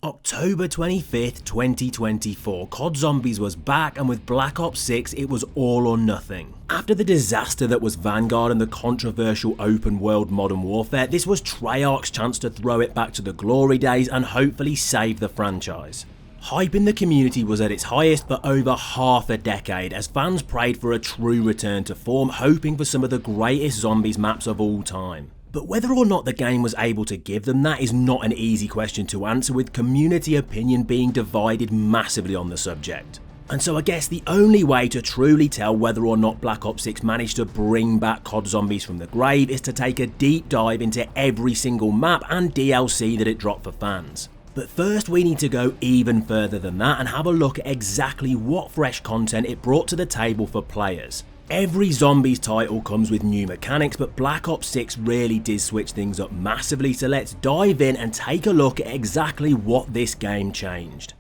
October 25th, 2024, COD Zombies was back, and with Black Ops 6 it was all or nothing. After the disaster that was Vanguard and the controversial open world Modern Warfare, this was Treyarch's chance to throw it back to the glory days and hopefully save the franchise. Hype in the community was at its highest for over half a decade as fans prayed for a true return to form, hoping for some of the greatest Zombies maps of all time. But whether or not the game was able to give them that is not an easy question to answer, with community opinion being divided massively on the subject. And so I guess the only way to truly tell whether or not Black Ops 6 managed to bring back COD Zombies from the grave is to take a deep dive into every single map and DLC that it dropped for fans. But first we need to go even further than that and have a look at exactly what fresh content it brought to the table for players. Every Zombies title comes with new mechanics, but Black Ops 6 really did switch things up massively, so let's dive in and take a look at exactly what this game changed.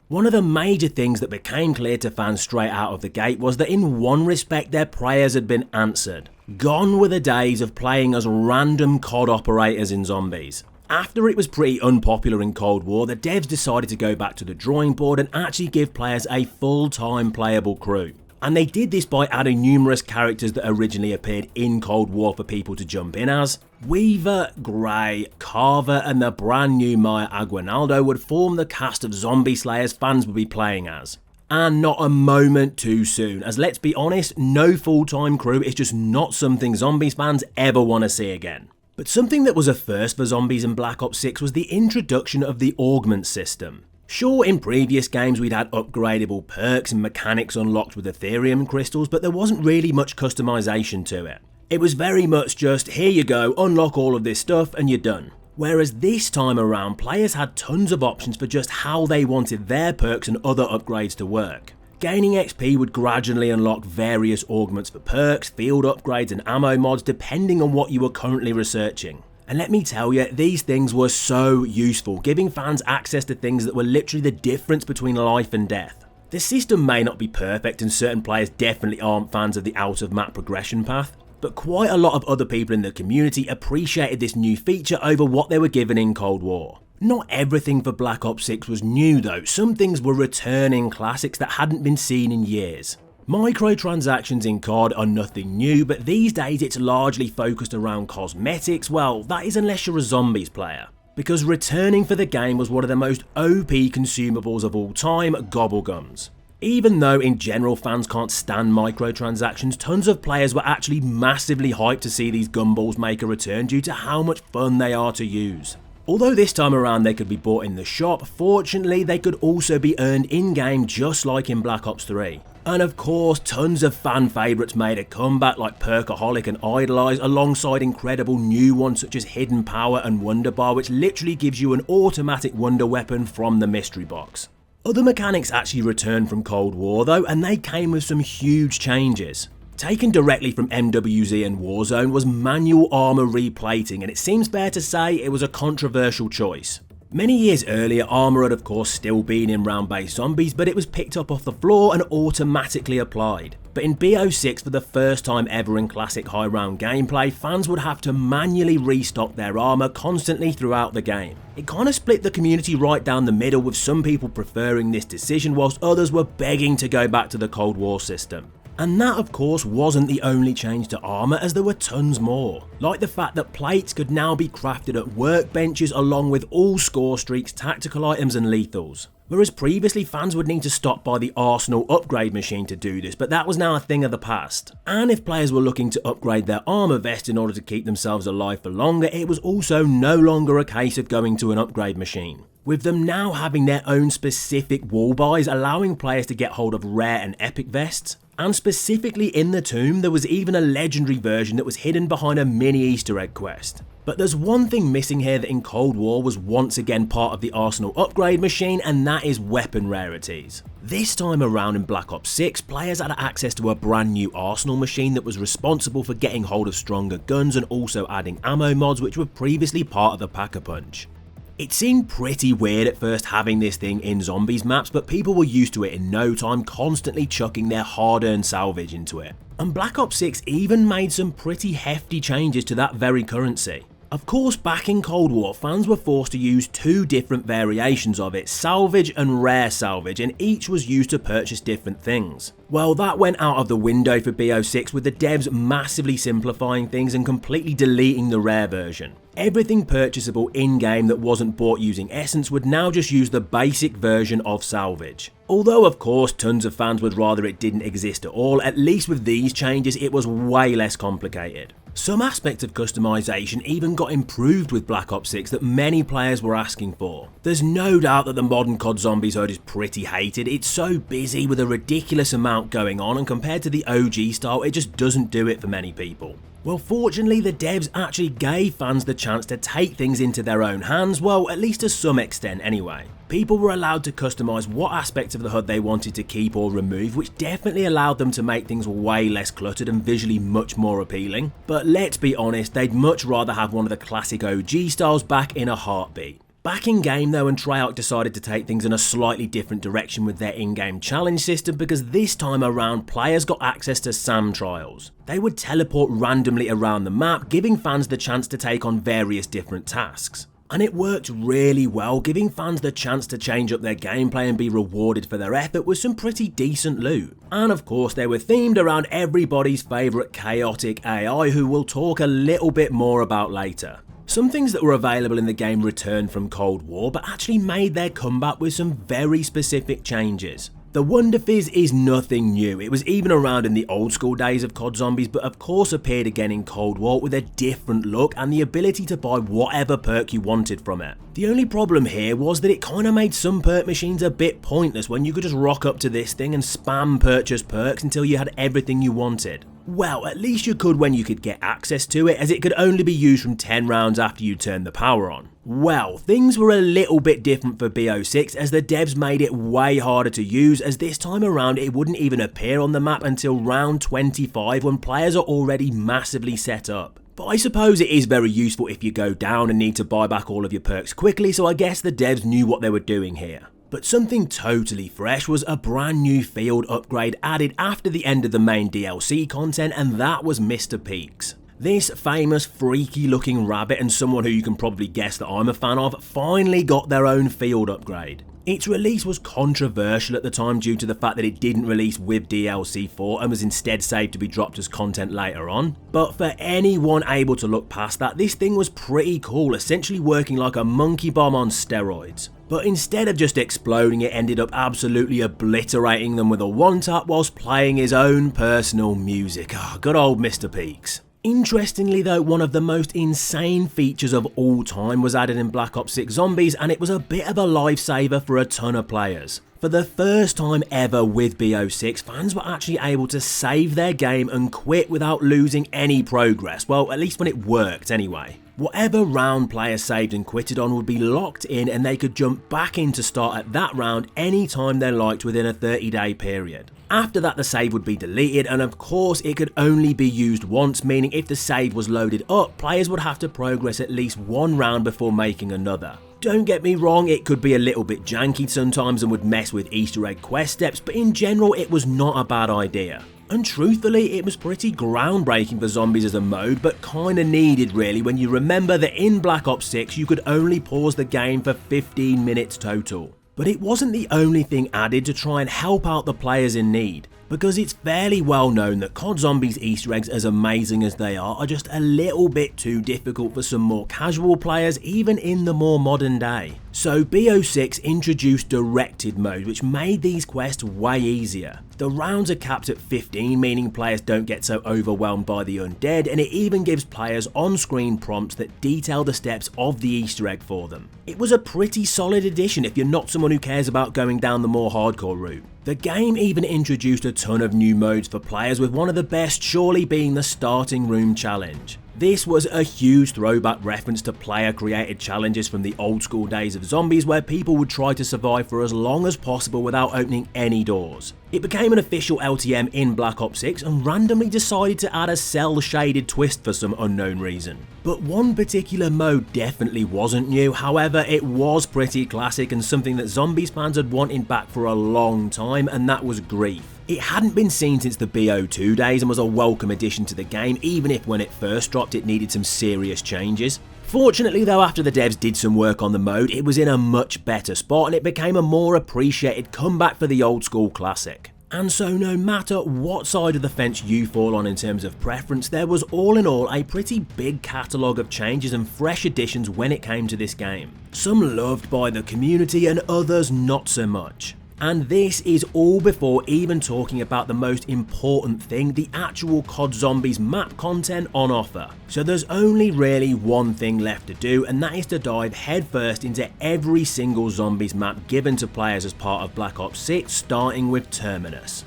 One of the major things that became clear to fans straight out of the gate was that in one respect their prayers had been answered. Gone were the days of playing as random COD operators in Zombies. After it was pretty unpopular in Cold War, the devs decided to go back to the drawing board and actually give players a full-time playable crew. And they did this by adding numerous characters that originally appeared in Cold War for people to jump in as. Weaver, Grey, Carver and the brand new Maya Aguinaldo would form the cast of zombie slayers fans would be playing as. And not a moment too soon, as let's be honest, no full-time crew is just not something Zombies fans ever want to see again. But something that was a first for Zombies in Black Ops 6 was the introduction of the augment system. Sure, in previous games we'd had upgradable perks and mechanics unlocked with Ethereum crystals, but there wasn't really much customization to it. It was very much just, here you go, unlock all of this stuff and you're done. Whereas this time around, players had tons of options for just how they wanted their perks and other upgrades to work. Gaining XP would gradually unlock various augments for perks, field upgrades and ammo mods depending on what you were currently researching. And let me tell you, these things were so useful, giving fans access to things that were literally the difference between life and death. The system may not be perfect and certain players definitely aren't fans of the out of map progression path, but quite a lot of other people in the community appreciated this new feature over what they were given in Cold War. Not everything for Black Ops 6 was new though, some things were returning classics that hadn't been seen in years. Microtransactions in COD are nothing new, but these days it's largely focused around cosmetics. Well, that is unless you're a Zombies player. Because returning for the game was one of the most OP consumables of all time, gobblegums. Even though in general fans can't stand microtransactions, tons of players were actually massively hyped to see these gumballs make a return due to how much fun they are to use. Although this time around they could be bought in the shop, fortunately they could also be earned in-game just like in Black Ops 3. And of course, tons of fan favourites made a comeback like Perkaholic and Idolize, alongside incredible new ones such as Hidden Power and Wonder Bar, which literally gives you an automatic wonder weapon from the mystery box. Other mechanics actually returned from Cold War though, and they came with some huge changes. Taken directly from MWZ and Warzone was manual armour replating, and it seems fair to say it was a controversial choice. Many years earlier, armour had of course still been in round-based Zombies, but it was picked up off the floor and automatically applied. But in BO6, for the first time ever in classic high round gameplay, fans would have to manually restock their armour constantly throughout the game. It kind of split the community right down the middle, with some people preferring this decision whilst others were begging to go back to the Cold War system. And that of course wasn't the only change to armour, as there were tons more. Like the fact that plates could now be crafted at workbenches along with all score streaks, tactical items and lethals. Whereas previously fans would need to stop by the Arsenal upgrade machine to do this, but that was now a thing of the past. And if players were looking to upgrade their armour vest in order to keep themselves alive for longer, it was also no longer a case of going to an upgrade machine. With them now having their own specific wall buys, allowing players to get hold of rare and epic vests. And specifically in the tomb, there was even a legendary version that was hidden behind a mini Easter egg quest. But there's one thing missing here that in Cold War was once again part of the Arsenal upgrade machine, and that is weapon rarities. This time around in Black Ops 6, players had access to a brand new Arsenal machine that was responsible for getting hold of stronger guns and also adding ammo mods which were previously part of the Pack-a-Punch. It seemed pretty weird at first having this thing in zombies maps, but people were used to it in no time, constantly chucking their hard-earned salvage into it. And Black Ops 6 even made some pretty hefty changes to that very currency. Of course, back in Cold War, fans were forced to use two different variations of it, salvage and rare salvage, and each was used to purchase different things. Well, that went out of the window for BO6, with the devs massively simplifying things and completely deleting the rare version. Everything purchasable in-game that wasn't bought using Essence would now just use the basic version of salvage. Although of course tons of fans would rather it didn't exist at all, at least with these changes it was way less complicated. Some aspects of customization even got improved with Black Ops 6 that many players were asking for. There's no doubt that the modern COD Zombies HUD is pretty hated. It's so busy with a ridiculous amount going on, and compared to the OG style it just doesn't do it for many people. Well, fortunately the devs actually gave fans the chance to take things into their own hands, well at least to some extent anyway. People were allowed to customise what aspects of the HUD they wanted to keep or remove, which definitely allowed them to make things way less cluttered and visually much more appealing. But let's be honest, they'd much rather have one of the classic OG styles back in a heartbeat. Back in game though, and Treyarch decided to take things in a slightly different direction with their in-game challenge system, because this time around players got access to SAM trials. They would teleport randomly around the map, giving fans the chance to take on various different tasks. And it worked really well, giving fans the chance to change up their gameplay and be rewarded for their effort with some pretty decent loot. And of course they were themed around everybody's favourite chaotic AI, who we'll talk a little bit more about later. Some things that were available in the game returned from Cold War, but actually made their comeback with some very specific changes. The Wonder Fizz is nothing new. It was even around in the old school days of COD Zombies, but of course appeared again in Cold War with a different look and the ability to buy whatever perk you wanted from it. The only problem here was that it kinda made some perk machines a bit pointless when you could just rock up to this thing and spam purchase perks until you had everything you wanted. Well, at least you could when you could get access to it, as it could only be used from 10 rounds after you turned the power on. Well, things were a little bit different for BO6, as the devs made it way harder to use, as this time around it wouldn't even appear on the map until round 25 when players are already massively set up. But I suppose it is very useful if you go down and need to buy back all of your perks quickly, so I guess the devs knew what they were doing here. But something totally fresh was a brand new field upgrade added after the end of the main DLC content, and that was Mr. Peaks. This famous freaky looking rabbit, and someone who you can probably guess that I'm a fan of, finally got their own field upgrade. Its release was controversial at the time due to the fact that it didn't release with DLC 4 and was instead saved to be dropped as content later on. But for anyone able to look past that, this thing was pretty cool, essentially working like a monkey bomb on steroids. But instead of just exploding, it ended up absolutely obliterating them with a one-tap whilst playing his own personal music. Good old Mr. Peaks. Interestingly though, one of the most insane features of all time was added in Black Ops 6 Zombies, and it was a bit of a lifesaver for a ton of players. For the first time ever with BO6, fans were actually able to save their game and quit without losing any progress, well at least when it worked anyway. Whatever round players saved and quitted on would be locked in, and they could jump back in to start at that round anytime they liked within a 30-day period. After that the save would be deleted, and of course it could only be used once, meaning if the save was loaded up, players would have to progress at least one round before making another. Don't get me wrong, it could be a little bit janky sometimes and would mess with Easter egg quest steps, but in general it was not a bad idea. And truthfully, it was pretty groundbreaking for zombies as a mode, but kinda needed really when you remember that in Black Ops 6 you could only pause the game for 15 minutes total. But it wasn't the only thing added to try and help out the players in need, because it's fairly well known that COD Zombies Easter eggs, as amazing as they are just a little bit too difficult for some more casual players even in the more modern day. So BO6 introduced directed mode, which made these quests way easier. The rounds are capped at 15, meaning players don't get so overwhelmed by the undead, and it even gives players on-screen prompts that detail the steps of the Easter egg for them. It was a pretty solid addition if you're not someone who cares about going down the more hardcore route. The game even introduced a ton of new modes for players, with one of the best surely being the starting room challenge. This was a huge throwback reference to player-created challenges from the old school days of zombies where people would try to survive for as long as possible without opening any doors. It became an official LTM in Black Ops 6 and randomly decided to add a cel-shaded twist for some unknown reason. But one particular mode definitely wasn't new, however it was pretty classic and something that Zombies fans had wanted back for a long time, and that was grief. It hadn't been seen since the BO2 days and was a welcome addition to the game, even if when it first dropped it needed some serious changes. Fortunately though, after the devs did some work on the mode, it was in a much better spot and it became a more appreciated comeback for the old school classic. And so no matter what side of the fence you fall on in terms of preference, there was all in all a pretty big catalogue of changes and fresh additions when it came to this game. Some loved by the community and others not so much. And this is all before even talking about the most important thing, the actual COD Zombies map content on offer. So there's only really one thing left to do, and that is to dive headfirst into every single Zombies map given to players as part of Black Ops 6, starting with Terminus.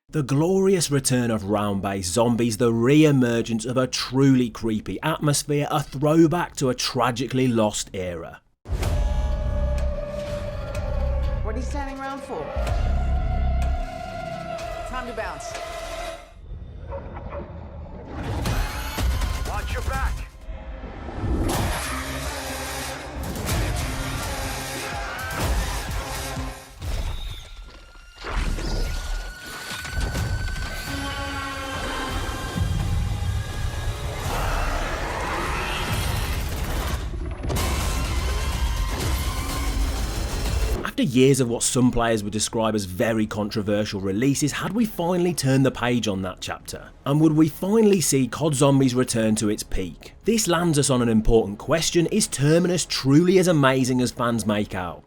The glorious return of round-based zombies, the re-emergence of a truly creepy atmosphere, a throwback to a tragically lost era. What are you standing around for? Time to bounce. Watch your back. After years of what some players would describe as very controversial releases, had we finally turned the page on that chapter? And would we finally see COD Zombies return to its peak? This lands us on an important question: is Terminus truly as amazing as fans make out?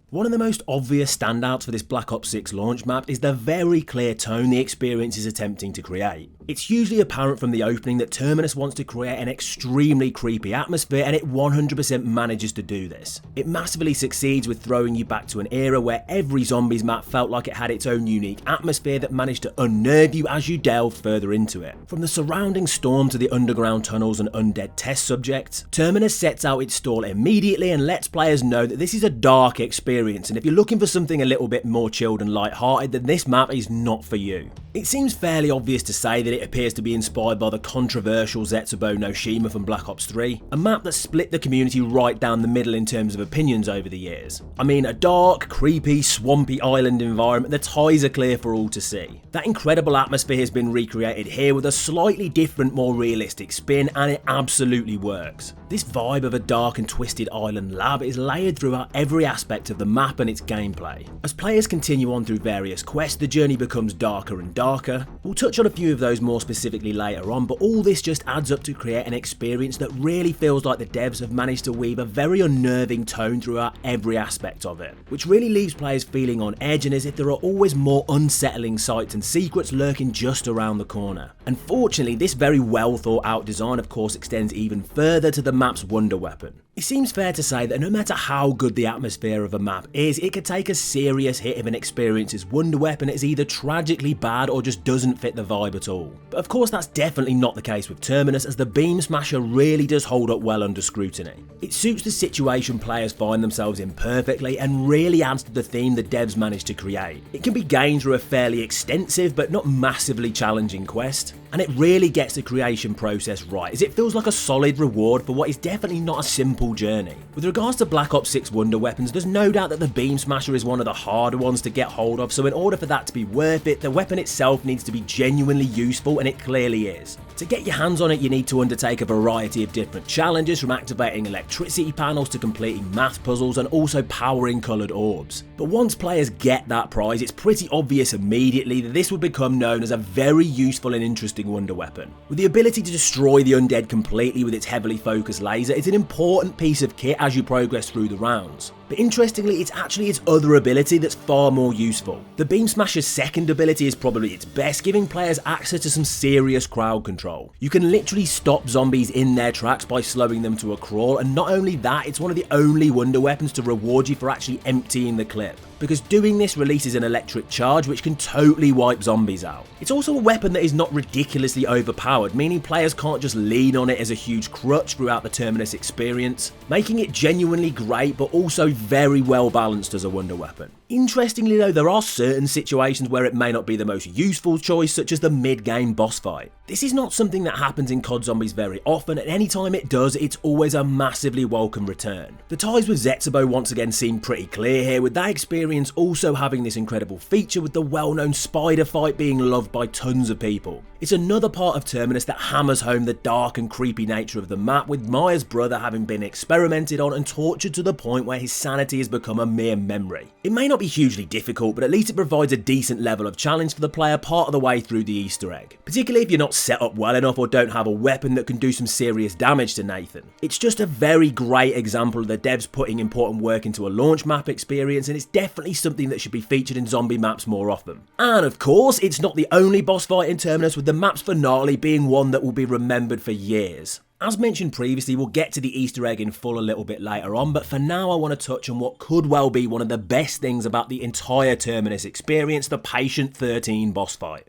One of the most obvious standouts for this Black Ops 6 launch map is the very clear tone the experience is attempting to create. It's hugely apparent from the opening that Terminus wants to create an extremely creepy atmosphere, and it 100% manages to do this. It massively succeeds with throwing you back to an era where every Zombies map felt like it had its own unique atmosphere that managed to unnerve you as you delved further into it. From the surrounding storm to the underground tunnels and undead test subjects, Terminus sets out its stall immediately and lets players know that this is a dark experience, and if you're looking for something a little bit more chilled and light-hearted, then this map is not for you. It seems fairly obvious to say that it appears to be inspired by the controversial Zetsubo no Shima from Black Ops 3, a map that split the community right down the middle in terms of opinions over the years. I mean, a dark, creepy, swampy island environment, the ties are clear for all to see. That incredible atmosphere has been recreated here with a slightly different, more realistic spin, and it absolutely works. This vibe of a dark and twisted island lab is layered throughout every aspect of the map and its gameplay. As players continue on through various quests, the journey becomes darker and darker. We'll touch on a few of those more specifically later on, but all this just adds up to create an experience that really feels like the devs have managed to weave a very unnerving tone throughout every aspect of it, which really leaves players feeling on edge and as if there are always more unsettling sights and secrets lurking just around the corner. Unfortunately, this very well thought out design of course extends even further to the map's wonder weapon. It seems fair to say that no matter how good the atmosphere of a map is, it could take a serious hit if an experience's wonder weapon is either tragically bad or just doesn't fit the vibe at all. But of course that's definitely not the case with Terminus, as the Beam Smasher really does hold up well under scrutiny. It suits the situation players find themselves in perfectly and really adds to the theme the devs managed to create. It can be gained through a fairly extensive but not massively challenging quest, and it really gets the creation process right, as it feels like a solid reward for what is definitely not a simple journey. With regards to Black Ops 6 wonder weapons, there's no doubt that the Beam Smasher is one of the harder ones to get hold of, so in order for that to be worth it, the weapon itself needs to be genuinely useful, and it clearly is. To get your hands on it, you need to undertake a variety of different challenges, from activating electricity panels to completing math puzzles and also powering coloured orbs. But once players get that prize, it's pretty obvious immediately that this would become known as a very useful and interesting wonder weapon. With the ability to destroy the undead completely with its heavily focused laser, it's an important piece of kit as you progress through the rounds. But interestingly, it's actually its other ability that's far more useful. The Beam Smasher's second ability is probably its best, giving players access to some serious crowd control. You can literally stop zombies in their tracks by slowing them to a crawl, and not only that, it's one of the only wonder weapons to reward you for actually emptying the clip, because doing this releases an electric charge which can totally wipe zombies out. It's also a weapon that is not ridiculously overpowered, meaning players can't just lean on it as a huge crutch throughout the Terminus experience, making it genuinely great but also very well balanced as a wonder weapon. Interestingly though, there are certain situations where it may not be the most useful choice, such as the mid-game boss fight. This is not something that happens in COD Zombies very often, and any time it does, it's always a massively welcome return. The ties with Zetsubo once again seem pretty clear here, with that experience also having this incredible feature with the well-known spider fight being loved by tons of people. It's another part of Terminus that hammers home the dark and creepy nature of the map, with Maya's brother having been experimented on and tortured to the point where his sanity has become a mere memory. It may not be hugely difficult, but at least it provides a decent level of challenge for the player part of the way through the Easter egg, particularly if you're not set up well enough or don't have a weapon that can do some serious damage to Nathan. It's just a very great example of the devs putting important work into a launch map experience, and it's definitely something that should be featured in zombie maps more often. And of course, it's not the only boss fight in Terminus, with the map's finale being one that will be remembered for years. As mentioned previously, we'll get to the Easter egg in full a little bit later on, but for now I want to touch on what could well be one of the best things about the entire Terminus experience, the Patient 13 boss fight.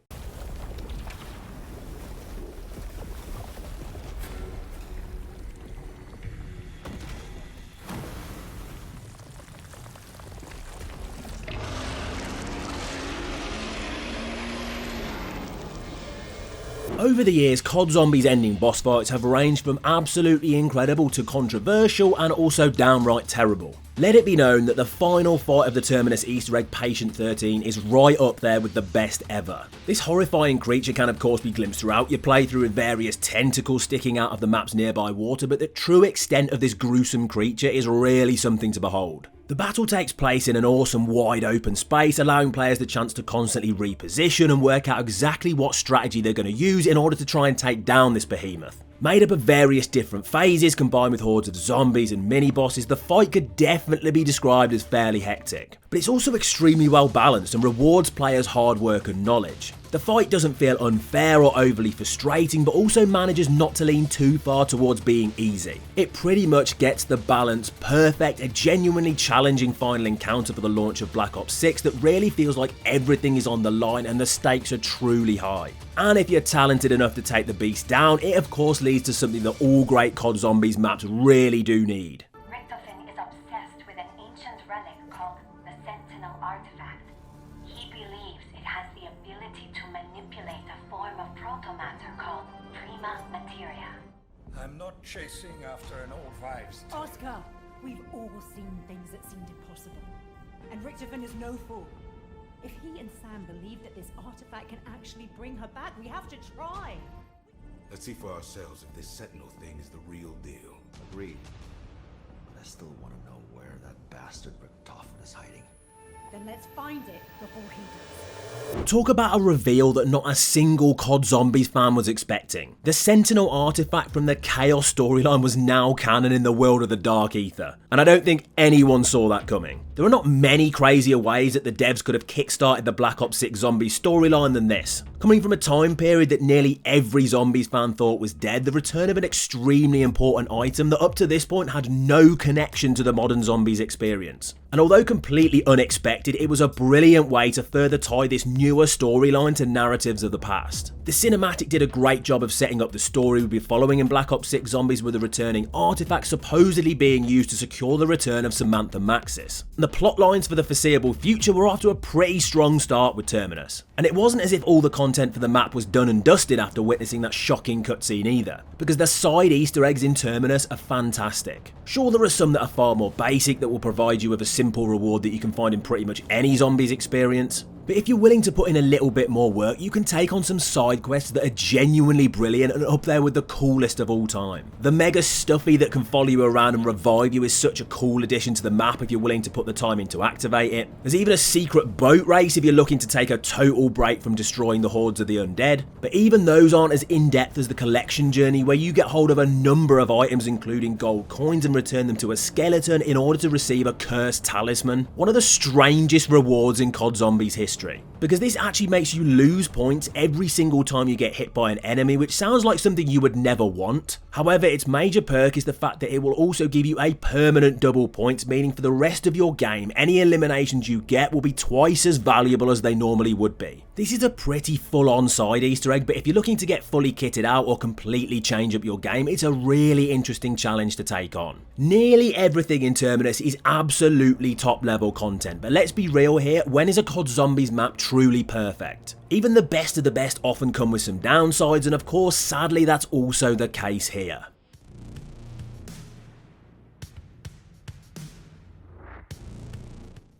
Over the years, COD Zombies ending boss fights have ranged from absolutely incredible to controversial and also downright terrible. Let it be known that the final fight of the Terminus Easter egg Patient 13 is right up there with the best ever. This horrifying creature can of course be glimpsed throughout your playthrough, with various tentacles sticking out of the map's nearby water, but the true extent of this gruesome creature is really something to behold. The battle takes place in an awesome wide open space, allowing players the chance to constantly reposition and work out exactly what strategy they're going to use in order to try and take down this behemoth. Made up of various different phases combined with hordes of zombies and mini-bosses, the fight could definitely be described as fairly hectic. But it's also extremely well balanced and rewards players' hard work and knowledge. The fight doesn't feel unfair or overly frustrating, but also manages not to lean too far towards being easy. It pretty much gets the balance perfect, a genuinely challenging final encounter for the launch of Black Ops 6 that really feels like everything is on the line and the stakes are truly high. And if you're talented enough to take the beast down, it of course leads to something that all great COD Zombies maps really do need. Richtofen is obsessed with an ancient relic called the Sentinel artifact. He believes it has the ability to manipulate a form of protomatter called prima materia. I'm not chasing after an old wives' tale. Oscar, we've all seen things that seemed impossible. And Richtofen is no fool. If he and Sam believe that this artifact can actually bring her back, we have to try. Let's see for ourselves if this Sentinel thing is the real deal. Agreed. But I still want to know where that bastard Richtofen is hiding. Then let's find it before he does. Talk about a reveal that not a single COD Zombies fan was expecting. The Sentinel artifact from the Chaos storyline was now canon in the world of the Dark Ether, and I don't think anyone saw that coming. There are not many crazier ways that the devs could have kickstarted the Black Ops 6 Zombies storyline than this. Coming from a time period that nearly every Zombies fan thought was dead, the return of an extremely important item that up to this point had no connection to the modern Zombies experience. And although completely unexpected, it was a brilliant way to further tie this newer storyline to narratives of the past. The cinematic did a great job of setting up the story we'll be following in Black Ops 6 Zombies, with the returning artifact supposedly being used to secure the return of Samantha Maxis. And the plot lines for the foreseeable future were off to a pretty strong start with Terminus. And it wasn't as if all the content for the map was done and dusted after witnessing that shocking cutscene either, because the side Easter eggs in Terminus are fantastic. Sure, there are some that are far more basic that will provide you with a simple reward that you can find in pretty much any Zombies experience, But if you're willing to put in a little bit more work, you can take on some side quests that are genuinely brilliant and up there with the coolest of all time. The mega stuffy that can follow you around and revive you is such a cool addition to the map if you're willing to put the time in to activate it. There's even a secret boat race if you're looking to take a total break from destroying the hordes of the undead. But even those aren't as in-depth as the collection journey, where you get hold of a number of items including gold coins and return them to a skeleton in order to receive a cursed talisman. One of the strangest rewards in COD Zombies history. Because this actually makes you lose points every single time you get hit by an enemy, which sounds like something you would never want. However, its major perk is the fact that it will also give you a permanent double points, meaning for the rest of your game, any eliminations you get will be twice as valuable as they normally would be. This is a pretty full-on side Easter egg, but if you're looking to get fully kitted out or completely change up your game, it's a really interesting challenge to take on. Nearly everything in Terminus is absolutely top-level content, but let's be real here, when is a COD Zombies map truly perfect? Even the best of the best often come with some downsides, and of course, sadly, that's also the case here.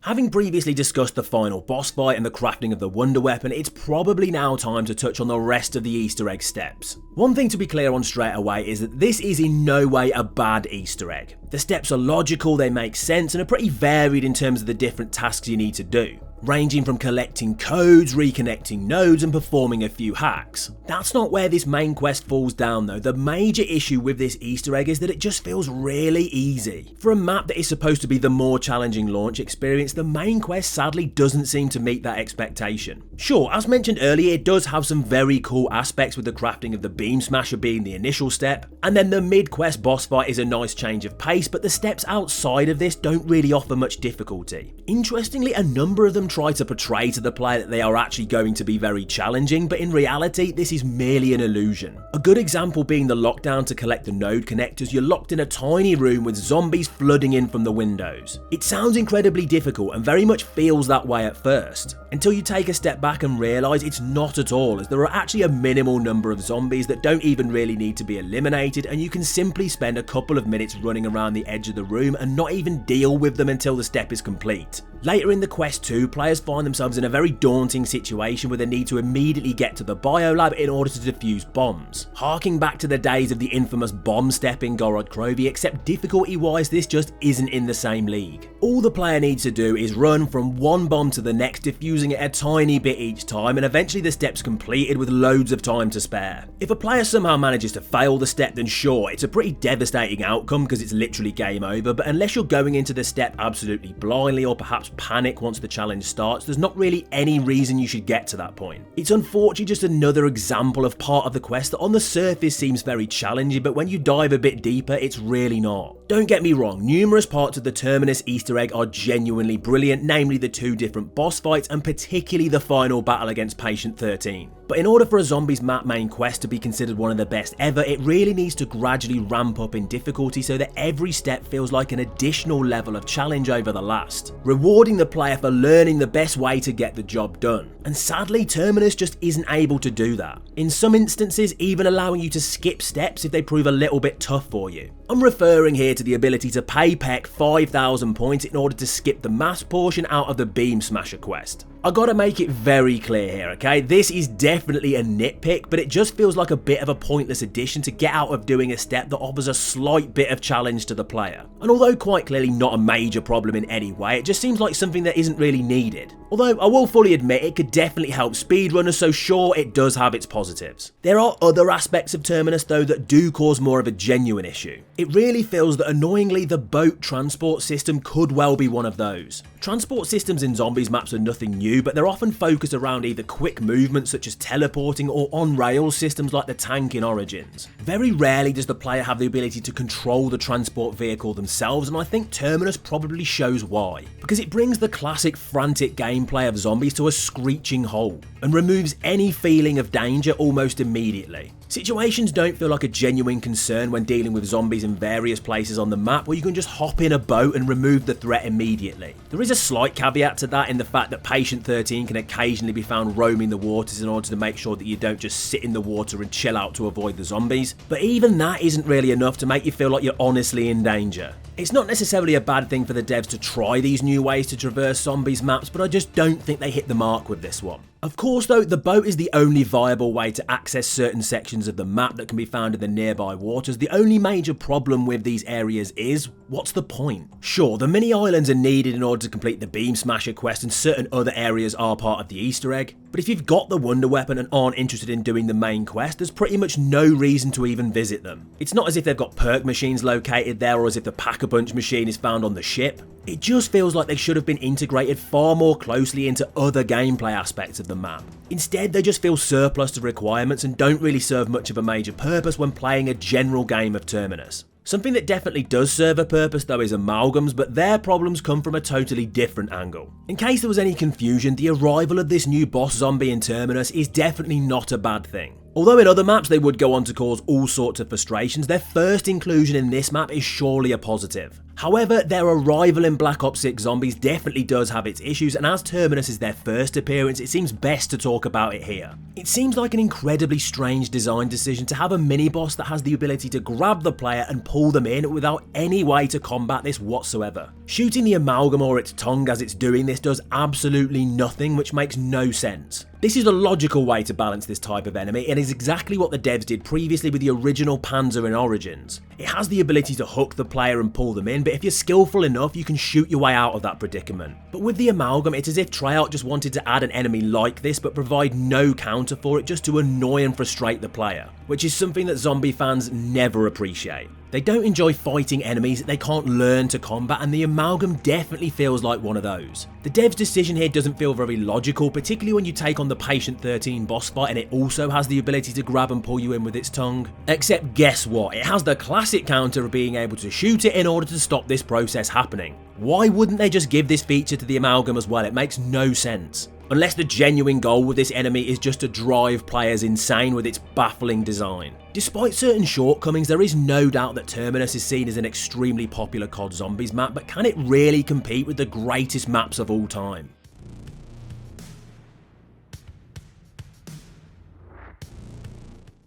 Having previously discussed the final boss fight and the crafting of the wonder weapon, it's probably now time to touch on the rest of the Easter egg steps. One thing to be clear on straight away is that this is in no way a bad Easter egg. The steps are logical, they make sense, and are pretty varied in terms of the different tasks you need to do, ranging from collecting codes, reconnecting nodes, and performing a few hacks. That's not where this main quest falls down though. The major issue with this Easter egg is that it just feels really easy. For a map that is supposed to be the more challenging launch experience, the main quest sadly doesn't seem to meet that expectation. Sure, as mentioned earlier, it does have some very cool aspects, with the crafting of the beam smasher being the initial step, and then the mid-quest boss fight is a nice change of pace, but the steps outside of this don't really offer much difficulty. Interestingly, a number of them try to portray to the player that they are actually going to be very challenging, but in reality this is merely an illusion. A good example being the lockdown to collect the node connectors. You're locked in a tiny room with zombies flooding in from the windows. It sounds incredibly difficult and very much feels that way at first, until you take a step back and realise it's not at all, as there are actually a minimal number of zombies that don't even really need to be eliminated, and you can simply spend a couple of minutes running around the edge of the room and not even deal with them until the step is complete. Later in the quest too, players find themselves in a very daunting situation where they need to immediately get to the biolab in order to defuse bombs, harking back to the days of the infamous bomb step in Gorod Krovi, except difficulty wise this just isn't in the same league. All the player needs to do is run from one bomb to the next, defusing it a tiny bit each time, and eventually the step's completed with loads of time to spare. If a player somehow manages to fail the step, then sure, it's a pretty devastating outcome because it's literally game over, but unless you're going into the step absolutely blindly or perhaps panic once the challenge starts, there's not really any reason you should get to that point. It's unfortunately just another example of part of the quest that on the surface seems very challenging, but when you dive a bit deeper, it's really not. Don't get me wrong, numerous parts of the Terminus Easter egg are genuinely brilliant, namely the 2 different boss fights and particularly the final battle against Patient 13. But in order for a Zombies map main quest to be considered one of the best ever, it really needs to gradually ramp up in difficulty so that every step feels like an additional level of challenge over the last, rewarding the player for learning the best way to get the job done. And sadly, Terminus just isn't able to do that. In some instances, even allowing you to skip steps if they prove a little bit tough for you. I'm referring here to the ability to pay Peck 5,000 points in order to skip the mass portion out of the Beam Smasher quest. I gotta make it very clear here, okay? This is definitely a nitpick, but it just feels like a bit of a pointless addition to get out of doing a step that offers a slight bit of challenge to the player. And although quite clearly not a major problem in any way, it just seems like something that isn't really needed. Although I will fully admit it could definitely help speedrunners, so sure, it does have its positives. There are other aspects of Terminus though that do cause more of a genuine issue. It really feels that annoyingly the boat transport system could well be one of those. Transport systems in Zombies maps are nothing new, but they're often focused around either quick movements such as teleporting or on-rail systems like the tank in Origins. Very rarely does the player have the ability to control the transport vehicle themselves, and I think Terminus probably shows why. Because it brings the classic frantic gameplay of Zombies to a screeching halt, and removes any feeling of danger almost immediately. Situations don't feel like a genuine concern when dealing with zombies in various places on the map where you can just hop in a boat and remove the threat immediately. There is a slight caveat to that in the fact that Patient 13 can occasionally be found roaming the waters in order to make sure that you don't just sit in the water and chill out to avoid the zombies, but even that isn't really enough to make you feel like you're honestly in danger. It's not necessarily a bad thing for the devs to try these new ways to traverse zombies maps, but I just don't think they hit the mark with this one. Of course though, the boat is the only viable way to access certain sections of the map that can be found in the nearby waters. The only major problem with these areas is, what's the point? Sure, the mini islands are needed in order to complete the Beam Smasher quest and certain other areas are part of the Easter egg, but if you've got the Wonder Weapon and aren't interested in doing the main quest, there's pretty much no reason to even visit them. It's not as if they've got perk machines located there or as if the Pack-a-Punch machine is found on the ship. It just feels like they should have been integrated far more closely into other gameplay aspects of the map. Instead, they just feel surplus to requirements and don't really serve much of a major purpose when playing a general game of Terminus. Something that definitely does serve a purpose though is amalgams, but their problems come from a totally different angle. In case there was any confusion, the arrival of this new boss zombie in Terminus is definitely not a bad thing. Although in other maps they would go on to cause all sorts of frustrations, their first inclusion in this map is surely a positive. However, their arrival in Black Ops 6 Zombies definitely does have its issues, and as Terminus is their first appearance, it seems best to talk about it here. It seems like an incredibly strange design decision to have a mini-boss that has the ability to grab the player and pull them in without any way to combat this whatsoever. Shooting the amalgam or its tongue as it's doing this does absolutely nothing, which makes no sense. This is a logical way to balance this type of enemy and is exactly what the devs did previously with the original Panzer in Origins. It has the ability to hook the player and pull them in, but if you're skillful enough you can shoot your way out of that predicament. But with the amalgam, it's as if Treyarch just wanted to add an enemy like this but provide no counter for it just to annoy and frustrate the player, which is something that zombie fans never appreciate. They don't enjoy fighting enemies that they can't learn to combat, and the amalgam definitely feels like one of those. The dev's decision here doesn't feel very logical, particularly when you take on the Patient 13 boss fight and it also has the ability to grab and pull you in with its tongue. Except guess what? It has the classic counter of being able to shoot it in order to stop this process happening. Why wouldn't they just give this feature to the amalgam as well? It makes no sense. Unless the genuine goal with this enemy is just to drive players insane with its baffling design. Despite certain shortcomings, there is no doubt that Terminus is seen as an extremely popular COD Zombies map, but can it really compete with the greatest maps of all time?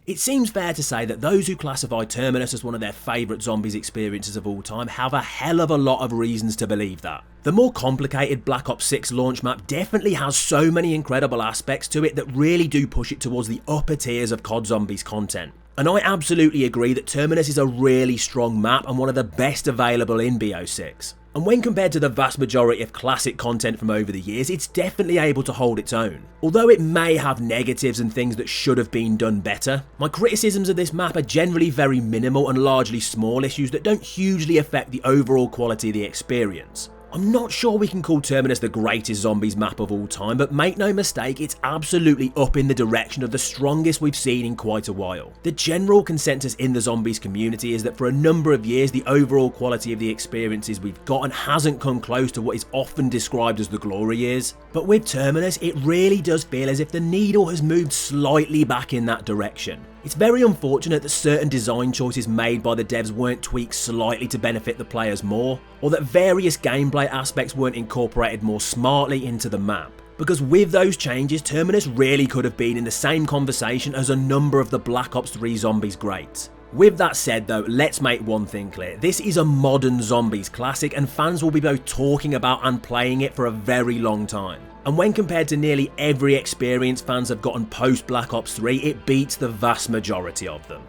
It seems fair to say that those who classify Terminus as one of their favourite Zombies experiences of all time have a hell of a lot of reasons to believe that. The more complicated Black Ops 6 launch map definitely has so many incredible aspects to it that really do push it towards the upper tiers of COD Zombies content. And I absolutely agree that Terminus is a really strong map and one of the best available in BO6. And when compared to the vast majority of classic content from over the years, it's definitely able to hold its own. Although it may have negatives and things that should have been done better, my criticisms of this map are generally very minimal and largely small issues that don't hugely affect the overall quality of the experience. I'm not sure we can call Terminus the greatest Zombies map of all time, but make no mistake, it's absolutely up in the direction of the strongest we've seen in quite a while. The general consensus in the Zombies community is that for a number of years, the overall quality of the experiences we've gotten hasn't come close to what is often described as the glory years. But with Terminus, it really does feel as if the needle has moved slightly back in that direction. It's very unfortunate that certain design choices made by the devs weren't tweaked slightly to benefit the players more, or that various gameplay aspects weren't incorporated more smartly into the map. Because with those changes, Terminus really could have been in the same conversation as a number of the Black Ops 3 Zombies greats. With that said though, let's make one thing clear. This is a modern Zombies classic and fans will be both talking about and playing it for a very long time. And when compared to nearly every experience fans have gotten post Black Ops 3, it beats the vast majority of them.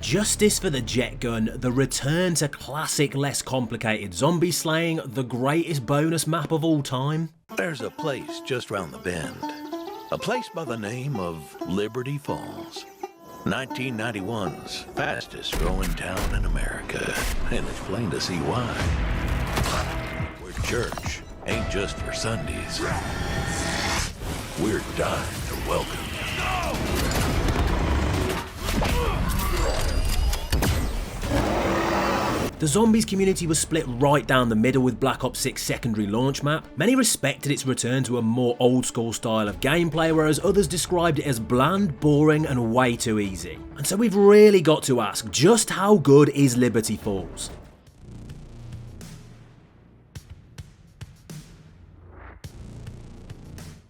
Justice for the jet gun, the return to classic, less complicated zombie slaying, the greatest bonus map of all time. There's a place just round the bend. A place by the name of Liberty Falls. 1991's fastest growing town in America. And it's plain to see why. Where church ain't just for Sundays. We're dying to welcome you. The zombies community was split right down the middle with Black Ops 6 secondary launch map. Many respected its return to a more old school style of gameplay, whereas others described it as bland, boring and way too easy. And so we've really got to ask, just how good is Liberty Falls?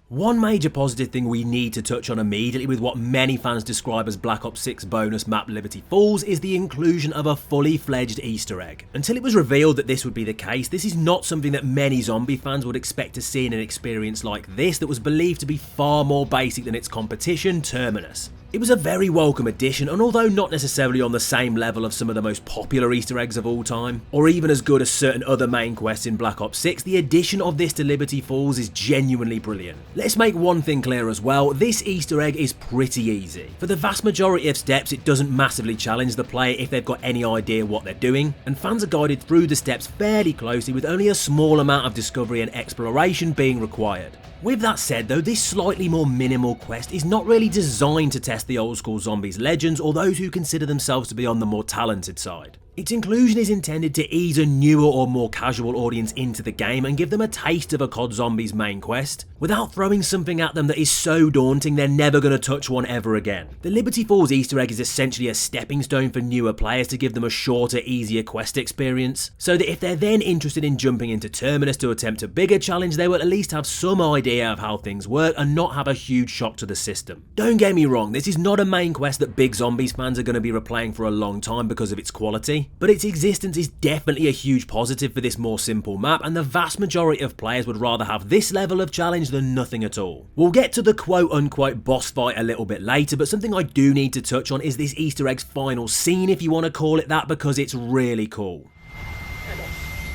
One major positive thing we need to touch on immediately with what many fans describe as Black Ops 6 bonus map Liberty Falls is the inclusion of a fully fledged Easter egg. Until it was revealed that this would be the case, this is not something that many zombie fans would expect to see in an experience like this that was believed to be far more basic than its competition, Terminus. It was a very welcome addition, and although not necessarily on the same level of some of the most popular Easter eggs of all time, or even as good as certain other main quests in Black Ops 6, the addition of this to Liberty Falls is genuinely brilliant. Let's make one thing clear as well, this Easter egg is pretty easy. For the vast majority of steps, it doesn't massively challenge the player if they've got any idea what they're doing, and fans are guided through the steps fairly closely with only a small amount of discovery and exploration being required. With that said though, this slightly more minimal quest is not really designed to test the old school zombies legends or those who consider themselves to be on the more talented side. Its inclusion is intended to ease a newer or more casual audience into the game and give them a taste of a COD Zombies main quest, without throwing something at them that is so daunting they're never going to touch one ever again. The Liberty Falls Easter egg is essentially a stepping stone for newer players to give them a shorter, easier quest experience, so that if they're then interested in jumping into Terminus to attempt a bigger challenge, they will at least have some idea of how things work and not have a huge shock to the system. Don't get me wrong, this is not a main quest that big Zombies fans are going to be replaying for a long time because of its quality, but its existence is definitely a huge positive for this more simple map, and the vast majority of players would rather have this level of challenge than nothing at all. We'll get to the quote-unquote boss fight a little bit later, but something I do need to touch on is this Easter egg's final scene, if you want to call it that, because it's really cool.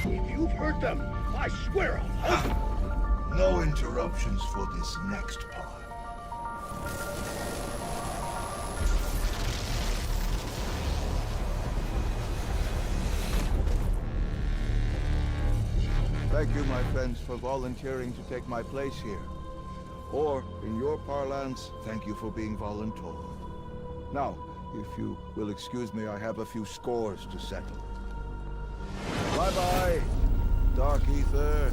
If you've hurt them, I swear I'll... No interruptions for this next part. Thank you, my friends, for volunteering to take my place here. Or, in your parlance, thank you for being voluntold. Now, if you will excuse me, I have a few scores to settle. Bye-bye, Dark Ether.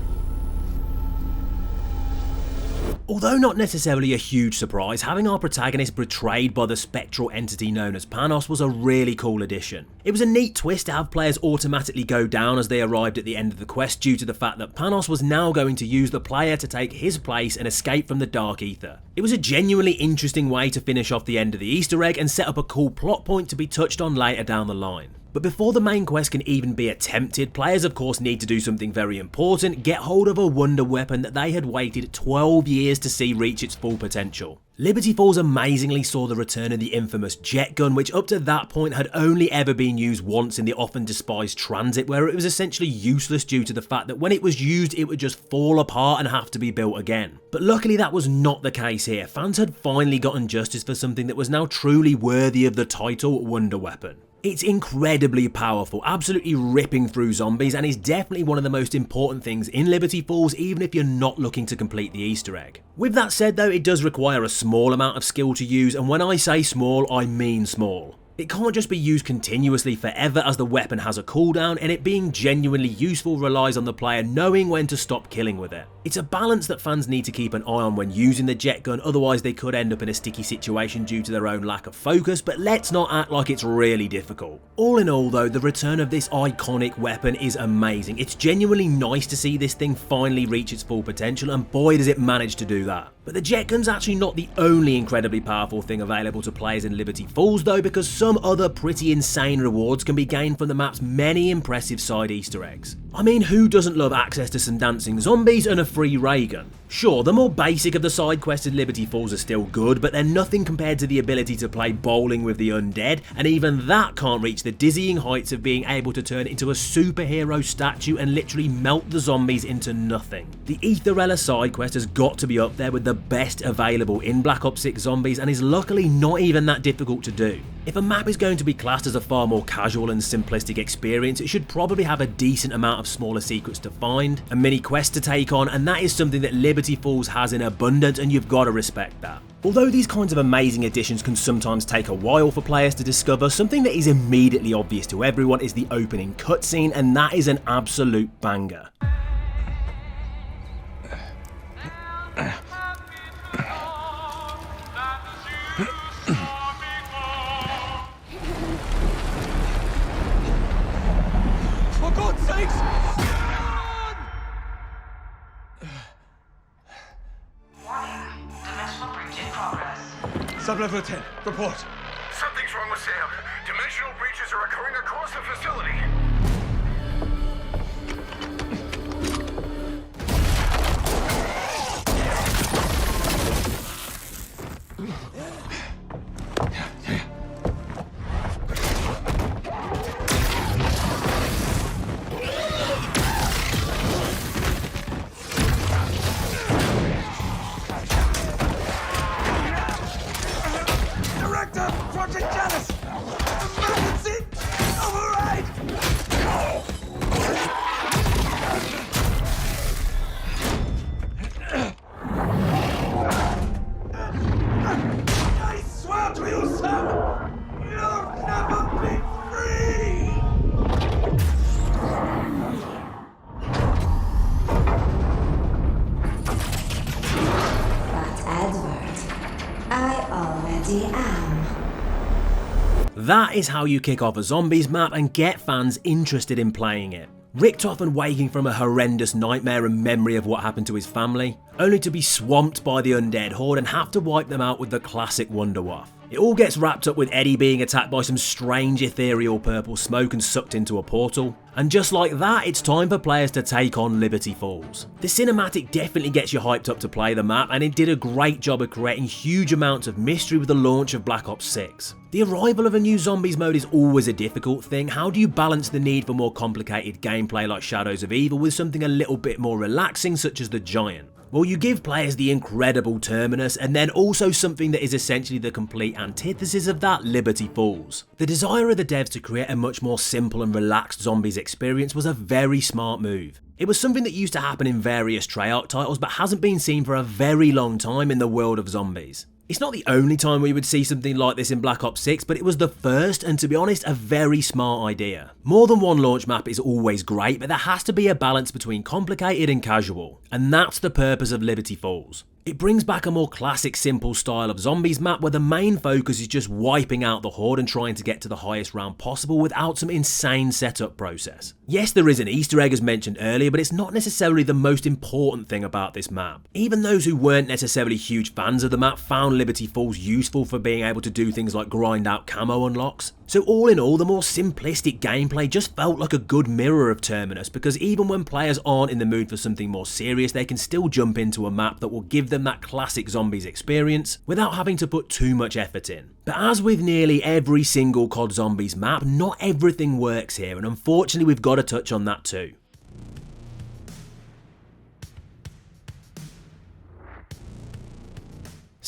Although not necessarily a huge surprise, having our protagonist betrayed by the spectral entity known as Panos was a really cool addition. It was a neat twist to have players automatically go down as they arrived at the end of the quest due to the fact that Panos was now going to use the player to take his place and escape from the Dark Ether. It was a genuinely interesting way to finish off the end of the Easter egg and set up a cool plot point to be touched on later down the line. But before the main quest can even be attempted, players of course need to do something very important: get hold of a wonder weapon that they had waited 12 years to see reach its full potential. Liberty Falls amazingly saw the return of the infamous jet gun, which up to that point had only ever been used once in the often despised transit, where it was essentially useless due to the fact that when it was used it would just fall apart and have to be built again. But luckily that was not the case here. Fans had finally gotten justice for something that was now truly worthy of the title Wonder Weapon. It's incredibly powerful, absolutely ripping through zombies, and is definitely one of the most important things in Liberty Falls, even if you're not looking to complete the Easter egg. With that said though, it does require a small amount of skill to use, and when I say small, I mean small. It can't just be used continuously forever, as the weapon has a cooldown, and it being genuinely useful relies on the player knowing when to stop killing with it. It's a balance that fans need to keep an eye on when using the jet gun, otherwise they could end up in a sticky situation due to their own lack of focus, but let's not act like it's really difficult. All in all though, the return of this iconic weapon is amazing. It's genuinely nice to see this thing finally reach its full potential, and boy does it manage to do that. But the jet gun's actually not the only incredibly powerful thing available to players in Liberty Falls though, because some other pretty insane rewards can be gained from the map's many impressive side Easter eggs. I mean, who doesn't love access to some dancing zombies and a free ray gun? Sure, the more basic of the side quests in Liberty Falls are still good, but they're nothing compared to the ability to play bowling with the undead, and even that can't reach the dizzying heights of being able to turn into a superhero statue and literally melt the zombies into nothing. The Aetherella side quest has got to be up there with the best available in Black Ops 6 Zombies, and is luckily not even that difficult to do. If a map is going to be classed as a far more casual and simplistic experience, it should probably have a decent amount of smaller secrets to find, and mini quests to take on, and that is something that Liberty Falls has in abundance, and you've got to respect that. Although these kinds of amazing additions can sometimes take a while for players to discover, something that is immediately obvious to everyone is the opening cutscene, and that is an absolute banger. For God's sakes! Dimensional breach in progress. Sublevel 10, report. Something's wrong with Sam. Dimensional breaches are occurring across the facility. Director, Project Janus! Emergency! Override! I swear to you, Sam, you'll never be free! But Edward, I already am. That is how you kick off a Zombies map and get fans interested in playing it. Richtofen and waking from a horrendous nightmare and memory of what happened to his family, only to be swamped by the undead horde and have to wipe them out with the classic Wonderwaff. It all gets wrapped up with Eddie being attacked by some strange ethereal purple smoke and sucked into a portal. And just like that, it's time for players to take on Liberty Falls. The cinematic definitely gets you hyped up to play the map, and it did a great job of creating huge amounts of mystery with the launch of Black Ops 6. The arrival of a new Zombies mode is always a difficult thing. How do you balance the need for more complicated gameplay like Shadows of Evil with something a little bit more relaxing such as the Giant? Well, you give players the incredible Terminus, and then also something that is essentially the complete antithesis of that, Liberty Falls. The desire of the devs to create a much more simple and relaxed Zombies experience was a very smart move. It was something that used to happen in various Treyarch titles but hasn't been seen for a very long time in the world of zombies. It's not the only time we would see something like this in Black Ops 6, but it was the first, and to be honest, a very smart idea. More than one launch map is always great, but there has to be a balance between complicated and casual, and that's the purpose of Liberty Falls. It brings back a more classic simple style of Zombies map where the main focus is just wiping out the horde and trying to get to the highest round possible without some insane setup process. Yes, there is an Easter egg as mentioned earlier, but it's not necessarily the most important thing about this map. Even those who weren't necessarily huge fans of the map found Liberty Falls useful for being able to do things like grind out camo unlocks. So all in all, the more simplistic gameplay just felt like a good mirror of Terminus, because even when players aren't in the mood for something more serious, they can still jump into a map that will give them that classic Zombies experience without having to put too much effort in. But as with nearly every single COD Zombies map, not everything works here, and unfortunately we've got to touch on that too.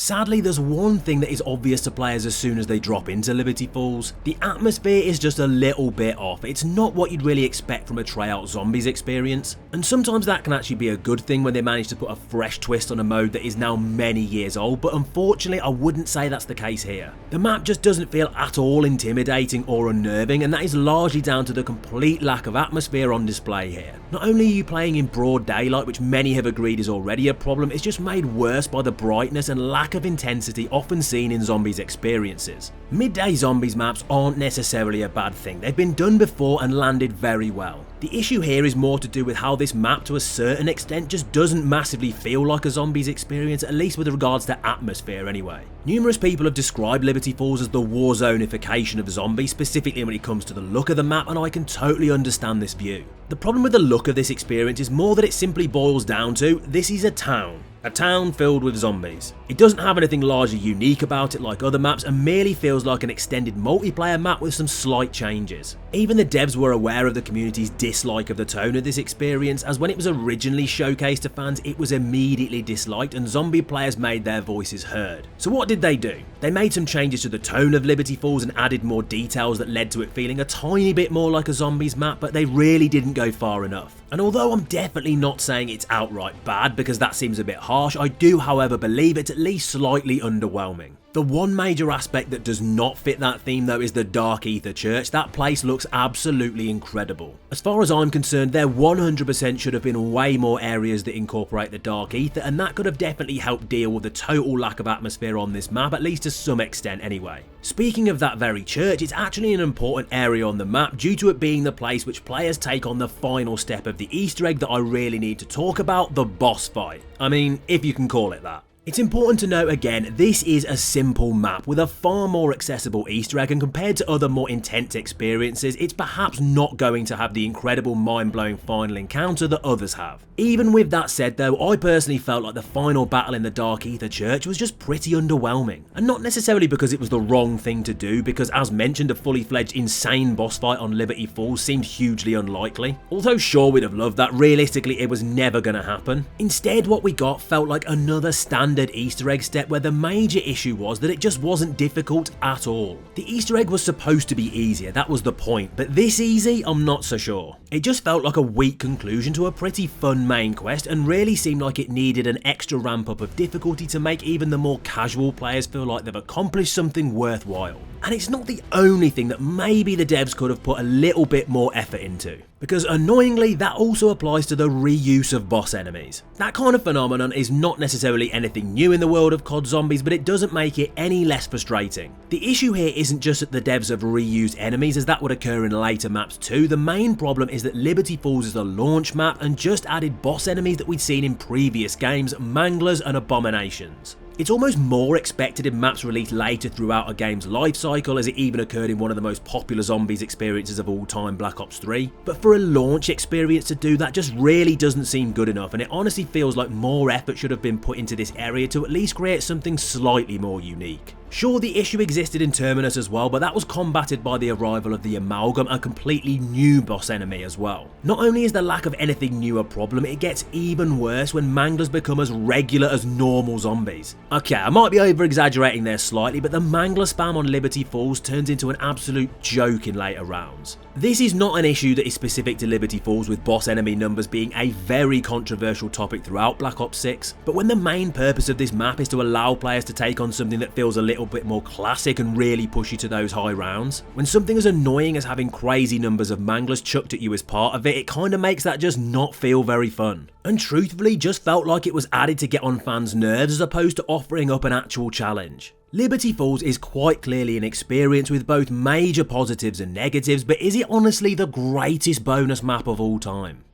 Sadly, there's one thing that is obvious to players as soon as they drop into Liberty Falls. The atmosphere is just a little bit off. It's not what you'd really expect from a Treyarch Zombies experience, and sometimes that can actually be a good thing when they manage to put a fresh twist on a mode that is now many years old, but unfortunately I wouldn't say that's the case here. The map just doesn't feel at all intimidating or unnerving, and that is largely down to the complete lack of atmosphere on display here. Not only are you playing in broad daylight, which many have agreed is already a problem, it's just made worse by the brightness and lack of intensity often seen in Zombies experiences. Midday Zombies maps aren't necessarily a bad thing. They've been done before and landed very well. The issue here is more to do with how this map to a certain extent just doesn't massively feel like a Zombies experience, at least with regards to atmosphere anyway. Numerous people have described Liberty Falls as the Warzone-ification of Zombies, specifically when it comes to the look of the map, and I can totally understand this view. The problem with the look of this experience is more that it simply boils down to, this is a town. A town filled with zombies. It doesn't have anything largely unique about it like other maps, and merely feels like an extended multiplayer map with some slight changes. Even the devs were aware of the community's dislike of the tone of this experience, as when it was originally showcased to fans, it was immediately disliked and zombie players made their voices heard. So what did they do? They made some changes to the tone of Liberty Falls and added more details that led to it feeling a tiny bit more like a zombies map, but they really didn't go far enough. And although I'm definitely not saying it's outright bad, because that seems a bit harsh, I do however believe it's at least slightly underwhelming. The one major aspect that does not fit that theme though is the Dark Ether Church. That place looks absolutely incredible. As far as I'm concerned, there 100% should have been way more areas that incorporate the Dark Ether, and that could have definitely helped deal with the total lack of atmosphere on this map, at least to some extent anyway. Speaking of that very church, it's actually an important area on the map due to it being the place which players take on the final step of the Easter egg that I really need to talk about, the boss fight. I mean, if you can call it that. It's important to note again, this is a simple map with a far more accessible Easter egg, and compared to other more intense experiences, it's perhaps not going to have the incredible mind-blowing final encounter that others have. Even with that said though, I personally felt like the final battle in the Dark Ether Church was just pretty underwhelming. And not necessarily because it was the wrong thing to do, because as mentioned, a fully fledged insane boss fight on Liberty Falls seemed hugely unlikely. Although sure, we'd have loved that, realistically it was never going to happen. Instead, what we got felt like another standard Easter egg step where the major issue was that it just wasn't difficult at all. The Easter egg was supposed to be easier, that was the point, but this easy, I'm not so sure. It just felt like a weak conclusion to a pretty fun main quest and really seemed like it needed an extra ramp up of difficulty to make even the more casual players feel like they've accomplished something worthwhile. And it's not the only thing that maybe the devs could have put a little bit more effort into, because annoyingly that also applies to the reuse of boss enemies. That kind of phenomenon is not necessarily anything new in the world of COD Zombies, but it doesn't make it any less frustrating. The issue here isn't just that the devs have reused enemies, as that would occur in later maps too. The main problem is that Liberty Falls is a launch map and just added boss enemies that we'd seen in previous games, manglers and abominations. It's almost more expected in maps released later throughout a game's life cycle, as it even occurred in one of the most popular zombies experiences of all time, Black Ops 3. But for a launch experience to do that just really doesn't seem good enough, and it honestly feels like more effort should have been put into this area to at least create something slightly more unique. Sure, the issue existed in Terminus as well, but that was combated by the arrival of the Amalgam, a completely new boss enemy as well. Not only is the lack of anything new a problem, it gets even worse when manglers become as regular as normal zombies. Okay, I might be over exaggerating there slightly, but the mangler spam on Liberty Falls turns into an absolute joke in later rounds. This is not an issue that is specific to Liberty Falls, with boss enemy numbers being a very controversial topic throughout Black Ops 6, but when the main purpose of this map is to allow players to take on something that feels a little bit more classic and really push you to those high rounds, when something as annoying as having crazy numbers of manglers chucked at you as part of it, it kinda makes that just not feel very fun. And truthfully, just felt like it was added to get on fans' nerves as opposed to offering up an actual challenge. Liberty Falls is quite clearly an experience with both major positives and negatives, but is it honestly the greatest bonus map of all time?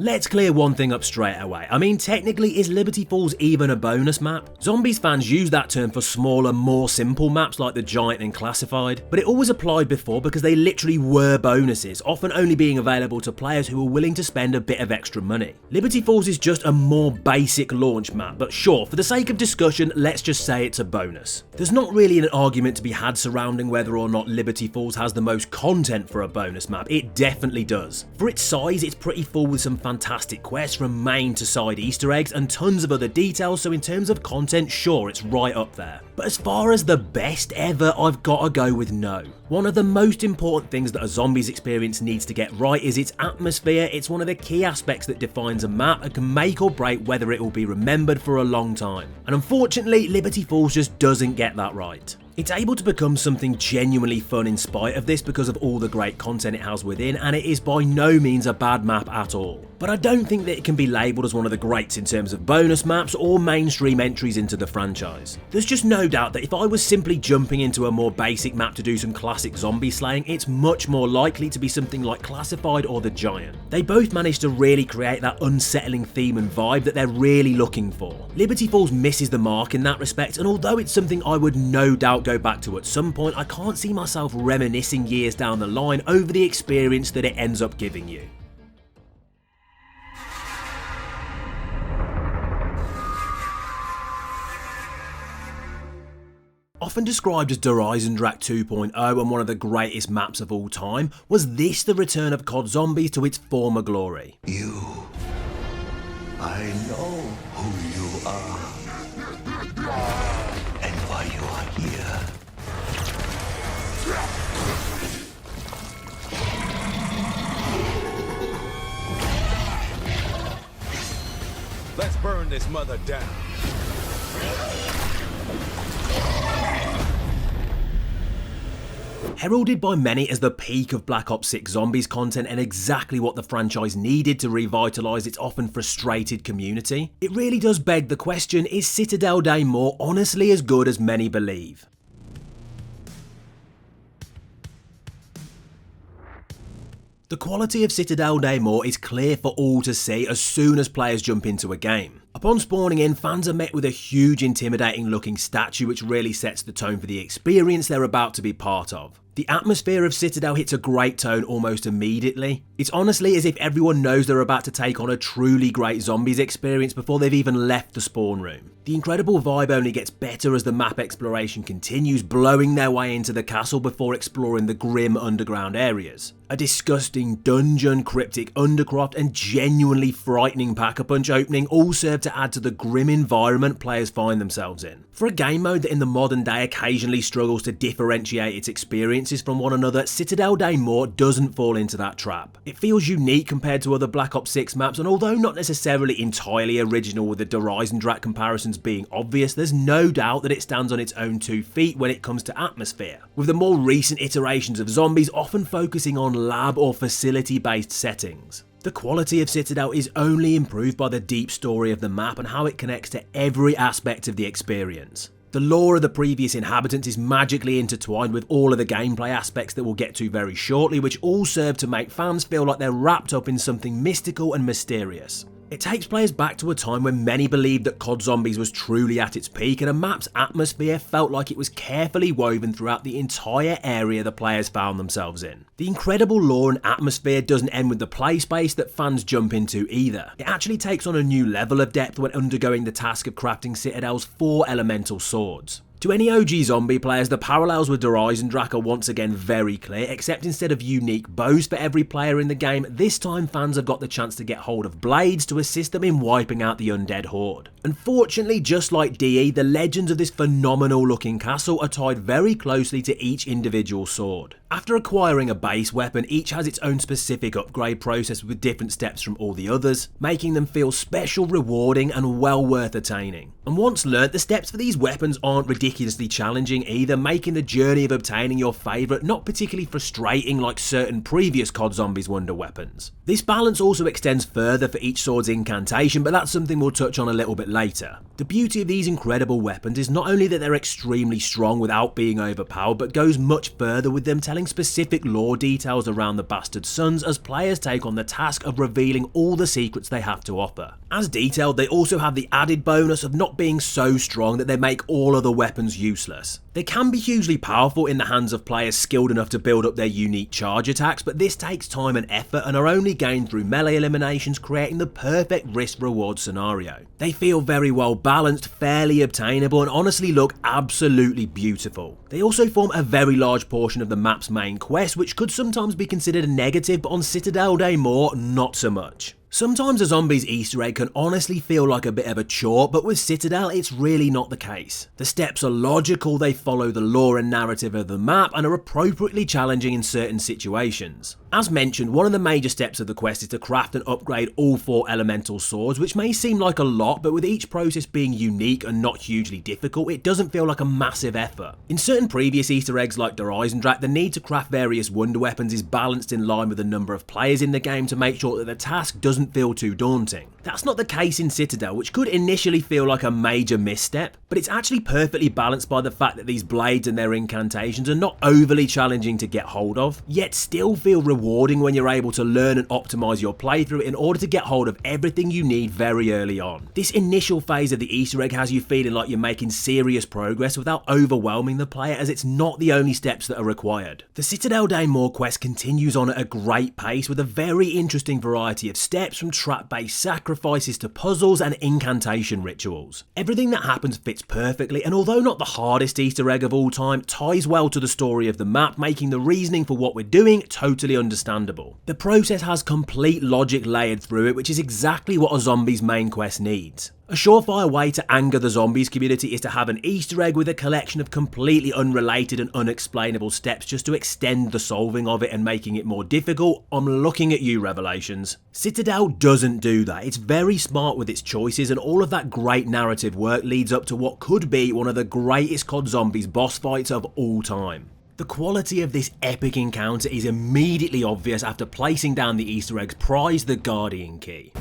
Let's clear one thing up straight away. I mean, technically, is Liberty Falls even a bonus map? Zombies fans use that term for smaller, more simple maps like the Giant and Classified, but it always applied before because they literally were bonuses, often only being available to players who were willing to spend a bit of extra money. Liberty Falls is just a more basic launch map, but sure, for the sake of discussion, let's just say it's a bonus. There's not really an argument to be had surrounding whether or not Liberty Falls has the most content for a bonus map. It definitely does. For its size, it's pretty full with some fantastic quests from main to side Easter eggs and tons of other details, so in terms of content, sure, it's right up there. But as far as the best ever, I've gotta go with no. One of the most important things that a zombies experience needs to get right is its atmosphere. It's one of the key aspects that defines a map and can make or break whether it will be remembered for a long time. And unfortunately, Liberty Falls just doesn't get that right. It's able to become something genuinely fun in spite of this because of all the great content it has within, and it is by no means a bad map at all. But I don't think that it can be labelled as one of the greats in terms of bonus maps or mainstream entries into the franchise. There's just no doubt that if I was simply jumping into a more basic map to do some classic zombie slaying, it's much more likely to be something like Classified or the Giant. They both manage to really create that unsettling theme and vibe that they're really looking for. Liberty Falls misses the mark in that respect, and although it's something I would no doubt go back to at some point, I can't see myself reminiscing years down the line over the experience that it ends up giving you. Often described as Horizondrak 2.0 and one of the greatest maps of all time, was this the return of COD Zombies to its former glory? I know who you are and why you are here. Let's burn this mother down. Heralded by many as the peak of Black Ops 6 Zombies content and exactly what the franchise needed to revitalise its often frustrated community, it really does beg the question, is Citadel Daymore honestly as good as many believe? The quality of Citadel Daymore is clear for all to see as soon as players jump into a game. Upon spawning in, fans are met with a huge intimidating looking statue which really sets the tone for the experience they're about to be part of. The atmosphere of Citadel hits a great tone almost immediately. It's honestly as if everyone knows they're about to take on a truly great zombies experience before they've even left the spawn room. The incredible vibe only gets better as the map exploration continues, blowing their way into the castle before exploring the grim underground areas. A disgusting dungeon, cryptic undercroft and genuinely frightening pack-a-punch opening all serve to add to the grim environment players find themselves in. For a game mode that in the modern day occasionally struggles to differentiate its experiences from one another, Citadel Daymore doesn't fall into that trap. It feels unique compared to other Black Ops 6 maps, and although not necessarily entirely original with the Horizondrak comparisons being obvious, there's no doubt that it stands on its own 2 feet when it comes to atmosphere, with the more recent iterations of Zombies often focusing on lab or facility based settings. The quality of Citadel is only improved by the deep story of the map and how it connects to every aspect of the experience. The lore of the previous inhabitants is magically intertwined with all of the gameplay aspects that we'll get to very shortly, which all serve to make fans feel like they're wrapped up in something mystical and mysterious. It takes players back to a time when many believed that COD Zombies was truly at its peak, and a map's atmosphere felt like it was carefully woven throughout the entire area the players found themselves in. The incredible lore and atmosphere doesn't end with the play space that fans jump into either. It actually takes on a new level of depth when undergoing the task of crafting Citadel's 4 elemental swords. To any OG zombie players, the parallels with Horizondrak are once again very clear, except instead of unique bows for every player in the game, this time fans have got the chance to get hold of blades to assist them in wiping out the undead horde. Unfortunately, just like DE, the legends of this phenomenal looking castle are tied very closely to each individual sword. After acquiring a base weapon, each has its own specific upgrade process with different steps from all the others, making them feel special, rewarding and well worth attaining. And once learnt, the steps for these weapons aren't ridiculously challenging either, making the journey of obtaining your favourite not particularly frustrating like certain previous COD Zombies wonder weapons. This balance also extends further for each sword's incantation, but that's something we'll touch on a little bit later. The beauty of these incredible weapons is not only that they're extremely strong without being overpowered, but goes much further with them telling specific lore details around the bastard sons as players take on the task of revealing all the secrets they have to offer. As detailed, they also have the added bonus of not being so strong that they make all other weapons useless. They can be hugely powerful in the hands of players skilled enough to build up their unique charge attacks, but this takes time and effort and are only gained through melee eliminations, creating the perfect risk-reward scenario. They feel very well balanced, fairly obtainable, and honestly look absolutely beautiful. They also form a very large portion of the map's main quest, which could sometimes be considered a negative, but on Citadel Daymore, not so much. Sometimes a zombie's Easter egg can honestly feel like a bit of a chore, but with Citadel it's really not the case. The steps are logical, they follow the lore and narrative of the map, and are appropriately challenging in certain situations. As mentioned, one of the major steps of the quest is to craft and upgrade all 4 elemental swords, which may seem like a lot, but with each process being unique and not hugely difficult, it doesn't feel like a massive effort. In certain previous Easter eggs like Horizondrak, the need to craft various wonder weapons is balanced in line with the number of players in the game to make sure that the task doesn't feel too daunting. That's not the case in Citadel, which could initially feel like a major misstep, but it's actually perfectly balanced by the fact that these blades and their incantations are not overly challenging to get hold of, yet still feel rewarding when you're able to learn and optimize your playthrough in order to get hold of everything you need very early on. This initial phase of the Easter egg has you feeling like you're making serious progress without overwhelming the player, as it's not the only steps that are required. The Citadel Daymore quest continues on at a great pace with a very interesting variety of steps, from trap-based sacrifices to puzzles and incantation rituals. Everything that happens fits fits perfectly, and although not the hardest Easter egg of all time, ties well to the story of the map, making the reasoning for what we're doing totally understandable. The process has complete logic layered through it, which is exactly what a zombie's main quest needs. A surefire way to anger the zombies community is to have an Easter egg with a collection of completely unrelated and unexplainable steps just to extend the solving of it and making it more difficult. I'm looking at you, Revelations. Citadel doesn't do that. It's very smart with its choices, and all of that great narrative work leads up to what could be one of the greatest COD Zombies boss fights of all time. The quality of this epic encounter is immediately obvious after placing down the Easter egg's prize, the Guardian Key.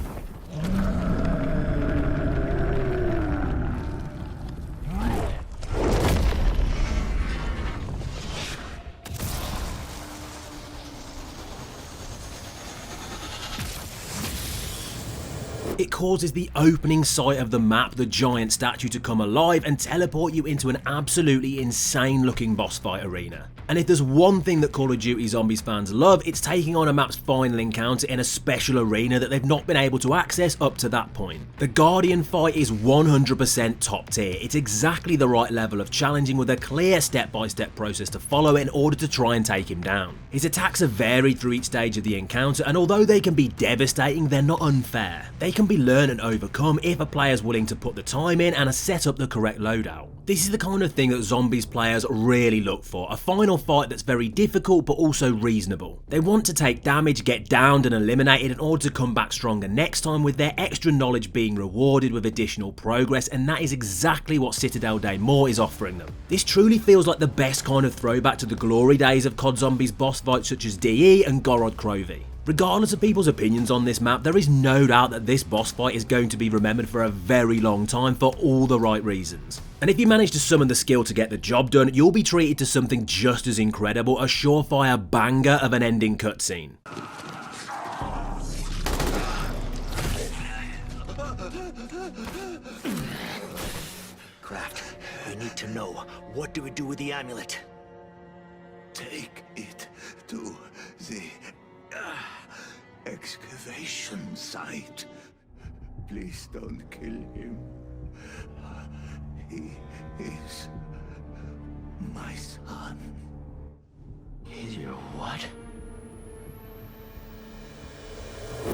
It causes the opening sight of the map, the giant statue, to come alive and teleport you into an absolutely insane looking boss fight arena. And if there's one thing that Call of Duty Zombies fans love, it's taking on a map's final encounter in a special arena that they've not been able to access up to that point. The Guardian fight is 100% top tier. It's exactly the right level of challenging with a clear step-by-step process to follow in order to try and take him down. His attacks are varied through each stage of the encounter, and although they can be devastating, they're not unfair. They can be learned and overcome if a player's willing to put the time in and has set up the correct loadout. This is the kind of thing that Zombies players really look for, a final fight that's very difficult but also reasonable. They want to take damage, get downed and eliminated in order to come back stronger next time, with their extra knowledge being rewarded with additional progress, and that is exactly what Citadel Day More is offering them. This truly feels like the best kind of throwback to the glory days of COD Zombies boss fights such as DE and Gorod Krovi. Regardless of people's opinions on this map, there is no doubt that this boss fight is going to be remembered for a very long time for all the right reasons. And if you manage to summon the skill to get the job done, you'll be treated to something just as incredible, a surefire banger of an ending cutscene. Kraft, we need to know, what do we do with the amulet? Take it to the excavation site. Please don't kill him. He is my son. He's your what?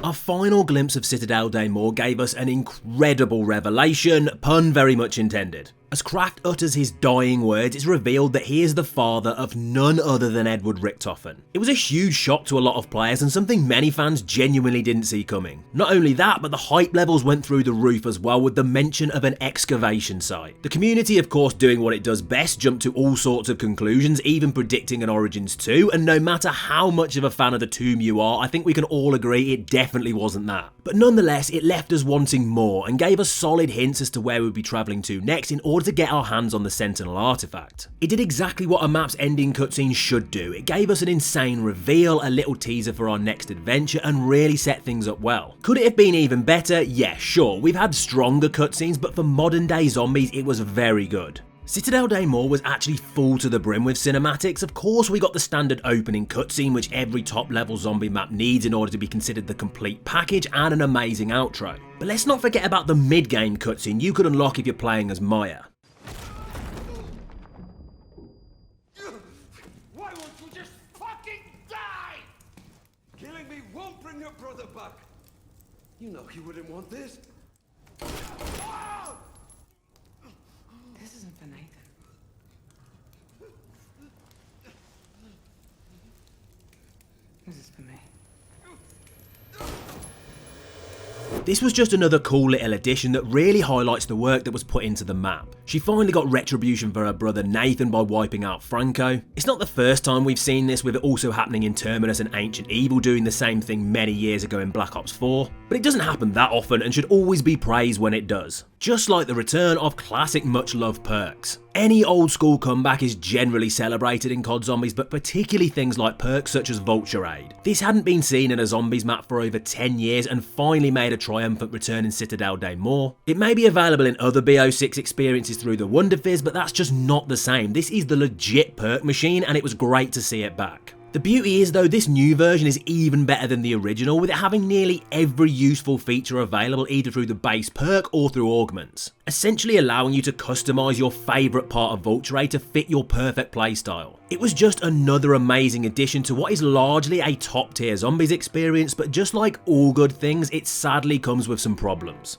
Our final glimpse of Citadel Day More gave us an incredible revelation, pun very much intended. As Kraft utters his dying words, it's revealed that he is the father of none other than Edward Richtofen. It was a huge shock to a lot of players and something many fans genuinely didn't see coming. Not only that, but the hype levels went through the roof as well with the mention of an excavation site. The community, of course, doing what it does best, jumped to all sorts of conclusions, even predicting an Origins 2, and no matter how much of a fan of the tomb you are, I think we can all agree it definitely wasn't that. But nonetheless, it left us wanting more and gave us solid hints as to where we'd be travelling to next in order to get our hands on the Sentinel artifact. It did exactly what a map's ending cutscene should do. It gave us an insane reveal, a little teaser for our next adventure, and really set things up well. Could it have been even better? Yeah, sure. We've had stronger cutscenes, but for modern day zombies, it was very good. Citadel Day More was actually full to the brim with cinematics. Of course, we got the standard opening cutscene, which every top level zombie map needs in order to be considered the complete package, and an amazing outro. But let's not forget about the mid-game cutscene you could unlock if you're playing as Maya. Why won't you just fucking die? Killing me won't bring your brother back. You know he wouldn't want this. This isn't for Nathan. This is for me. This was just another cool little addition that really highlights the work that was put into the map. She finally got retribution for her brother Nathan by wiping out Franco. It's not the first time we've seen this, with it also happening in Terminus and Ancient Evil doing the same thing many years ago in Black Ops 4, but it doesn't happen that often and should always be praised when it does. Just like the return of classic much-loved perks. Any old school comeback is generally celebrated in COD Zombies, but particularly things like perks such as Vulture Aid. This hadn't been seen in a Zombies map for over 10 years and finally made a triumphant return in Citadel Day More. It may be available in other BO6 experiences through the Wonder Fizz, but that's just not the same. This is the legit perk machine and it was great to see it back. The beauty is though, this new version is even better than the original, with it having nearly every useful feature available either through the base perk or through augments, essentially allowing you to customise your favourite part of Vulture to fit your perfect playstyle. It was just another amazing addition to what is largely a top tier zombies experience, but just like all good things, it sadly comes with some problems.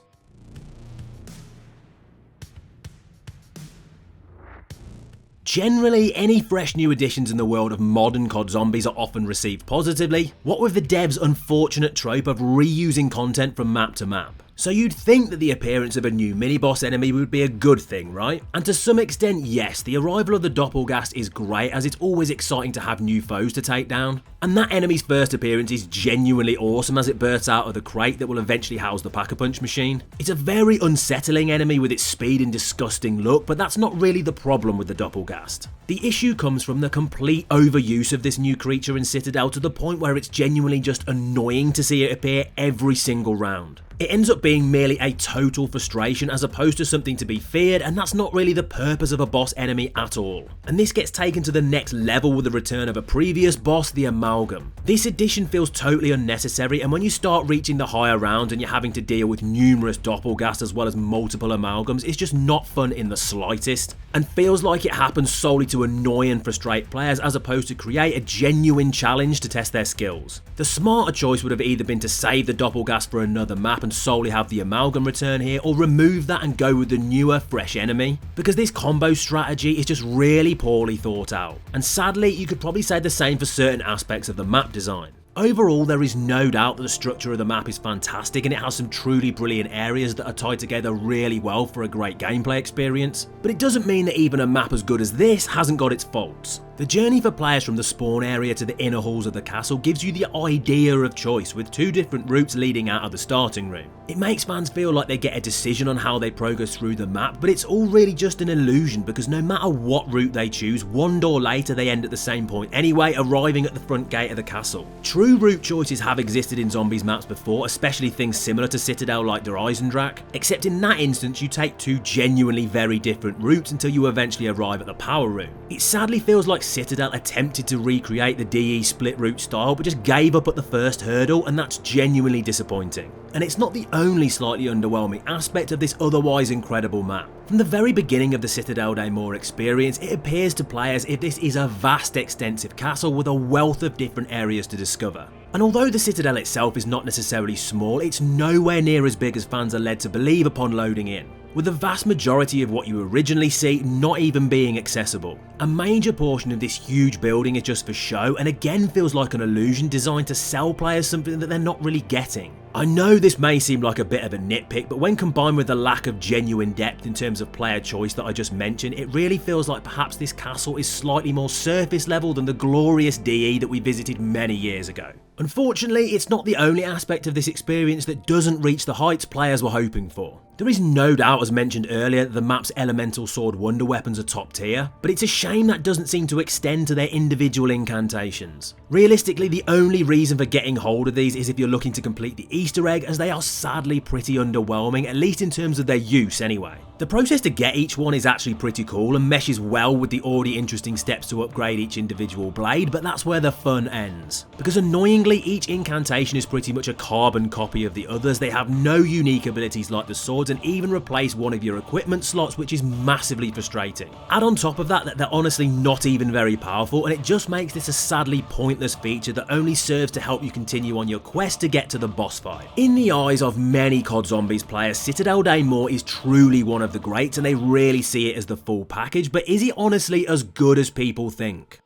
Generally, any fresh new additions in the world of modern COD Zombies are often received positively, what with the devs' unfortunate trope of reusing content from map to map. So you'd think that the appearance of a new mini-boss enemy would be a good thing, right? And to some extent, yes, the arrival of the Doppelgast is great, as it's always exciting to have new foes to take down. And that enemy's first appearance is genuinely awesome as it bursts out of the crate that will eventually house the Pack-a-Punch machine. It's a very unsettling enemy with its speed and disgusting look, but that's not really the problem with the Doppelgast. The issue comes from the complete overuse of this new creature in Citadel to the point where it's genuinely just annoying to see it appear every single round. It ends up being merely a total frustration as opposed to something to be feared, and that's not really the purpose of a boss enemy at all. And this gets taken to the next level with the return of a previous boss, the Amalgam. This addition feels totally unnecessary, and when you start reaching the higher rounds and you're having to deal with numerous Doppelgasts as well as multiple Amalgams, it's just not fun in the slightest, and feels like it happens solely to annoy and frustrate players as opposed to create a genuine challenge to test their skills. The smarter choice would have either been to save the Doppelgast for another map and solely have the Amalgam return here, or remove that and go with the newer, fresh enemy, because this combo strategy is just really poorly thought out. And sadly, you could probably say the same for certain aspects of the map design. Overall, there is no doubt that the structure of the map is fantastic and it has some truly brilliant areas that are tied together really well for a great gameplay experience, but it doesn't mean that even a map as good as this hasn't got its faults. The journey for players from the spawn area to the inner halls of the castle gives you the idea of choice with two different routes leading out of the starting room. It makes fans feel like they get a decision on how they progress through the map, but it's all really just an illusion because no matter what route they choose, one door later they end at the same point anyway, arriving at the front gate of the castle. True route choices have existed in Zombies maps before, especially things similar to Citadel like therabbitholeguy, except in that instance you take two genuinely very different routes until you eventually arrive at the power room. It sadly feels like Citadel attempted to recreate the DE split route style but just gave up at the first hurdle, and that's genuinely disappointing. And it's not the only slightly underwhelming aspect of this otherwise incredible map. From the very beginning of the Citadel Daymore experience, it appears to players as if this is a vast extensive castle with a wealth of different areas to discover. And although the Citadel itself is not necessarily small, it's nowhere near as big as fans are led to believe upon loading in, with the vast majority of what you originally see not even being accessible. A major portion of this huge building is just for show, and again feels like an illusion designed to sell players something that they're not really getting. I know this may seem like a bit of a nitpick, but when combined with the lack of genuine depth in terms of player choice that I just mentioned, it really feels like perhaps this castle is slightly more surface level than the glorious DE that we visited many years ago. Unfortunately, it's not the only aspect of this experience that doesn't reach the heights players were hoping for. There is no doubt, as mentioned earlier, that the map's elemental sword wonder weapons are top tier, but it's a shame that doesn't seem to extend to their individual incantations. Realistically, the only reason for getting hold of these is if you're looking to complete the Easter egg, as they are sadly pretty underwhelming, at least in terms of their use anyway. The process to get each one is actually pretty cool and meshes well with the already interesting steps to upgrade each individual blade, but that's where the fun ends. Because annoyingly, each incantation is pretty much a carbon copy of the others. They have no unique abilities like the swords and even replace one of your equipment slots, which is massively frustrating. Add on top of that they're honestly not even very powerful, and it just makes this a sadly pointless feature that only serves to help you continue on your quest to get to the boss fight. In the eyes of many COD Zombies players, Citadel Daymore is truly one of the greats and they really see it as the full package, but is it honestly as good as people think?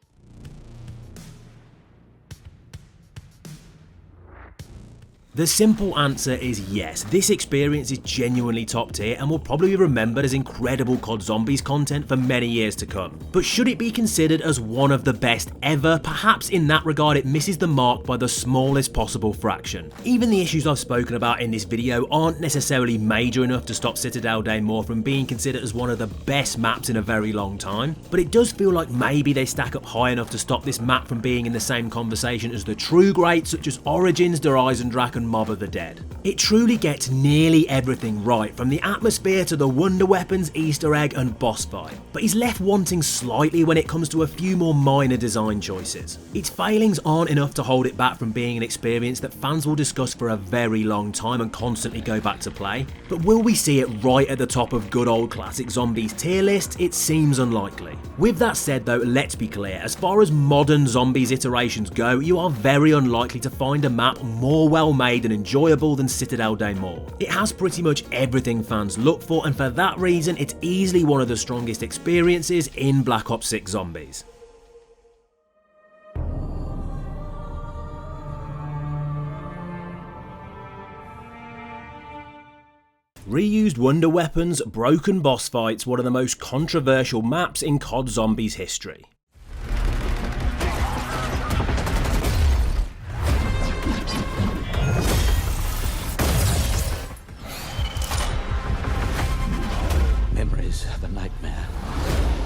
The simple answer is yes, this experience is genuinely top tier and will probably be remembered as incredible COD Zombies content for many years to come. But should it be considered as one of the best ever? Perhaps in that regard it misses the mark by the smallest possible fraction. Even the issues I've spoken about in this video aren't necessarily major enough to stop Citadel Daymore from being considered as one of the best maps in a very long time, but it does feel like maybe they stack up high enough to stop this map from being in the same conversation as the true greats such as Origins, therabbitholeguy drunken mob of the dead. It truly gets nearly everything right, from the atmosphere to the wonder weapons, Easter egg and boss fight, but he's left wanting slightly when it comes to a few more minor design choices. Its failings aren't enough to hold it back from being an experience that fans will discuss for a very long time and constantly go back to play, but will we see it right at the top of good old classic zombies tier lists? It seems unlikely. With that said though, let's be clear, as far as modern zombies iterations go, you are very unlikely to find a map more well made and enjoyable than Citadel des Morts. It has pretty much everything fans look for, and for that reason it's easily one of the strongest experiences in Black Ops 6 Zombies. Reused wonder weapons, broken boss fights, one of the most controversial maps in COD Zombies history. Memories of a nightmare,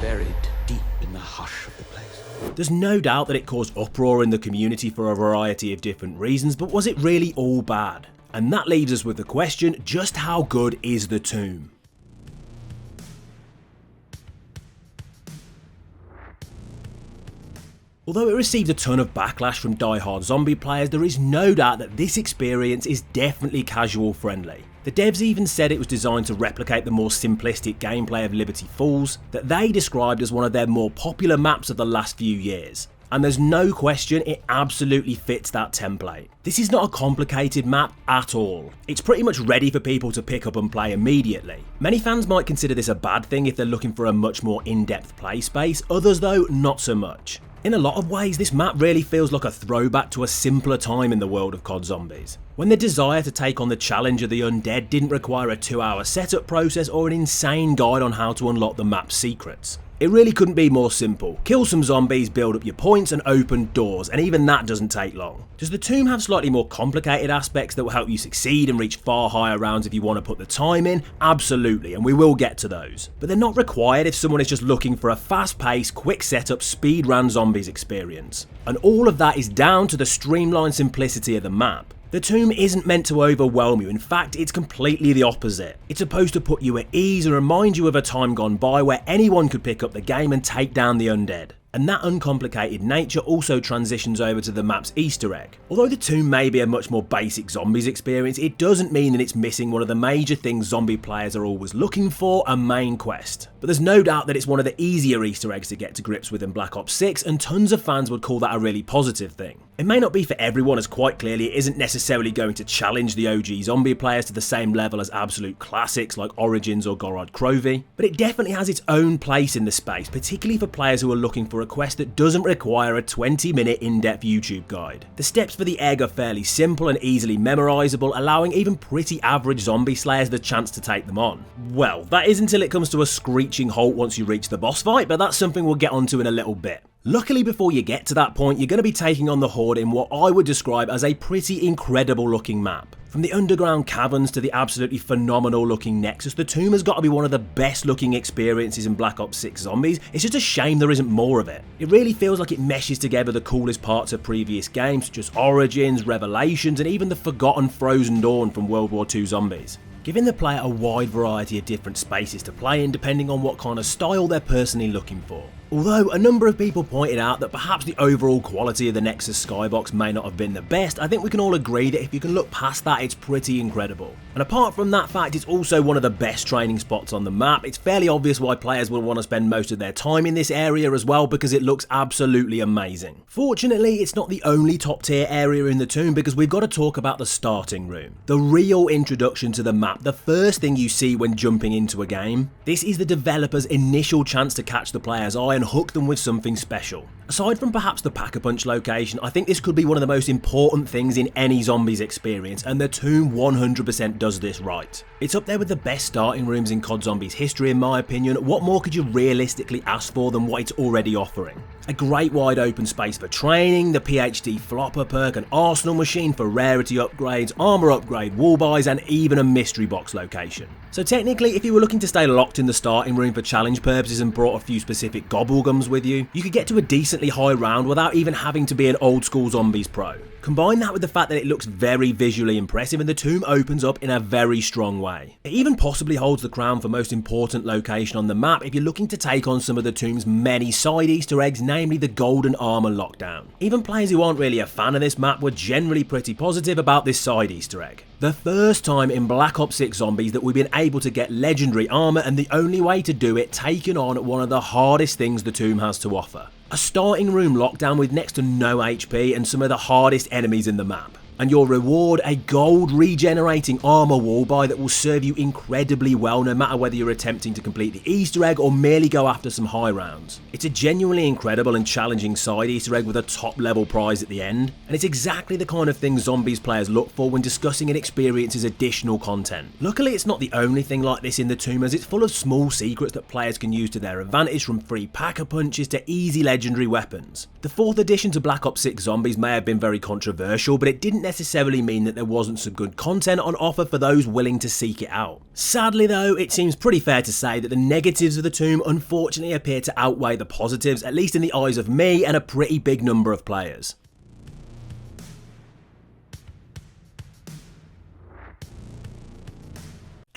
buried deep in the hush of the place. There's no doubt that it caused uproar in the community for a variety of different reasons, but was it really all bad? And that leaves us with the question, just how good is the Tomb? Although it received a ton of backlash from die-hard zombie players, there is no doubt that this experience is definitely casual friendly. The devs even said it was designed to replicate the more simplistic gameplay of Liberty Falls, that they described as one of their more popular maps of the last few years. And there's no question it absolutely fits that template. This is not a complicated map at all. It's pretty much ready for people to pick up and play immediately. Many fans might consider this a bad thing if they're looking for a much more in-depth play space, others though not so much. In a lot of ways, this map really feels like a throwback to a simpler time in the world of COD Zombies, when the desire to take on the challenge of the undead didn't require a 2-hour setup process or an insane guide on how to unlock the map's secrets. It really couldn't be more simple. Kill some zombies, build up your points and open doors, and even that doesn't take long. Does the Tomb have slightly more complicated aspects that will help you succeed and reach far higher rounds if you want to put the time in? Absolutely, and we will get to those. But they're not required if someone is just looking for a fast-paced, quick setup, speed-run zombies experience. And all of that is down to the streamlined simplicity of the map. The Tomb isn't meant to overwhelm you, in fact it's completely the opposite. It's supposed to put you at ease and remind you of a time gone by where anyone could pick up the game and take down the undead. And that uncomplicated nature also transitions over to the map's Easter egg. Although the Tomb may be a much more basic zombies experience, it doesn't mean that it's missing one of the major things zombie players are always looking for, a main quest. But there's no doubt that it's one of the easier Easter eggs to get to grips with in Black Ops 6, and tons of fans would call that a really positive thing. It may not be for everyone, as quite clearly it isn't necessarily going to challenge the OG zombie players to the same level as absolute classics like Origins or Gorod Krovi, but it definitely has its own place in the space, particularly for players who are looking for a quest that doesn't require a 20-minute in-depth YouTube guide. The steps for the egg are fairly simple and easily memorizable, allowing even pretty average zombie slayers the chance to take them on. Well, that is until it comes to a screeching halt once you reach the boss fight, but that's something we'll get onto in a little bit. Luckily, before you get to that point, you're going to be taking on the Horde in what I would describe as a pretty incredible looking map. From the underground caverns to the absolutely phenomenal looking Nexus, the Tomb has got to be one of the best looking experiences in Black Ops 6 Zombies. It's just a shame there isn't more of it. It really feels like it meshes together the coolest parts of previous games, such as Origins, Revelations, and even the forgotten Frozen Dawn from World War II Zombies, giving the player a wide variety of different spaces to play in depending on what kind of style they're personally looking for. Although a number of people pointed out that perhaps the overall quality of the Nexus skybox may not have been the best, I think we can all agree that if you can look past that, it's pretty incredible. And apart from that fact, it's also one of the best training spots on the map. It's fairly obvious why players will want to spend most of their time in this area as well, because it looks absolutely amazing. Fortunately, it's not the only top tier area in the Tomb, because we've got to talk about the starting room. The real introduction to the map, the first thing you see when jumping into a game. This is the developer's initial chance to catch the player's eye and hook them with something special. Aside from perhaps the Pack-a-Punch location, I think this could be one of the most important things in any Zombies experience, and the Tomb 100% does this right. It's up there with the best starting rooms in COD Zombies history in my opinion. What more could you realistically ask for than what it's already offering? A great wide open space for training, the PhD flopper perk, an arsenal machine for rarity upgrades, armor upgrade, wall buys, and even a mystery box location. So technically, if you were looking to stay locked in the starting room for challenge purposes and brought a few specific gobblegums with you, you could get to a decent decently high round without even having to be an old school Zombies pro. Combine that with the fact that it looks very visually impressive and the tomb opens up in a very strong way. It even possibly holds the crown for most important location on the map if you're looking to take on some of the tomb's many side Easter eggs, namely the golden armor lockdown. Even players who aren't really a fan of this map were generally pretty positive about this side Easter egg. The first time in Black Ops 6 Zombies that we've been able to get legendary armor, and the only way to do it taking on one of the hardest things the tomb has to offer. A starting room lockdown with next to no HP and some of the hardest enemies in the map. And your reward, a gold regenerating armor wall buy that will serve you incredibly well no matter whether you're attempting to complete the Easter egg or merely go after some high rounds. It's a genuinely incredible and challenging side Easter egg with a top level prize at the end, and it's exactly the kind of thing Zombies players look for when discussing an experience's additional content. Luckily it's not the only thing like this in the tomb, as it's full of small secrets that players can use to their advantage, from free pack-a-punches to easy legendary weapons. The 4th edition to Black Ops 6 Zombies may have been very controversial, but it didn't necessarily mean that there wasn't some good content on offer for those willing to seek it out. Sadly though, it seems pretty fair to say that the negatives of the tomb unfortunately appear to outweigh the positives, at least in the eyes of me and a pretty big number of players.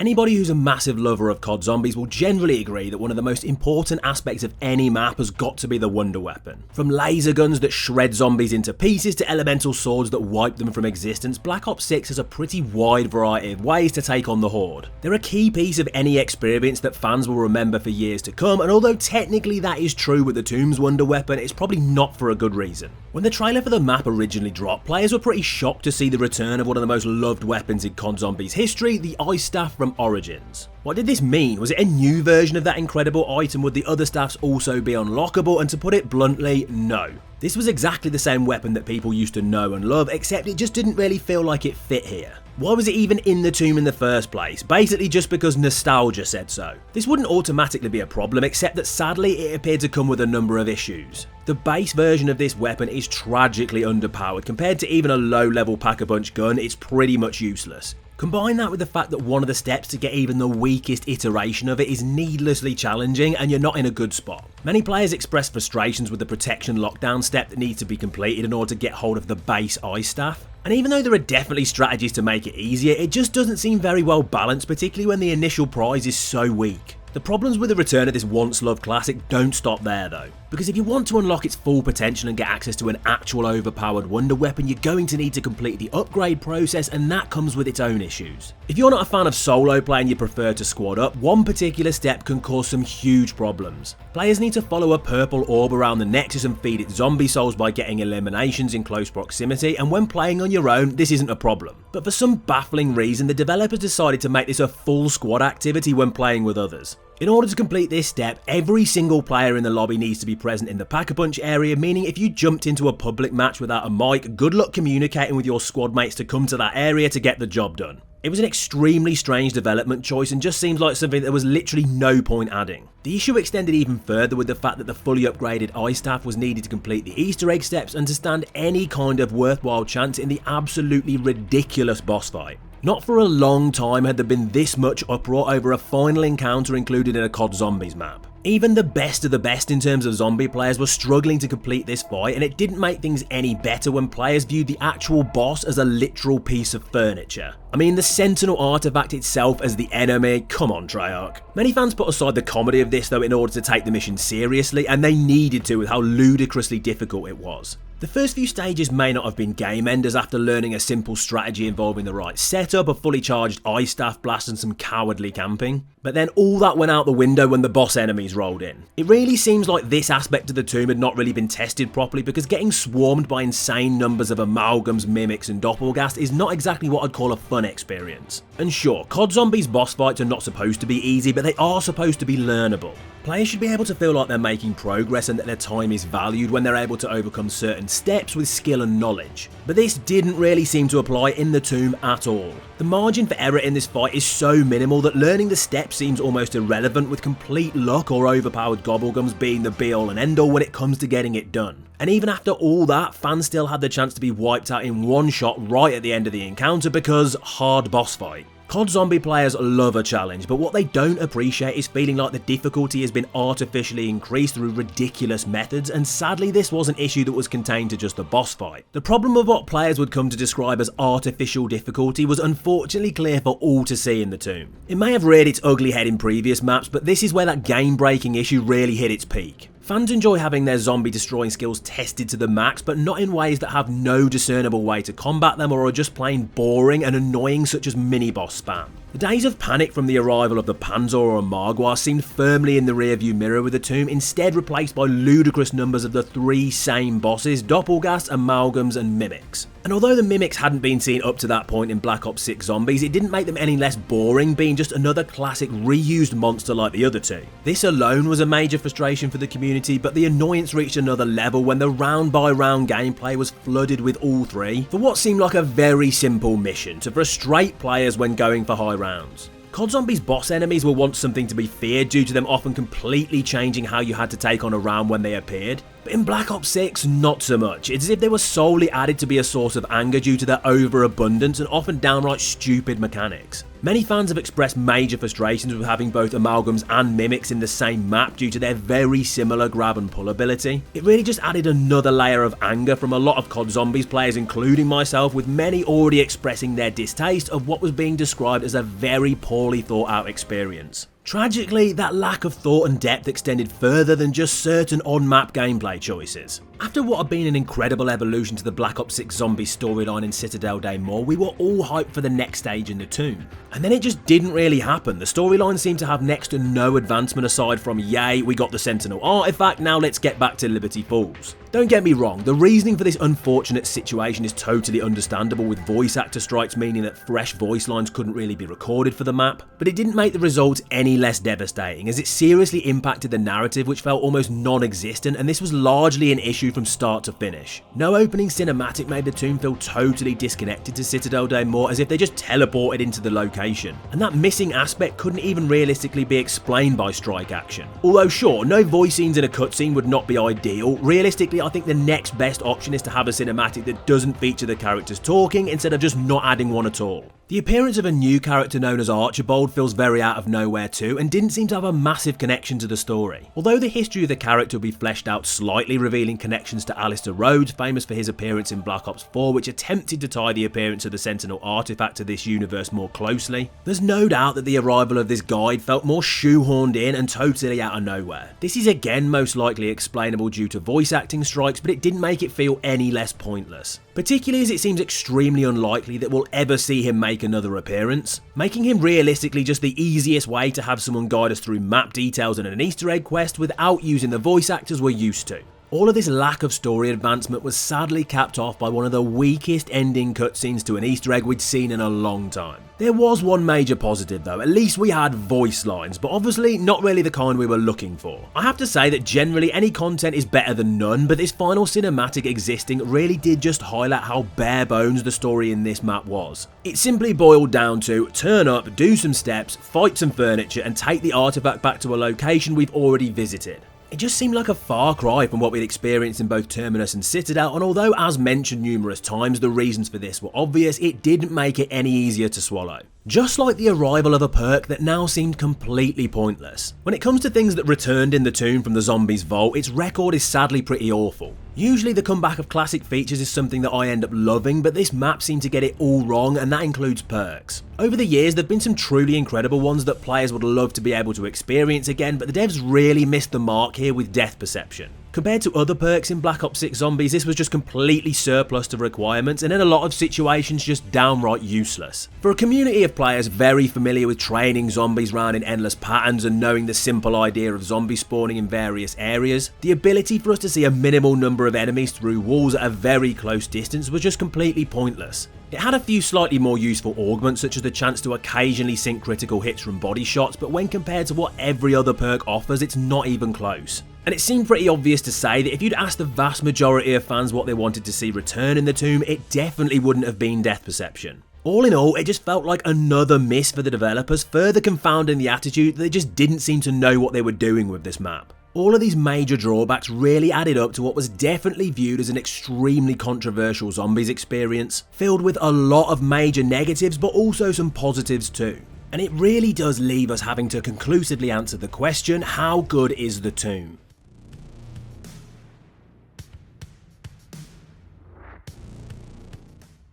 Anybody who's a massive lover of COD Zombies will generally agree that one of the most important aspects of any map has got to be the wonder weapon. From laser guns that shred zombies into pieces to elemental swords that wipe them from existence, Black Ops 6 has a pretty wide variety of ways to take on the Horde. They're a key piece of any experience that fans will remember for years to come, and although technically that is true with the Tomb's wonder weapon, it's probably not for a good reason. When the trailer for the map originally dropped, players were pretty shocked to see the return of one of the most loved weapons in COD Zombies history, the Ice Staff from Origins. What did this mean? Was it a new version of that incredible item? Would the other staffs also be unlockable? And to put it bluntly, no. This was exactly the same weapon that people used to know and love, except it just didn't really feel like it fit here. Why was it even in the tomb in the first place? Basically just because nostalgia said so. This wouldn't automatically be a problem, except that sadly it appeared to come with a number of issues. The base version of this weapon is tragically underpowered. Compared to even a low-level pack-a-punch gun, it's pretty much useless. Combine that with the fact that one of the steps to get even the weakest iteration of it is needlessly challenging, and you're not in a good spot. Many players express frustrations with the protection lockdown step that needs to be completed in order to get hold of the base Ice Staff. And even though there are definitely strategies to make it easier, it just doesn't seem very well balanced, particularly when the initial prize is so weak. The problems with the return of this once-loved classic don't stop there though, because if you want to unlock its full potential and get access to an actual overpowered wonder weapon, you're going to need to complete the upgrade process, and that comes with its own issues. If you're not a fan of solo play and you prefer to squad up, one particular step can cause some huge problems. Players need to follow a purple orb around the Nexus and feed it zombie souls by getting eliminations in close proximity, and when playing on your own, this isn't a problem. But for some baffling reason, the developers decided to make this a full squad activity when playing with others. In order to complete this step, every single player in the lobby needs to be present in the pack-a-punch area, meaning if you jumped into a public match without a mic, good luck communicating with your squad mates to come to that area to get the job done. It was an extremely strange development choice and just seems like something there was literally no point adding. The issue extended even further with the fact that the fully upgraded Ice Staff was needed to complete the Easter egg steps and to stand any kind of worthwhile chance in the absolutely ridiculous boss fight. Not for a long time had there been this much uproar over a final encounter included in a COD Zombies map. Even the best of the best in terms of zombie players were struggling to complete this fight, and it didn't make things any better when players viewed the actual boss as a literal piece of furniture. I mean, the Sentinel artifact itself as the enemy, come on Treyarch. Many fans put aside the comedy of this though in order to take the mission seriously, and they needed to with how ludicrously difficult it was. The first few stages may not have been game enders after learning a simple strategy involving the right setup, a fully charged Ice Staff blast and some cowardly camping. But then all that went out the window when the boss enemies rolled in. It really seems like this aspect of the tomb had not really been tested properly, because getting swarmed by insane numbers of amalgams, mimics and doppelgast is not exactly what I'd call a fun experience. And sure, COD Zombies boss fights are not supposed to be easy, but they are supposed to be learnable. Players should be able to feel like they're making progress and that their time is valued when they're able to overcome certain steps with skill and knowledge. But this didn't really seem to apply in the tomb at all. The margin for error in this fight is so minimal that learning the steps seems almost irrelevant, with complete luck or overpowered gobblegums being the be all and end all when it comes to getting it done. And even after all that, fans still had the chance to be wiped out in one shot right at the end of the encounter because hard boss fight. COD Zombie players love a challenge, but what they don't appreciate is feeling like the difficulty has been artificially increased through ridiculous methods, and sadly this was an issue that was contained to just a boss fight. The problem of what players would come to describe as artificial difficulty was unfortunately clear for all to see in the tomb. It may have reared its ugly head in previous maps, but this is where that game-breaking issue really hit its peak. Fans enjoy having their zombie destroying skills tested to the max, but not in ways that have no discernible way to combat them or are just plain boring and annoying, such as mini-boss spam. The days of panic from the arrival of the Panzer or Magua seemed firmly in the rearview mirror, with the tomb instead replaced by ludicrous numbers of the 3 same bosses: doppelgasts, amalgams and mimics. And although the mimics hadn't been seen up to that point in Black Ops 6 Zombies, it didn't make them any less boring, being just another classic reused monster like the other two. This alone was a major frustration for the community, but the annoyance reached another level when the round by round gameplay was flooded with all 3 for what seemed like a very simple mission to frustrate players when going for high rounds. COD Zombies boss enemies were once something to be feared due to them often completely changing how you had to take on a round when they appeared, but in Black Ops 6 not so much. It's as if they were solely added to be a source of anger due to their overabundance and often downright stupid mechanics. Many fans have expressed major frustrations with having both amalgams and mimics in the same map due to their very similar grab and pull ability. It really just added another layer of anger from a lot of COD Zombies players, including myself, with many already expressing their distaste of what was being described as a very poorly thought out experience. Tragically, that lack of thought and depth extended further than just certain on-map gameplay choices. After what had been an incredible evolution to the Black Ops 6 zombie storyline in Citadel Day More, we were all hyped for the next stage in the tomb. And then it just didn't really happen. The storyline seemed to have next to no advancement aside from, yay, we got the Sentinel artifact, now let's get back to Liberty Falls. Don't get me wrong, the reasoning for this unfortunate situation is totally understandable, with voice actor strikes meaning that fresh voice lines couldn't really be recorded for the map, but it didn't make the results any less devastating, as it seriously impacted the narrative, which felt almost non-existent, and this was largely an issue from start to finish. No opening cinematic made the tomb feel totally disconnected to Citadel Day More, as if they just teleported into the location, and that missing aspect couldn't even realistically be explained by strike action. Although sure, no voice scenes in a cutscene would not be ideal, realistically I think the next best option is to have a cinematic that doesn't feature the characters talking instead of just not adding one at all. The appearance of a new character known as Archibald feels very out of nowhere too, and didn't seem to have a massive connection to the story. Although the history of the character will be fleshed out slightly, revealing connections to Alistair Rhodes, famous for his appearance in Black Ops 4, which attempted to tie the appearance of the Sentinel artifact to this universe more closely, there's no doubt that the arrival of this guide felt more shoehorned in and totally out of nowhere. This is again most likely explainable due to voice acting strikes, but it didn't make it feel any less pointless. Particularly as it seems extremely unlikely that we'll ever see him make another appearance, making him realistically just the easiest way to have someone guide us through map details and an Easter egg quest without using the voice actors we're used to. All of this lack of story advancement was sadly capped off by one of the weakest ending cutscenes to an Easter egg we'd seen in a long time. There was one major positive though, at least we had voice lines, but obviously not really the kind we were looking for. I have to say that generally any content is better than none, but this final cinematic existing really did just highlight how bare bones the story in this map was. It simply boiled down to turn up, do some steps, fight some furniture and take the artifact back to a location we've already visited. It just seemed like a far cry from what we'd experienced in both Terminus and Citadel, and although as mentioned numerous times the reasons for this were obvious, it didn't make it any easier to swallow. Just like the arrival of a perk that now seemed completely pointless. When it comes to things that returned in the tomb from the zombies' vault, its record is sadly pretty awful. Usually the comeback of classic features is something that I end up loving, but this map seemed to get it all wrong, and that includes perks. Over the years there have been some truly incredible ones that players would love to be able to experience again, but the devs really missed the mark here with death perception. Compared to other perks in Black Ops 6 Zombies, this was just completely surplus to requirements and in a lot of situations just downright useless. For a community of players very familiar with training zombies round in endless patterns and knowing the simple idea of zombie spawning in various areas, the ability for us to see a minimal number of enemies through walls at a very close distance was just completely pointless. It had a few slightly more useful augments, such as the chance to occasionally sink critical hits from body shots, but when compared to what every other perk offers, it's not even close. And it seemed pretty obvious to say that if you'd asked the vast majority of fans what they wanted to see return in the tomb, it definitely wouldn't have been death perception. All in all, it just felt like another miss for the developers, further confounding the attitude that they just didn't seem to know what they were doing with this map. All of these major drawbacks really added up to what was definitely viewed as an extremely controversial zombies experience, filled with a lot of major negatives but also some positives too. And it really does leave us having to conclusively answer the question, how good is the tomb?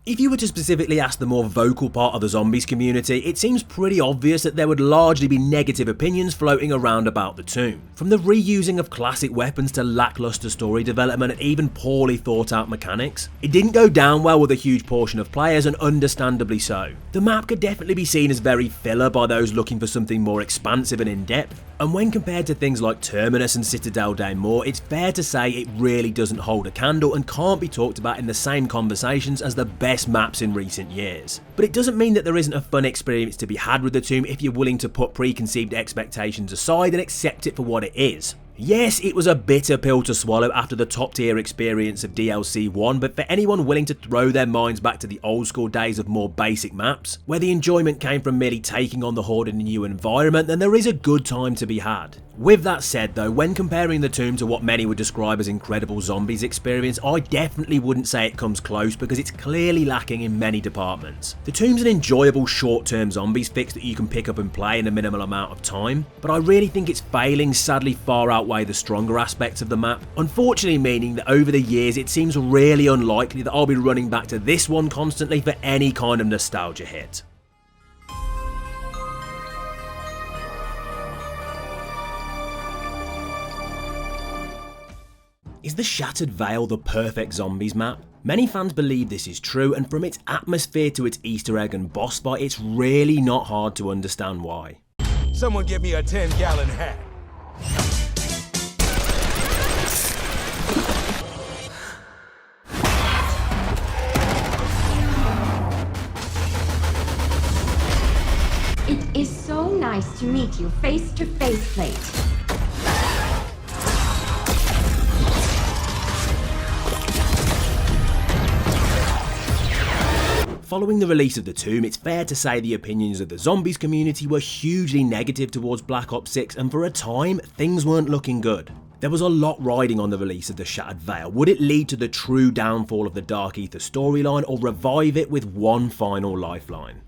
If you were to specifically ask the more vocal part of the zombies community, it seems pretty obvious that there would largely be negative opinions floating around about the tomb. From the reusing of classic weapons to lackluster story development and even poorly thought out mechanics. It didn't go down well with a huge portion of players, and understandably so. The map could definitely be seen as very filler by those looking for something more expansive and in-depth, and when compared to things like Terminus and Citadel Day More, it's fair to say it really doesn't hold a candle and can't be talked about in the same conversations as the best maps in recent years. But it doesn't mean that there isn't a fun experience to be had with the tomb if you're willing to put preconceived expectations aside and accept it for what it is. Yes, it was a bitter pill to swallow after the top tier experience of DLC 1, but for anyone willing to throw their minds back to the old school days of more basic maps, where the enjoyment came from merely taking on the Horde in a new environment, then there is a good time to be had. With that said though, when comparing the tomb to what many would describe as incredible zombies experience, I definitely wouldn't say it comes close because it's clearly lacking in many departments. The tomb's an enjoyable short-term zombies fix that you can pick up and play in a minimal amount of time, but I really think its failings sadly far outweigh the stronger aspects of the map, unfortunately meaning that over the years it seems really unlikely that I'll be running back to this one constantly for any kind of nostalgia hit. Is the Shattered Veil the perfect zombies map? Many fans believe this is true, and from its atmosphere to its Easter egg and boss fight, it's really not hard to understand why. Someone give me a 10-gallon hat. It is so nice to meet you face to face, Plate. Following the release of the tomb, it's fair to say the opinions of the zombies community were hugely negative towards Black Ops 6, and for a time, things weren't looking good. There was a lot riding on the release of the Shattered Veil. Would it lead to the true downfall of the Dark Ether storyline, or revive it with one final lifeline?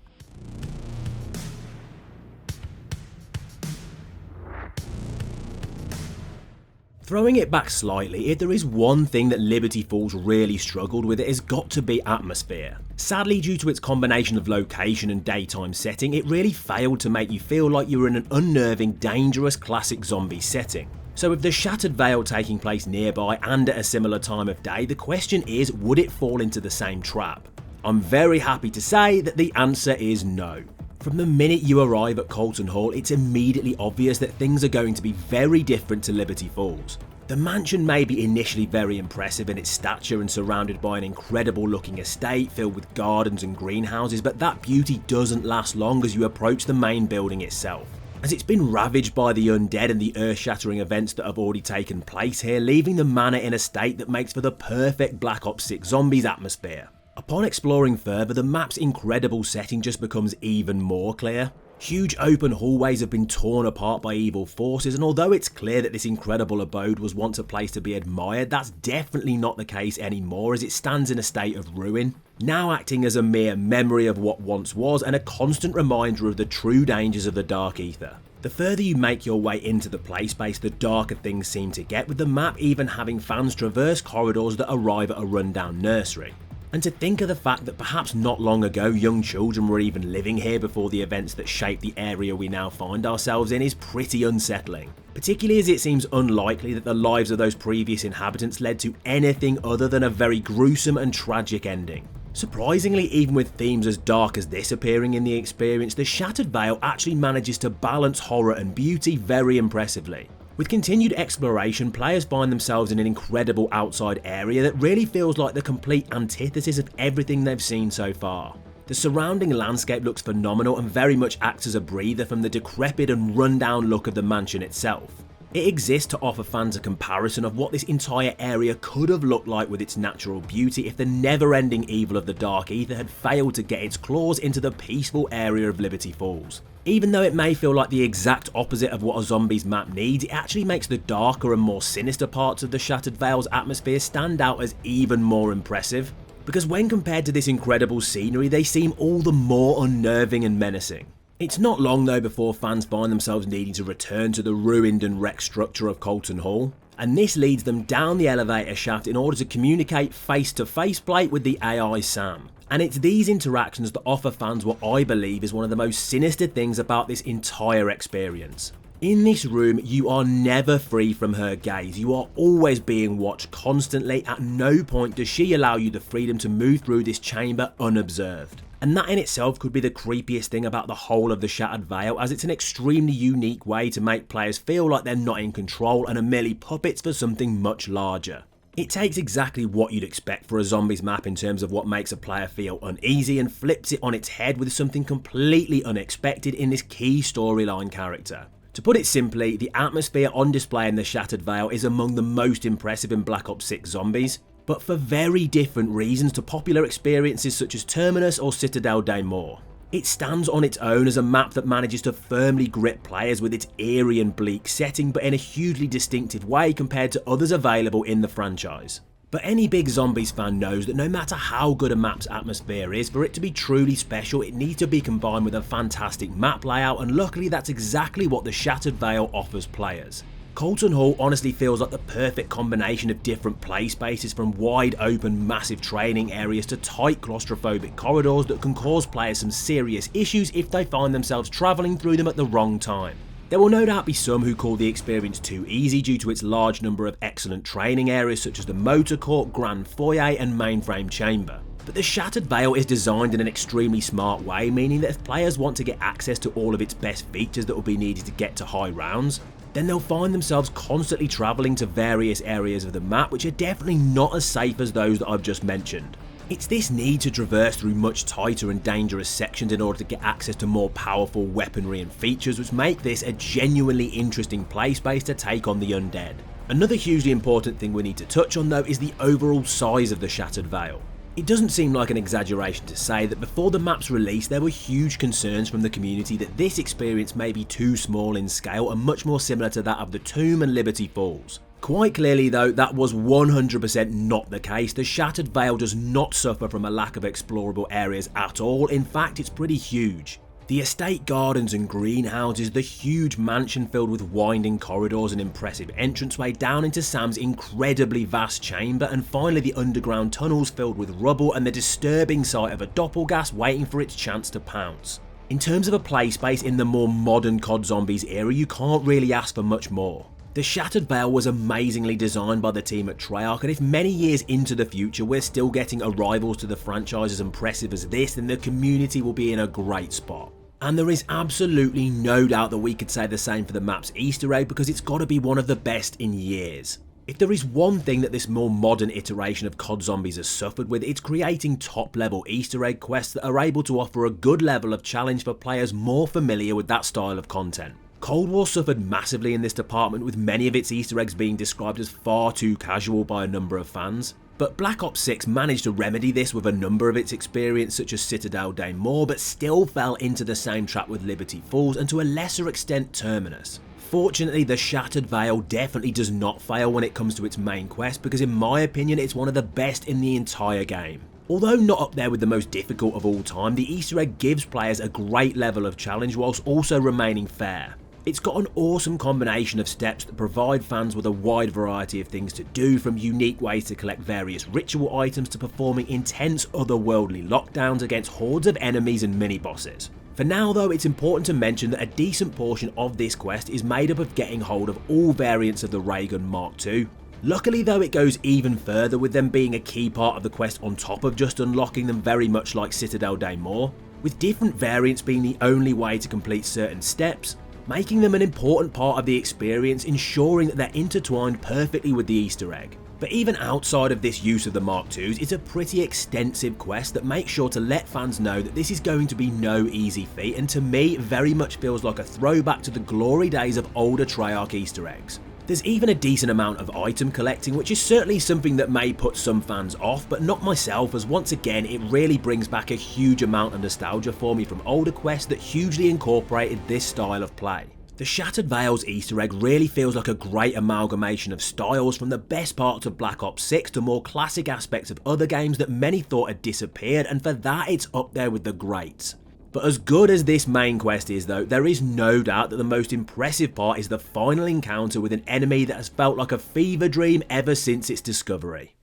Throwing it back slightly, if there is one thing that Liberty Falls really struggled with, it has got to be atmosphere. Sadly, due to its combination of location and daytime setting, it really failed to make you feel like you were in an unnerving, dangerous classic zombie setting. So with the Shattered Veil taking place nearby and at a similar time of day, the question is, would it fall into the same trap? I'm very happy to say that the answer is no. From the minute you arrive at Colton Hall, it's immediately obvious that things are going to be very different to Liberty Falls. The mansion may be initially very impressive in its stature and surrounded by an incredible looking estate filled with gardens and greenhouses, but that beauty doesn't last long as you approach the main building itself, as it's been ravaged by the undead and the earth-shattering events that have already taken place here, leaving the manor in a state that makes for the perfect Black Ops 6 zombies atmosphere. Upon exploring further, the map's incredible setting just becomes even more clear. Huge open hallways have been torn apart by evil forces, and although it's clear that this incredible abode was once a place to be admired, that's definitely not the case anymore, as it stands in a state of ruin, now acting as a mere memory of what once was and a constant reminder of the true dangers of the Dark Ether. The further you make your way into the play space, the darker things seem to get, with the map even having fans traverse corridors that arrive at a rundown nursery. And to think of the fact that perhaps not long ago young children were even living here before the events that shaped the area we now find ourselves in is pretty unsettling, particularly as it seems unlikely that the lives of those previous inhabitants led to anything other than a very gruesome and tragic ending. Surprisingly, even with themes as dark as this appearing in the experience, the Shattered Veil actually manages to balance horror and beauty very impressively. With continued exploration, players find themselves in an incredible outside area that really feels like the complete antithesis of everything they've seen so far. The surrounding landscape looks phenomenal and very much acts as a breather from the decrepit and rundown look of the mansion itself. It exists to offer fans a comparison of what this entire area could have looked like with its natural beauty if the never-ending evil of the Dark Ether had failed to get its claws into the peaceful area of Liberty Falls. Even though it may feel like the exact opposite of what a zombies map needs, it actually makes the darker and more sinister parts of the Shattered Vale's atmosphere stand out as even more impressive. Because when compared to this incredible scenery, they seem all the more unnerving and menacing. It's not long though before fans find themselves needing to return to the ruined and wrecked structure of Colton Hall, and this leads them down the elevator shaft in order to communicate face-to-face plate with the AI Sam. And it's these interactions that offer fans what I believe is one of the most sinister things about this entire experience. In this room, you are never free from her gaze, you are always being watched constantly, at no point does she allow you the freedom to move through this chamber unobserved. And that in itself could be the creepiest thing about the whole of the Shattered Vale, as it's an extremely unique way to make players feel like they're not in control and are merely puppets for something much larger. It takes exactly what you'd expect for a zombies map in terms of what makes a player feel uneasy and flips it on its head with something completely unexpected in this key storyline character. To put it simply, the atmosphere on display in the Shattered Vale is among the most impressive in Black Ops 6 Zombies, but for very different reasons to popular experiences such as Terminus or Citadel de Morts. It stands on its own as a map that manages to firmly grip players with its eerie and bleak setting, but in a hugely distinctive way compared to others available in the franchise. But any big Zombies fan knows that no matter how good a map's atmosphere is, for it to be truly special it needs to be combined with a fantastic map layout, and luckily that's exactly what the Shattered Vale offers players. Colton Hall honestly feels like the perfect combination of different play spaces, from wide open massive training areas to tight claustrophobic corridors that can cause players some serious issues if they find themselves travelling through them at the wrong time. There will no doubt be some who call the experience too easy due to its large number of excellent training areas such as the Motor Court, Grand Foyer and Mainframe Chamber. But the Shattered Vale is designed in an extremely smart way, meaning that if players want to get access to all of its best features that will be needed to get to high rounds, then they'll find themselves constantly travelling to various areas of the map which are definitely not as safe as those that I've just mentioned. It's this need to traverse through much tighter and dangerous sections in order to get access to more powerful weaponry and features which make this a genuinely interesting play space to take on the undead. Another hugely important thing we need to touch on though is the overall size of the Shattered Vale. It doesn't seem like an exaggeration to say that before the map's release there were huge concerns from the community that this experience may be too small in scale and much more similar to that of the Tomb and Liberty Falls. Quite clearly though, that was 100% not the case. The Shattered Vale does not suffer from a lack of explorable areas at all, in fact it's pretty huge. The estate gardens and greenhouses, the huge mansion filled with winding corridors and impressive entranceway down into Sam's incredibly vast chamber, and finally the underground tunnels filled with rubble and the disturbing sight of a doppelgas waiting for its chance to pounce. In terms of a play space in the more modern COD Zombies era, you can't really ask for much more. The Shattered Vale was amazingly designed by the team at Treyarch, and if many years into the future we're still getting arrivals to the franchise as impressive as this, then the community will be in a great spot. And there is absolutely no doubt that we could say the same for the map's Easter egg, because it's got to be one of the best in years. If there is one thing that this more modern iteration of COD Zombies has suffered with, it's creating top level Easter egg quests that are able to offer a good level of challenge for players more familiar with that style of content. Cold War suffered massively in this department, with many of its Easter eggs being described as far too casual by a number of fans. But Black Ops 6 managed to remedy this with a number of its experience such as Citadel de Morts, but still fell into the same trap with Liberty Falls and to a lesser extent Terminus. Fortunately, the Shattered Vale definitely does not fail when it comes to its main quest, because in my opinion it's one of the best in the entire game. Although not up there with the most difficult of all time, the Easter egg gives players a great level of challenge whilst also remaining fair. It's got an awesome combination of steps that provide fans with a wide variety of things to do, from unique ways to collect various ritual items to performing intense otherworldly lockdowns against hordes of enemies and mini-bosses. For now though, it's important to mention that a decent portion of this quest is made up of getting hold of all variants of the ray gun Mark II. Luckily though, it goes even further, with them being a key part of the quest on top of just unlocking them, very much like Citadel de Morts, with different variants being the only way to complete certain steps, making them an important part of the experience, ensuring that they're intertwined perfectly with the Easter egg. But even outside of this use of the Mark IIs, it's a pretty extensive quest that makes sure to let fans know that this is going to be no easy feat, and to me very much feels like a throwback to the glory days of older Treyarch Easter eggs. There's even a decent amount of item collecting, which is certainly something that may put some fans off, but not myself, as once again it really brings back a huge amount of nostalgia for me from older quests that hugely incorporated this style of play. The Shattered Veils Easter egg really feels like a great amalgamation of styles, from the best parts of Black Ops 6 to more classic aspects of other games that many thought had disappeared, and for that it's up there with the greats. But as good as this main quest is though, there is no doubt that the most impressive part is the final encounter with an enemy that has felt like a fever dream ever since its discovery.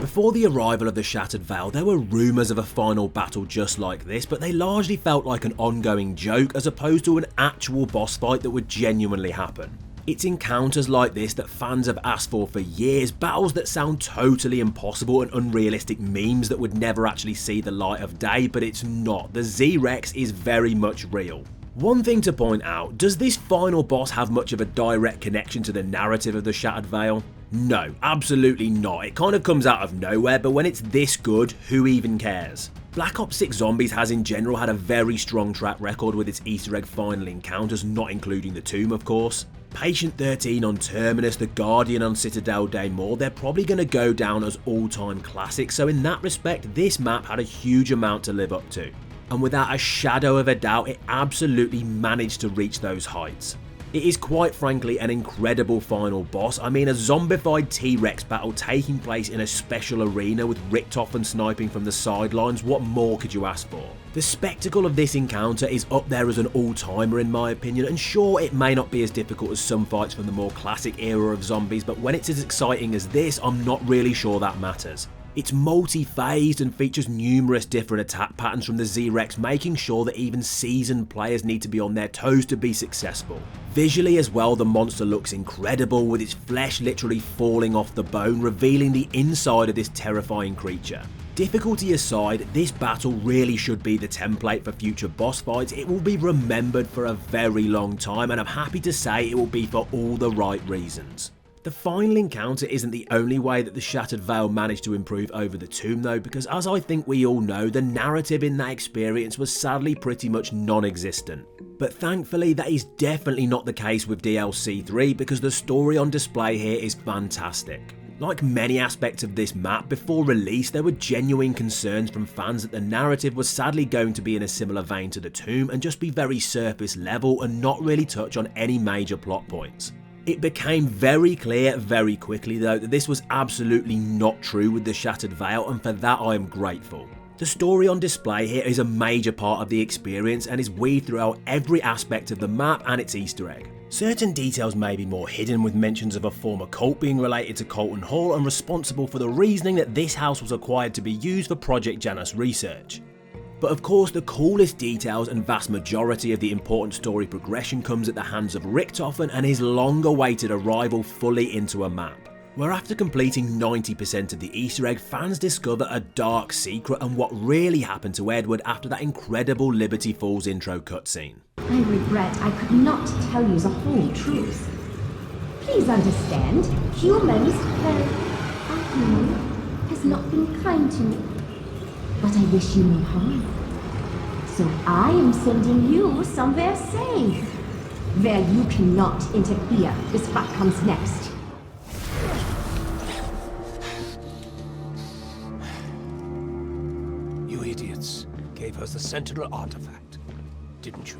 Before the arrival of the Shattered Veil, there were rumours of a final battle just like this, but they largely felt like an ongoing joke as opposed to an actual boss fight that would genuinely happen. It's encounters like this that fans have asked for years, battles that sound totally impossible and unrealistic memes that would never actually see the light of day, but it's not. The Z-Rex is very much real. One thing to point out, does this final boss have much of a direct connection to the narrative of the Shattered Veil? No, absolutely not. It kind of comes out of nowhere, but when it's this good, who even cares? Black Ops 6 Zombies has in general had a very strong track record with its Easter egg final encounters, not including the Tomb of course. Patient 13 on Terminus, the Guardian on Citadel Day More, they're probably going to go down as all-time classics, so in that respect this map had a huge amount to live up to. And without a shadow of a doubt, it absolutely managed to reach those heights. It is quite frankly an incredible final boss. I mean, a zombified T-Rex battle taking place in a special arena with Richtofen sniping from the sidelines, what more could you ask for? The spectacle of this encounter is up there as an all-timer in my opinion, and sure, it may not be as difficult as some fights from the more classic era of zombies, but when it's as exciting as this, I'm not really sure that matters. It's multi-phased and features numerous different attack patterns from the Z-Rex, making sure that even seasoned players need to be on their toes to be successful. Visually as well, the monster looks incredible, with its flesh literally falling off the bone, revealing the inside of this terrifying creature. Difficulty aside, this battle really should be the template for future boss fights. It will be remembered for a very long time, and I'm happy to say it will be for all the right reasons. The final encounter isn't the only way that the Shattered Veil managed to improve over the Tomb though, because as I think we all know, the narrative in that experience was sadly pretty much non-existent. But thankfully that is definitely not the case with DLC 3, because the story on display here is fantastic. Like many aspects of this map, before release there were genuine concerns from fans that the narrative was sadly going to be in a similar vein to the Tomb and just be very surface level and not really touch on any major plot points. It became very clear very quickly though that this was absolutely not true with the Shattered Veil, and for that I am grateful. The story on display here is a major part of the experience and is weaved throughout every aspect of the map and its Easter egg. Certain details may be more hidden, with mentions of a former cult being related to Colton Hall and responsible for the reasoning that this house was acquired to be used for Project Janus research. But of course the coolest details and vast majority of the important story progression comes at the hands of Richtofen and his long awaited arrival fully into a map, where after completing 90% of the Easter egg, fans discover a dark secret and what really happened to Edward after that incredible Liberty Falls intro cutscene. I regret I could not tell you the whole truth. Please understand, humans has not been kind to me. But I wish you no harm. So I am sending you somewhere safe, where you cannot interfere with what comes next. You idiots gave us the Sentinel artifact, didn't you?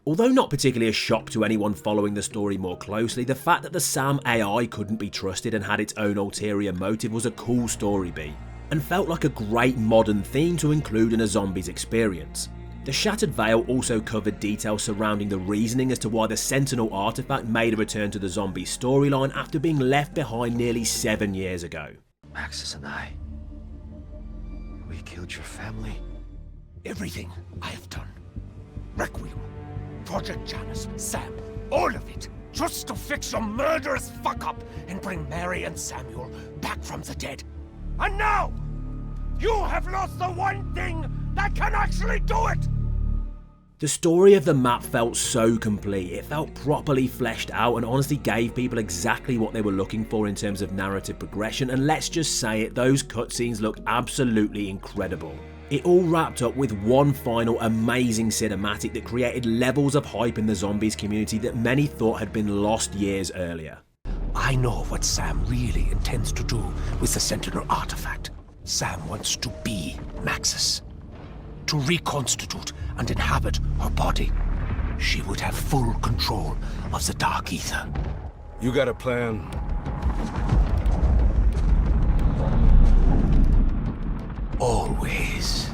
Although not particularly a shock to anyone following the story more closely, the fact that the SAM AI couldn't be trusted and had its own ulterior motive was a cool story beat, and felt like a great modern theme to include in a zombies experience. The Shattered Veil also covered details surrounding the reasoning as to why the Sentinel artifact made a return to the zombie storyline after being left behind nearly 7 years ago. Maxis and I, we killed your family. Everything I have done. Requiem, Project Janus, Sam, all of it, just to fix your murderous fuck-up and bring Mary and Samuel back from the dead. And now, You have lost the one thing that can actually do it! The story of the map felt so complete, it felt properly fleshed out and honestly gave people exactly what they were looking for in terms of narrative progression, and let's just say it, those cutscenes look absolutely incredible. It all wrapped up with one final amazing cinematic that created levels of hype in the zombies community that many thought had been lost years earlier. I know what Sam really intends to do with the Sentinel artifact. Sam wants to be Maxis. To reconstitute and inhabit her body. She would have full control of the Dark Ether. You got a plan? Always.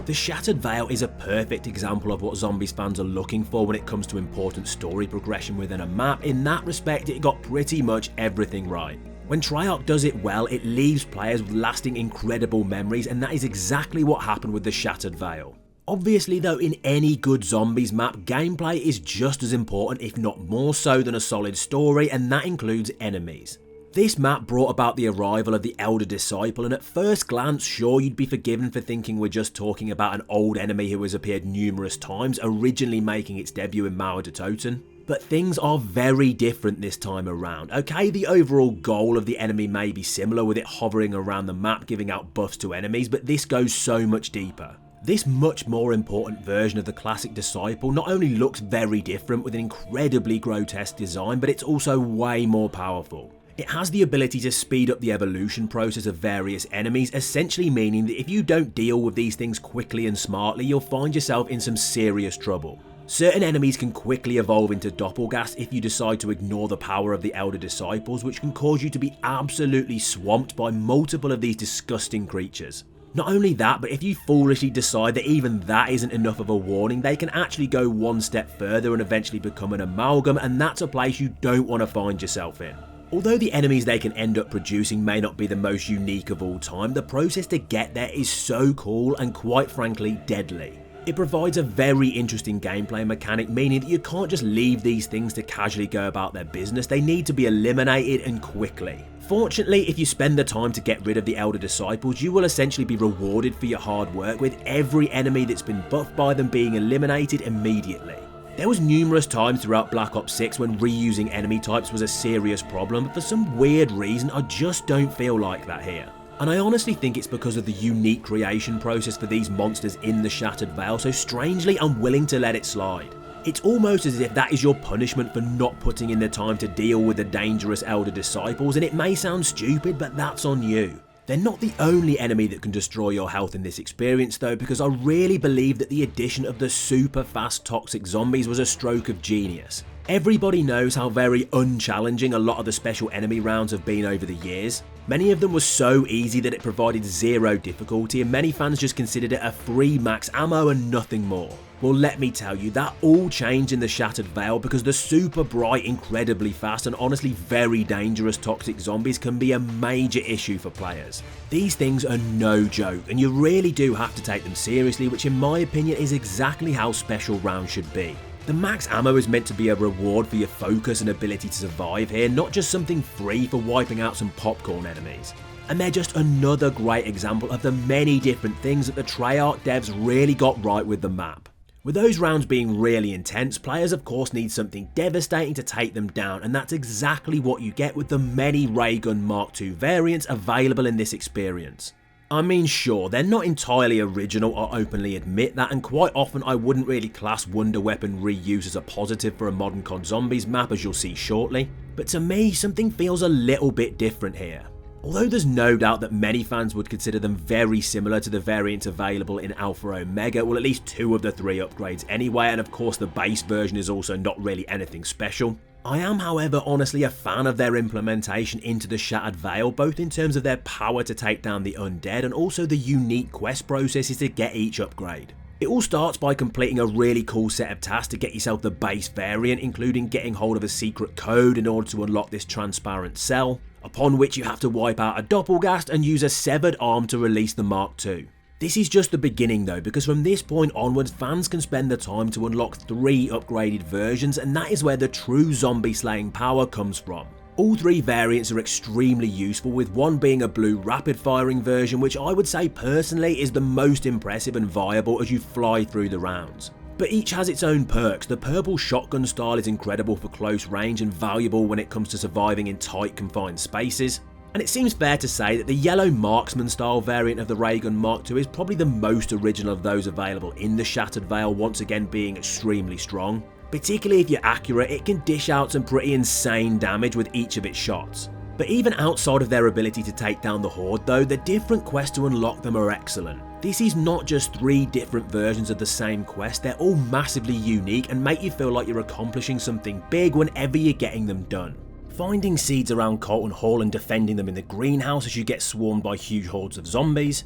The Shattered Veil is a perfect example of what Zombies fans are looking for when it comes to important story progression within a map. In that respect, it got pretty much everything right. When Treyarch does it well, it leaves players with lasting incredible memories, and that is exactly what happened with the Shattered Veil. Obviously though, in any good Zombies map, gameplay is just as important, if not more so, than a solid story, and that includes enemies. This map brought about the arrival of the Elder Disciple, and at first glance, sure, you'd be forgiven for thinking we're just talking about an old enemy who has appeared numerous times, originally making its debut in Mauer de Toten. But things are very different this time around. Okay, the overall goal of the enemy may be similar, with it hovering around the map giving out buffs to enemies, but this goes so much deeper. This much more important version of the classic Disciple not only looks very different with an incredibly grotesque design, but it's also way more powerful. It has the ability to speed up the evolution process of various enemies, essentially meaning that if you don't deal with these things quickly and smartly, you'll find yourself in some serious trouble. Certain enemies can quickly evolve into doppelgangers if you decide to ignore the power of the Elder Disciples, which can cause you to be absolutely swamped by multiple of these disgusting creatures. Not only that, but if you foolishly decide that even that isn't enough of a warning, they can actually go one step further and eventually become an amalgam, and that's a place you don't want to find yourself in. Although the enemies they can end up producing may not be the most unique of all time, the process to get there is so cool and quite frankly deadly. It provides a very interesting gameplay mechanic, meaning that you can't just leave these things to casually go about their business, they need to be eliminated and quickly. Fortunately, if you spend the time to get rid of the Elder Disciples, you will essentially be rewarded for your hard work, with every enemy that's been buffed by them being eliminated immediately. There was numerous times throughout Black Ops 6 when reusing enemy types was a serious problem, but for some weird reason I just don't feel like that here. And I honestly think it's because of the unique creation process for these monsters in the Shattered Veil, so strangely I'm willing to let it slide. It's almost as if that is your punishment for not putting in the time to deal with the dangerous Elder Disciples, and it may sound stupid, but that's on you. They're not the only enemy that can destroy your health in this experience though, because I really believe that the addition of the super fast toxic zombies was a stroke of genius. Everybody knows how very unchallenging a lot of the special enemy rounds have been over the years. Many of them were so easy that it provided zero difficulty, and many fans just considered it a free max ammo and nothing more. Well, let me tell you, that all changed in the Shattered Veil, because the super bright, incredibly fast and honestly very dangerous toxic zombies can be a major issue for players. These things are no joke, and you really do have to take them seriously, which in my opinion is exactly how special rounds should be. The max ammo is meant to be a reward for your focus and ability to survive here, not just something free for wiping out some popcorn enemies. And they're just another great example of the many different things that the Treyarch devs really got right with the map. With those rounds being really intense, players of course need something devastating to take them down, and that's exactly what you get with the many Ray Gun Mark II variants available in this experience. I mean, sure, they're not entirely original, I openly admit that, and quite often I wouldn't really class Wonder Weapon reuse as a positive for a modern COD Zombies map, as you'll see shortly, but to me something feels a little bit different here. Although there's no doubt that many fans would consider them very similar to the variants available in Alpha Omega, well at least 2 of the 3 upgrades anyway, and of course the base version is also not really anything special. I am however honestly a fan of their implementation into the Shattered Veil, both in terms of their power to take down the undead and also the unique quest processes to get each upgrade. It all starts by completing a really cool set of tasks to get yourself the base variant, including getting hold of a secret code in order to unlock this transparent cell, upon which you have to wipe out a doppelgast and use a severed arm to release the Mark II. This is just the beginning though, because from this point onwards fans can spend the time to unlock 3 upgraded versions, and that is where the true zombie slaying power comes from. All 3 variants are extremely useful, with one being a blue rapid firing version, which I would say personally is the most impressive and viable as you fly through the rounds. But each has its own perks. The purple shotgun style is incredible for close range and valuable when it comes to surviving in tight confined spaces. And it seems fair to say that the yellow marksman style variant of the ray gun Mark II is probably the most original of those available in the Shattered Veil, once again being extremely strong. Particularly if you're accurate, it can dish out some pretty insane damage with each of its shots. But even outside of their ability to take down the Horde though, the different quests to unlock them are excellent. This is not just 3 different versions of the same quest, they're all massively unique and make you feel like you're accomplishing something big whenever you're getting them done. Finding seeds around Colton Hall and defending them in the greenhouse as you get swarmed by huge hordes of zombies,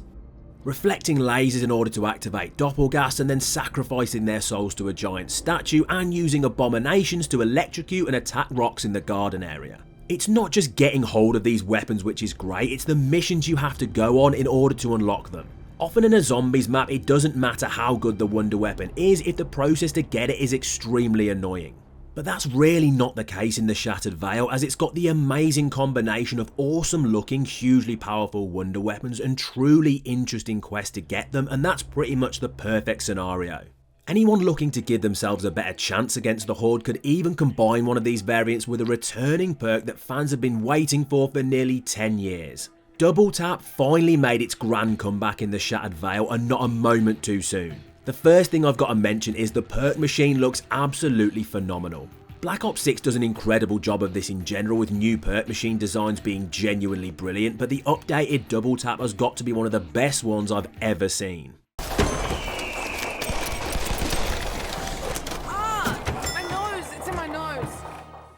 reflecting lasers in order to activate doppelgas and then sacrificing their souls to a giant statue, and using abominations to electrocute and attack rocks in the garden area. It's not just getting hold of these weapons which is great, it's the missions you have to go on in order to unlock them. Often in a zombies map it doesn't matter how good the wonder weapon is if the process to get it is extremely annoying. But that's really not the case in the Shattered Veil, as it's got the amazing combination of awesome looking, hugely powerful wonder weapons and truly interesting quests to get them, and that's pretty much the perfect scenario. Anyone looking to give themselves a better chance against the Horde could even combine one of these variants with a returning perk that fans have been waiting for nearly 10 years. Double Tap finally made its grand comeback in the Shattered Veil, and not a moment too soon. The first thing I've got to mention is the perk machine looks absolutely phenomenal. Black Ops 6 does an incredible job of this in general, with new perk machine designs being genuinely brilliant, but the updated Double Tap has got to be one of the best ones I've ever seen.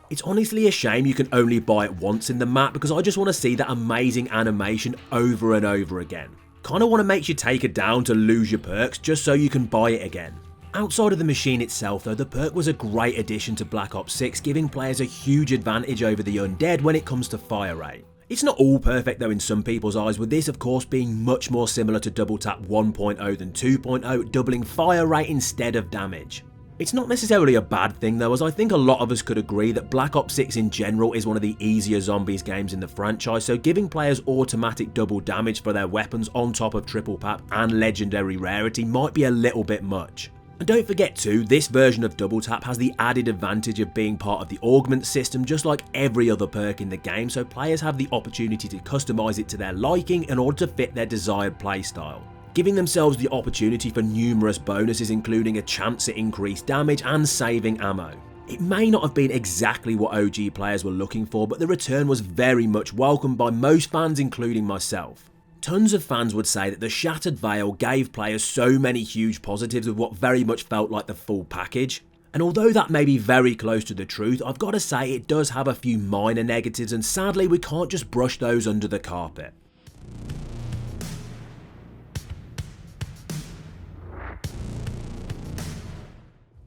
It's honestly a shame you can only buy it once in the map, because I just want to see that amazing animation over and over again. Kinda want to make you take it down to lose your perks just so you can buy it again. Outside of the machine itself though, the perk was a great addition to Black Ops 6, giving players a huge advantage over the undead when it comes to fire rate. It's not all perfect though in some people's eyes, with this of course being much more similar to Double Tap 1.0 than 2.0, doubling fire rate instead of damage. It's not necessarily a bad thing though, as I think a lot of us could agree that Black Ops 6 in general is one of the easier zombies games in the franchise, so giving players automatic double damage for their weapons on top of triple pap and legendary rarity might be a little bit much. And don't forget too, this version of Double Tap has the added advantage of being part of the augment system just like every other perk in the game, so players have the opportunity to customize it to their liking in order to fit their desired playstyle, giving themselves the opportunity for numerous bonuses, including a chance to increase damage and saving ammo. It may not have been exactly what OG players were looking for, but the return was very much welcomed by most fans, including myself. Tons of fans would say that the Shattered Veil gave players so many huge positives with what very much felt like the full package. And although that may be very close to the truth, I've got to say it does have a few minor negatives, and sadly we can't just brush those under the carpet.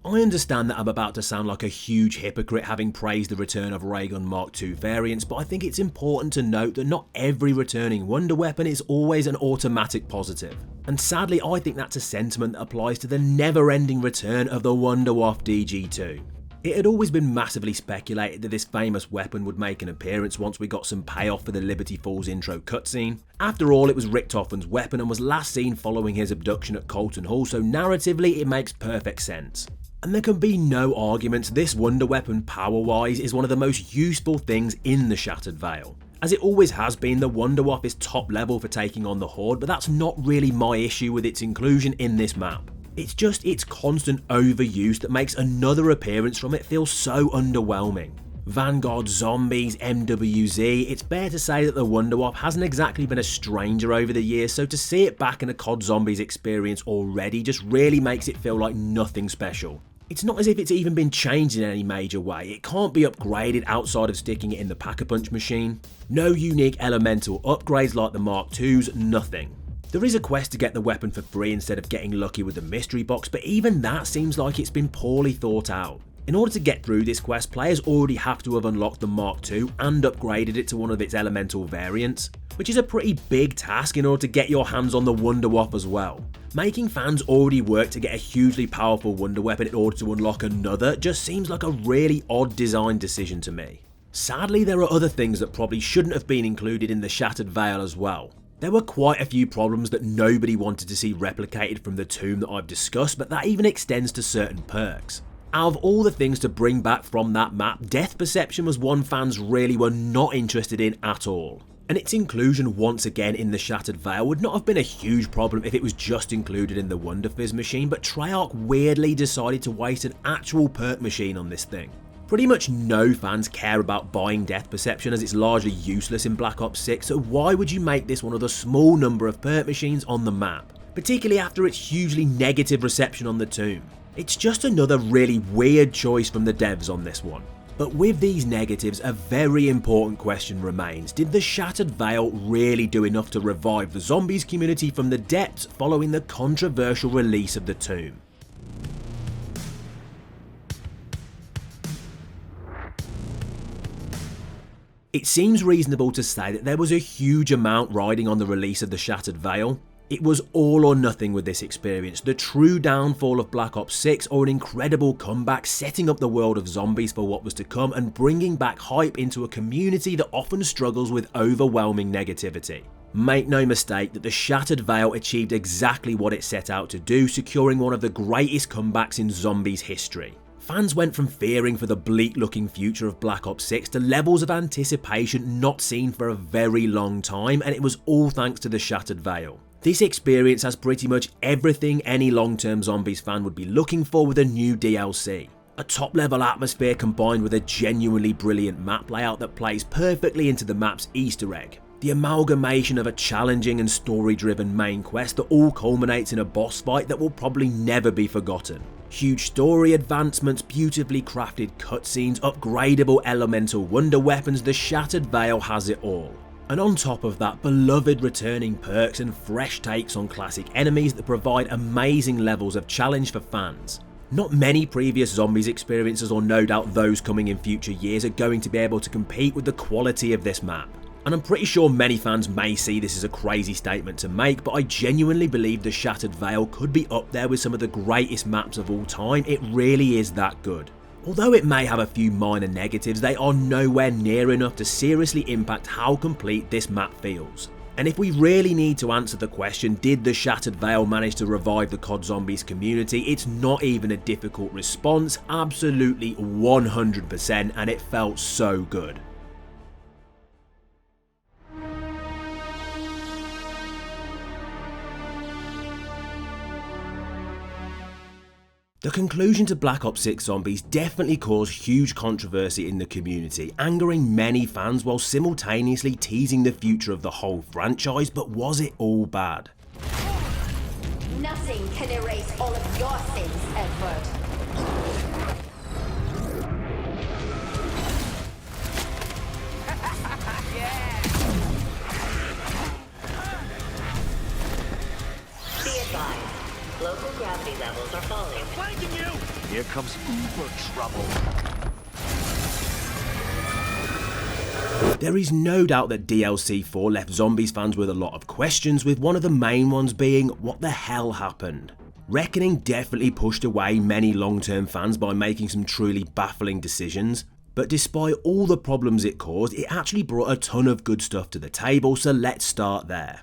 I understand that I'm about to sound like a huge hypocrite having praised the return of Raygun Mark II variants, but I think it's important to note that not every returning wonder weapon is always an automatic positive. And sadly I think that's a sentiment that applies to the never-ending return of the Wunderwaffe DG2. It had always been massively speculated that this famous weapon would make an appearance once we got some payoff for the Liberty Falls intro cutscene. After all, it was Richthofen's weapon and was last seen following his abduction at Colton Hall, so narratively it makes perfect sense. And there can be no arguments, this wonder weapon power-wise is one of the most useful things in the Shattered Veil. As it always has been, the Wunderwaffe is top level for taking on the Horde, but that's not really my issue with its inclusion in this map. It's just its constant overuse that makes another appearance from it feel so underwhelming. Vanguard Zombies, MWZ, it's fair to say that the Wunderwaffe hasn't exactly been a stranger over the years, so to see it back in a COD Zombies experience already just really makes it feel like nothing special. It's not as if it's even been changed in any major way, it can't be upgraded outside of sticking it in the Pack-a-Punch machine. No unique elemental upgrades like the Mark II's, nothing. There is a quest to get the weapon for free instead of getting lucky with the mystery box, but even that seems like it's been poorly thought out. In order to get through this quest, players already have to have unlocked the Mark II and upgraded it to one of its elemental variants, which is a pretty big task in order to get your hands on the Wonder Wop as well. Making fans already work to get a hugely powerful wonder weapon in order to unlock another just seems like a really odd design decision to me. Sadly, there are other things that probably shouldn't have been included in the Shattered Veil as well. There were quite a few problems that nobody wanted to see replicated from the tomb that I've discussed, but that even extends to certain perks. Out of all the things to bring back from that map, Death Perception was one fans really were not interested in at all. And its inclusion once again in the Shattered Veil would not have been a huge problem if it was just included in the Wonder Fizz machine, but Treyarch weirdly decided to waste an actual perk machine on this thing. Pretty much no fans care about buying Death Perception as it's largely useless in Black Ops 6, so why would you make this one of the small number of perk machines on the map, particularly after its hugely negative reception on the tomb? It's just another really weird choice from the devs on this one. But with these negatives, a very important question remains. Did the Shattered Veil really do enough to revive the zombies community from the depths following the controversial release of the tomb? It seems reasonable to say that there was a huge amount riding on the release of the Shattered Veil. It was all or nothing with this experience, the true downfall of Black Ops 6 or an incredible comeback setting up the world of zombies for what was to come and bringing back hype into a community that often struggles with overwhelming negativity. Make no mistake that the Shattered Veil achieved exactly what it set out to do, securing one of the greatest comebacks in zombies history. Fans went from fearing for the bleak looking future of Black Ops 6 to levels of anticipation not seen for a very long time, and it was all thanks to the Shattered Veil. This experience has pretty much everything any long-term zombies fan would be looking for with a new DLC. A top-level atmosphere combined with a genuinely brilliant map layout that plays perfectly into the map's Easter egg. The amalgamation of a challenging and story-driven main quest that all culminates in a boss fight that will probably never be forgotten. Huge story advancements, beautifully crafted cutscenes, upgradable elemental wonder weapons, the Shattered Veil has it all. And on top of that, beloved returning perks and fresh takes on classic enemies that provide amazing levels of challenge for fans. Not many previous zombies experiences, or no doubt those coming in future years, are going to be able to compete with the quality of this map. And I'm pretty sure many fans may see this as a crazy statement to make, but I genuinely believe the Shattered Veil could be up there with some of the greatest maps of all time. It really is that good. Although it may have a few minor negatives, they are nowhere near enough to seriously impact how complete this map feels. And if we really need to answer the question, did the Shattered Veil manage to revive the COD Zombies community, it's not even a difficult response, absolutely 100%, and it felt so good. The conclusion to Black Ops 6 Zombies definitely caused huge controversy in the community, angering many fans while simultaneously teasing the future of the whole franchise, but was it all bad? Nothing can erase all of your sins, Edward. Be advised. Local gravity levels are falling. Flanking you! Here comes uber trouble. There is no doubt that DLC 4 left Zombies fans with a lot of questions, with one of the main ones being, what the hell happened? Reckoning definitely pushed away many long-term fans by making some truly baffling decisions, but despite all the problems it caused, it actually brought a ton of good stuff to the table, so let's start there.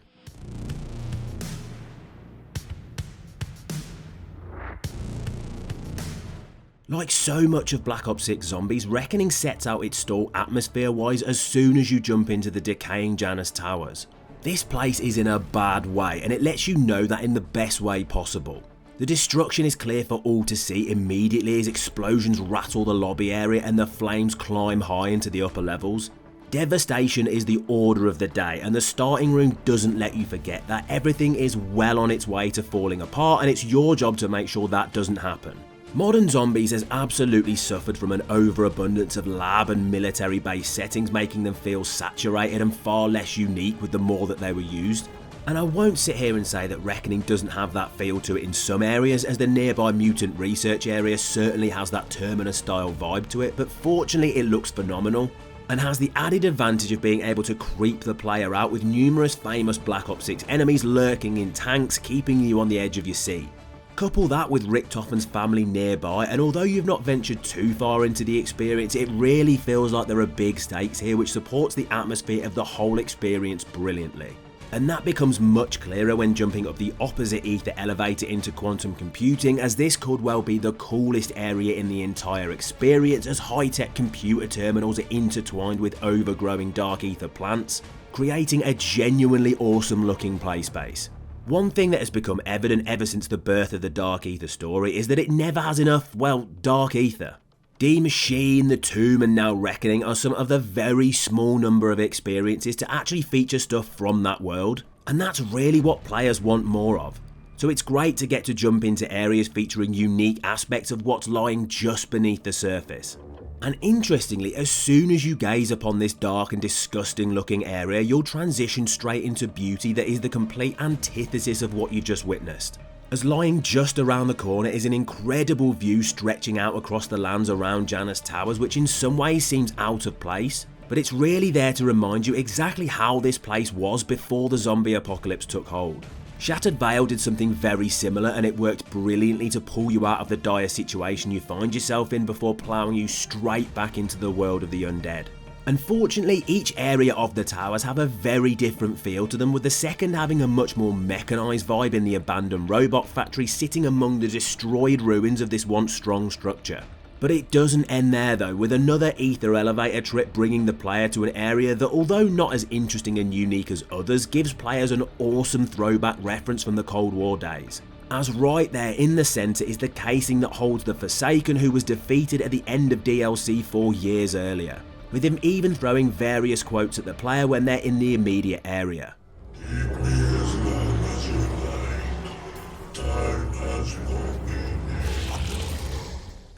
Like so much of Black Ops 6 Zombies, Reckoning sets out its stall atmosphere-wise as soon as you jump into the decaying Janus Towers. This place is in a bad way, and it lets you know that in the best way possible. The destruction is clear for all to see immediately as explosions rattle the lobby area and the flames climb high into the upper levels. Devastation is the order of the day, and the starting room doesn't let you forget that everything is well on its way to falling apart, and it's your job to make sure that doesn't happen. Modern Zombies has absolutely suffered from an overabundance of lab and military based settings, making them feel saturated and far less unique with the more that they were used. And I won't sit here and say that Reckoning doesn't have that feel to it in some areas, as the nearby mutant research area certainly has that Terminus style vibe to it, but fortunately it looks phenomenal, and has the added advantage of being able to creep the player out with numerous famous Black Ops 6 enemies lurking in tanks, keeping you on the edge of your seat. Couple that with Richtofen's family nearby, and although you've not ventured too far into the experience, it really feels like there are big stakes here, which supports the atmosphere of the whole experience brilliantly. And that becomes much clearer when jumping up the opposite ether elevator into quantum computing, as this could well be the coolest area in the entire experience, as high-tech computer terminals are intertwined with overgrowing dark ether plants, creating a genuinely awesome looking play space. One thing that has become evident ever since the birth of the Dark Ether story is that it never has enough, well, Dark Ether. Die Machine, The Tomb and now Reckoning are some of the very small number of experiences to actually feature stuff from that world, and that's really what players want more of. So it's great to get to jump into areas featuring unique aspects of what's lying just beneath the surface. And interestingly, as soon as you gaze upon this dark and disgusting looking area, you'll transition straight into beauty that is the complete antithesis of what you just witnessed. As lying just around the corner is an incredible view stretching out across the lands around Janus Towers, which in some ways seems out of place, but it's really there to remind you exactly how this place was before the zombie apocalypse took hold. Shattered Vale did something very similar, and it worked brilliantly to pull you out of the dire situation you find yourself in before ploughing you straight back into the world of the undead. Unfortunately, each area of the towers have a very different feel to them, with the second having a much more mechanised vibe in the abandoned robot factory sitting among the destroyed ruins of this once strong structure. But it doesn't end there though, with another ether elevator trip bringing the player to an area that, although not as interesting and unique as others, gives players an awesome throwback reference from the Cold War days. As right there in the centre is the casing that holds the Forsaken, who was defeated at the end of DLC 4 years earlier, with him even throwing various quotes at the player when they're in the immediate area.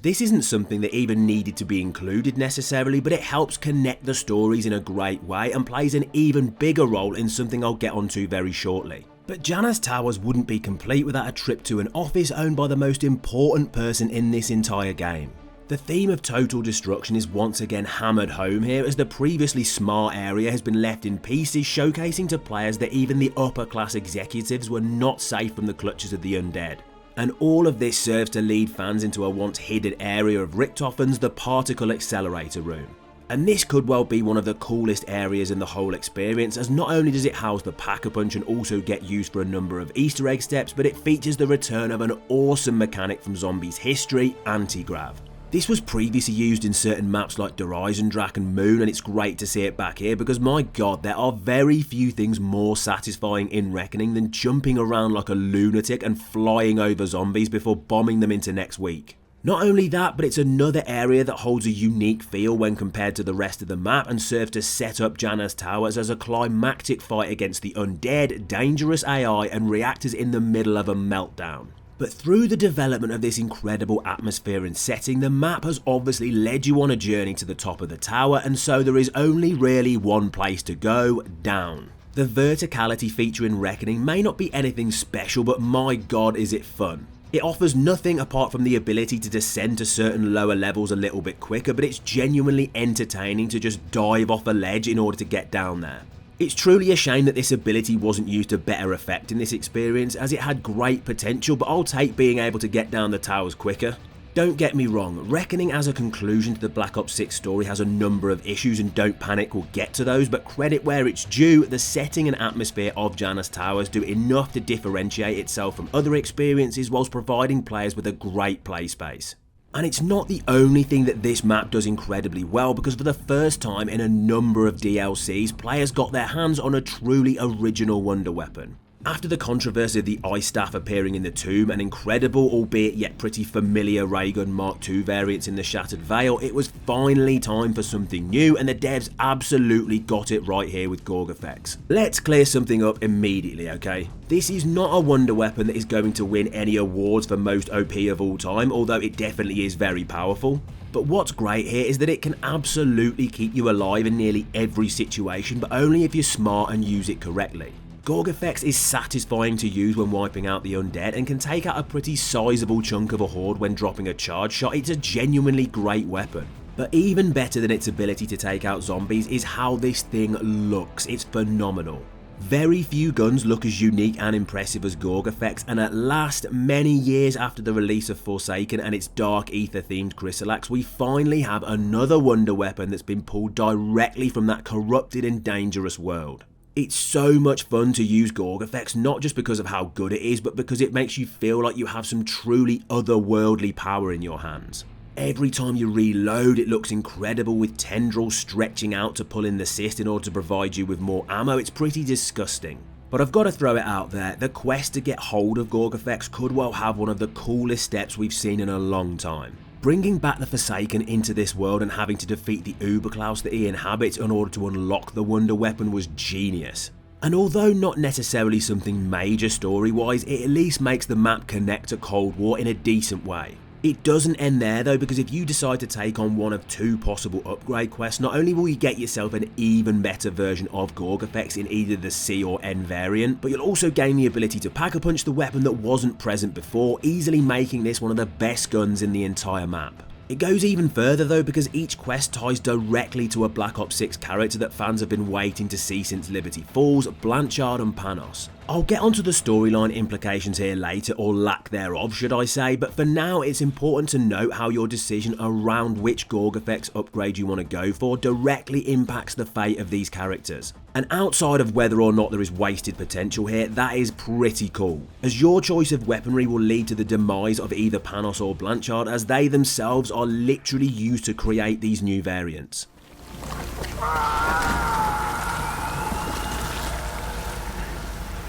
This isn't something that even needed to be included necessarily, but it helps connect the stories in a great way and plays an even bigger role in something I'll get onto very shortly. But Janus Towers wouldn't be complete without a trip to an office owned by the most important person in this entire game. The theme of total destruction is once again hammered home here, as the previously smart area has been left in pieces, showcasing to players that even the upper class executives were not safe from the clutches of the undead. And all of this serves to lead fans into a once hidden area of Richtofen's, the Particle Accelerator Room. And this could well be one of the coolest areas in the whole experience, as not only does it house the Pack-a-Punch and also get used for a number of Easter egg steps, but it features the return of an awesome mechanic from Zombies history, Anti-Grav. This was previously used in certain maps like Drak and Moon, and it's great to see it back here because my god, there are very few things more satisfying in Reckoning than jumping around like a lunatic and flying over zombies before bombing them into next week. Not only that, but it's another area that holds a unique feel when compared to the rest of the map and serves to set up Janus Towers as a climactic fight against the undead, dangerous AI and reactors in the middle of a meltdown. But through the development of this incredible atmosphere and setting, the map has obviously led you on a journey to the top of the tower, and so there is only really one place to go: down. The verticality feature in Reckoning may not be anything special, but my god is it fun. It offers nothing apart from the ability to descend to certain lower levels a little bit quicker, but it's genuinely entertaining to just dive off a ledge in order to get down there. It's truly a shame that this ability wasn't used to better effect in this experience, as it had great potential, but I'll take being able to get down the towers quicker. Don't get me wrong, Reckoning as a conclusion to the Black Ops 6 story has a number of issues, and don't panic, we'll get to those, but credit where it's due, the setting and atmosphere of Janus Towers do enough to differentiate itself from other experiences whilst providing players with a great play space. And it's not the only thing that this map does incredibly well, because for the first time in a number of DLCs, players got their hands on a truly original wonder weapon. After the controversy of the Ice Staff appearing in the Tomb, an incredible, albeit yet pretty familiar Raygun Mark II variants in the Shattered Vale, it was finally time for something new, and the devs absolutely got it right here with Gorg effects. Let's clear something up immediately, okay? This is not a wonder weapon that is going to win any awards for most OP of all time, although it definitely is very powerful. But what's great here is that it can absolutely keep you alive in nearly every situation, but only if you're smart and use it correctly. Gorg Effects is satisfying to use when wiping out the undead and can take out a pretty sizable chunk of a horde when dropping a charge shot. It's a genuinely great weapon. But even better than its ability to take out zombies is how this thing looks. It's phenomenal. Very few guns look as unique and impressive as Gorg Effects, and at last, many years after the release of Forsaken and its dark ether themed Chrysalax, we finally have another wonder weapon that's been pulled directly from that corrupted and dangerous world. It's so much fun to use Gorg Effects, not just because of how good it is, but because it makes you feel like you have some truly otherworldly power in your hands. Every time you reload, it looks incredible, with tendrils stretching out to pull in the cyst in order to provide you with more ammo. It's pretty disgusting. But I've got to throw it out there, the quest to get hold of Gorg Effects could well have one of the coolest steps we've seen in a long time. Bringing back the Forsaken into this world and having to defeat the Uberklaus that he inhabits in order to unlock the wonder weapon was genius. And although not necessarily something major story-wise, it at least makes the map connect to Cold War in a decent way. It doesn't end there though, because if you decide to take on one of two possible upgrade quests, not only will you get yourself an even better version of Gorg Effects in either the C or N variant, but you'll also gain the ability to pack-a-punch the weapon that wasn't present before, easily making this one of the best guns in the entire map. It goes even further though, because each quest ties directly to a Black Ops 6 character that fans have been waiting to see since Liberty Falls, Blanchard and Panos. I'll get onto the storyline implications here later, or lack thereof should I say, but for now it's important to note how your decision around which Gorg Effects upgrade you want to go for directly impacts the fate of these characters. And outside of whether or not there is wasted potential here, that is pretty cool, as your choice of weaponry will lead to the demise of either Panos or Blanchard, as they themselves are literally used to create these new variants.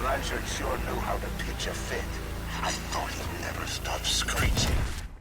Blanchard sure knew how to pitch a fit. I thought he'd never stop screeching.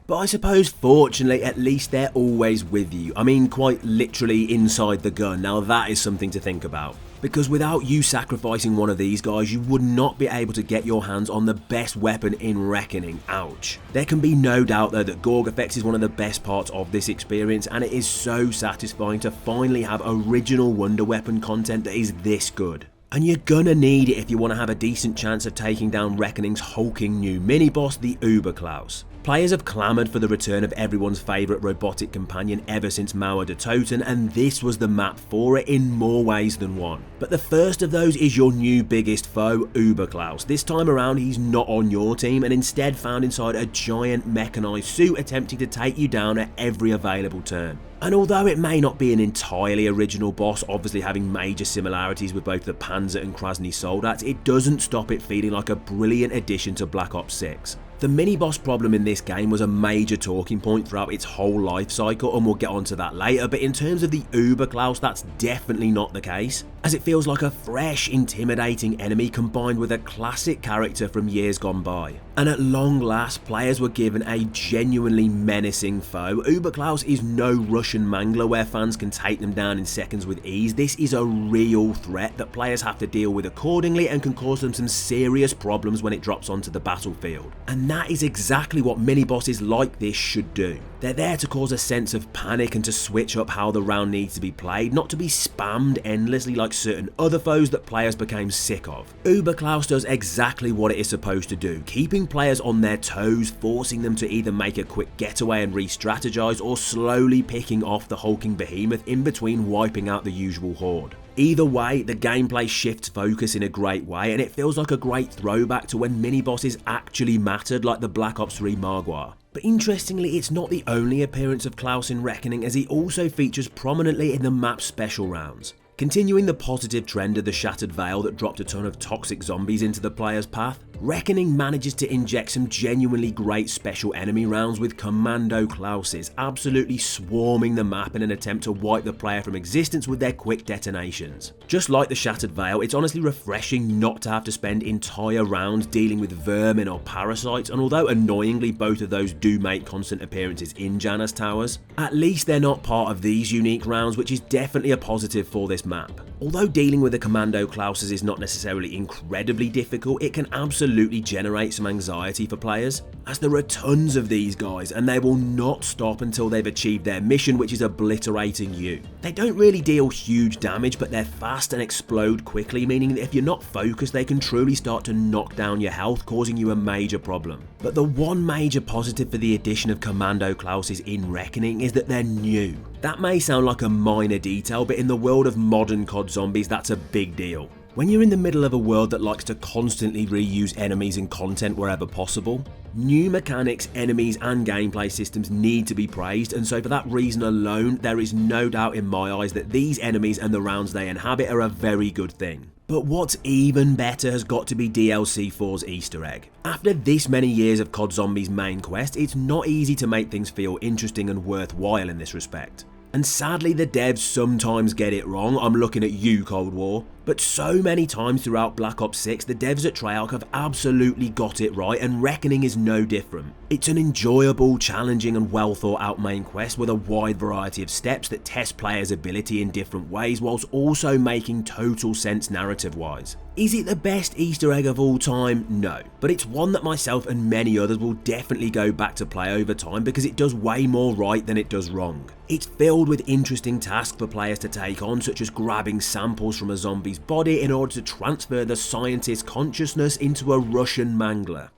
But I suppose fortunately at least they're always with you. I mean quite literally inside the gun. Now that is something to think about. Because without you sacrificing one of these guys, you would not be able to get your hands on the best weapon in Reckoning. Ouch. There can be no doubt though that Gorg Effects is one of the best parts of this experience, and it is so satisfying to finally have original wonder weapon content that is this good. And you're gonna need it if you want to have a decent chance of taking down Reckoning's hulking new mini-boss, the Uberklaus. Players have clamoured for the return of everyone's favourite robotic companion ever since Mauer de Toten, and this was the map for it in more ways than one. But the first of those is your new biggest foe, Uberklaus. This time around he's not on your team and instead found inside a giant mechanised suit attempting to take you down at every available turn. And although it may not be an entirely original boss, obviously having major similarities with both the Panzer and Krasny Soldats, it doesn't stop it feeling like a brilliant addition to Black Ops 6. The mini-boss problem in this game was a major talking point throughout its whole life cycle, and we'll get onto that later, but in terms of the Uberklaus, that's definitely not the case, as it feels like a fresh, intimidating enemy combined with a classic character from years gone by. And at long last, players were given a genuinely menacing foe. Uberklaus is no Russian mangler where fans can take them down in seconds with ease. This is a real threat that players have to deal with accordingly and can cause them some serious problems when it drops onto the battlefield. And that is exactly what mini-bosses like this should do. They're there to cause a sense of panic and to switch up how the round needs to be played, not to be spammed endlessly like certain other foes that players became sick of. Uberklaus does exactly what it is supposed to do, keeping players on their toes, forcing them to either make a quick getaway and re-strategize, or slowly picking off the hulking behemoth in between wiping out the usual horde. Either way, the gameplay shifts focus in a great way, and it feels like a great throwback to when mini-bosses actually mattered, like the Black Ops 3 Margwa. But interestingly, it's not the only appearance of Klaus in Reckoning, as he also features prominently in the map's special rounds. Continuing the positive trend of the Shattered Veil that dropped a ton of toxic zombies into the player's path, Reckoning manages to inject some genuinely great special enemy rounds with Commando Klauses, absolutely swarming the map in an attempt to wipe the player from existence with their quick detonations. Just like the Shattered Veil, it's honestly refreshing not to have to spend entire rounds dealing with vermin or parasites, and although annoyingly both of those do make constant appearances in Janus Towers, at least they're not part of these unique rounds, which is definitely a positive for this map. Although dealing with the Commando Klausers is not necessarily incredibly difficult, it can absolutely generate some anxiety for players, as there are tons of these guys and they will not stop until they've achieved their mission, which is obliterating you. They don't really deal huge damage, but they're fast and explode quickly, meaning that if you're not focused they can truly start to knock down your health, causing you a major problem. But the one major positive for the addition of Commando Klausers in Reckoning is that they're new. That may sound like a minor detail, but in the world of modern COD Zombies, that's a big deal. When you're in the middle of a world that likes to constantly reuse enemies and content wherever possible, new mechanics, enemies and gameplay systems need to be praised, and so for that reason alone, there is no doubt in my eyes that these enemies and the rounds they inhabit are a very good thing. But what's even better has got to be DLC 4's Easter egg. After this many years of COD Zombies' main quest, it's not easy to make things feel interesting and worthwhile in this respect. And sadly the devs sometimes get it wrong, I'm looking at you Cold War, but so many times throughout Black Ops 6 the devs at Treyarch have absolutely got it right, and Reckoning is no different. It's an enjoyable, challenging and well thought out main quest with a wide variety of steps that test players' ability in different ways whilst also making total sense narrative wise. Is it the best Easter egg of all time? No, but it's one that myself and many others will definitely go back to play over time because it does way more right than it does wrong. It's filled with interesting tasks for players to take on, such as grabbing samples from a zombie's body in order to transfer the scientist's consciousness into a Russian mangler.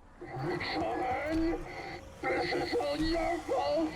This is all your fault.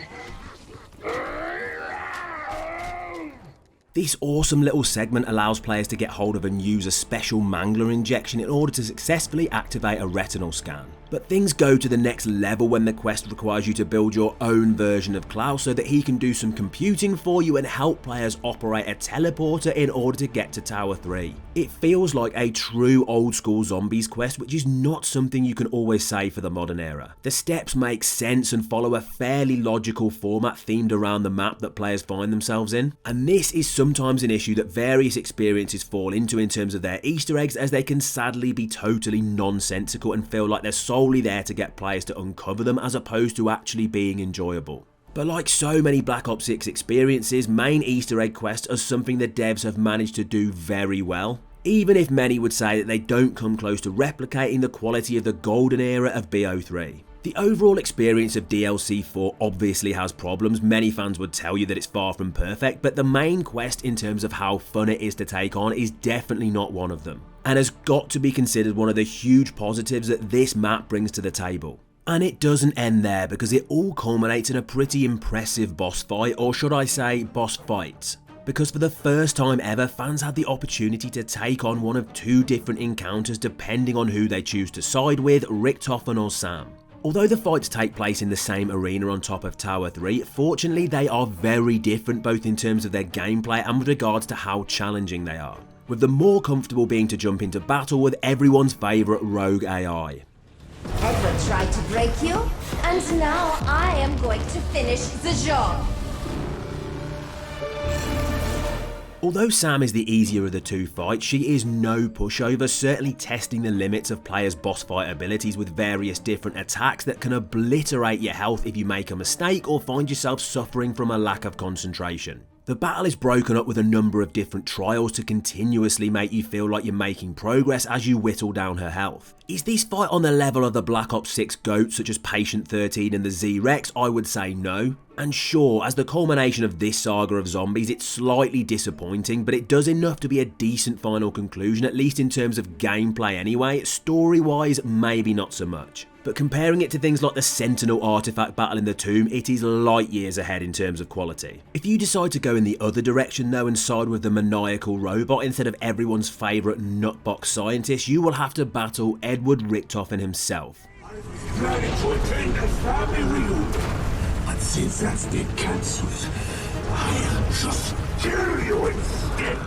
This awesome little segment allows players to get hold of and use a special mangler injection in order to successfully activate a retinal scan. But things go to the next level when the quest requires you to build your own version of Klaus so that he can do some computing for you and help players operate a teleporter in order to get to Tower 3. It feels like a true old school zombies quest, which is not something you can always say for the modern era. The steps make sense and follow a fairly logical format themed around the map that players find themselves in, and this is sometimes an issue that various experiences fall into in terms of their Easter eggs, as they can sadly be totally nonsensical and feel like they're solely there to get players to uncover them as opposed to actually being enjoyable. But like so many Black Ops 6 experiences, main Easter egg quests are something the devs have managed to do very well, even if many would say that they don't come close to replicating the quality of the golden era of BO3. The overall experience of DLC 4 obviously has problems. Many fans would tell you that it's far from perfect, but the main quest in terms of how fun it is to take on is definitely not one of them, and has got to be considered one of the huge positives that this map brings to the table. And it doesn't end there, because it all culminates in a pretty impressive boss fight, or should I say boss fights. Because for the first time ever, fans had the opportunity to take on one of two different encounters depending on who they choose to side with, Richtofen or Sam. Although the fights take place in the same arena on top of Tower 3, fortunately they are very different both in terms of their gameplay and with regards to how challenging they are, with the more comfortable being to jump into battle with everyone's favourite rogue AI. Edward tried to break you, and now I am going to finish the job. Although Sam is the easier of the two fights, she is no pushover, certainly testing the limits of players' boss fight abilities with various different attacks that can obliterate your health if you make a mistake or find yourself suffering from a lack of concentration. The battle is broken up with a number of different trials to continuously make you feel like you're making progress as you whittle down her health. Is this fight on the level of the Black Ops 6 GOATs such as Patient 13 and the Z-Rex? I would say no. And sure, as the culmination of this saga of zombies, it's slightly disappointing, but it does enough to be a decent final conclusion, at least in terms of gameplay anyway. Story-wise, maybe not so much. But comparing it to things like the Sentinel artifact battle in the tomb, it is light years ahead in terms of quality. If you decide to go in the other direction though and side with the maniacal robot instead of everyone's favourite nutbox scientist, you will have to battle Edward Richtofen himself. Ready to attend a family reunion, but since that's been cancelled, I'll just kill you instead.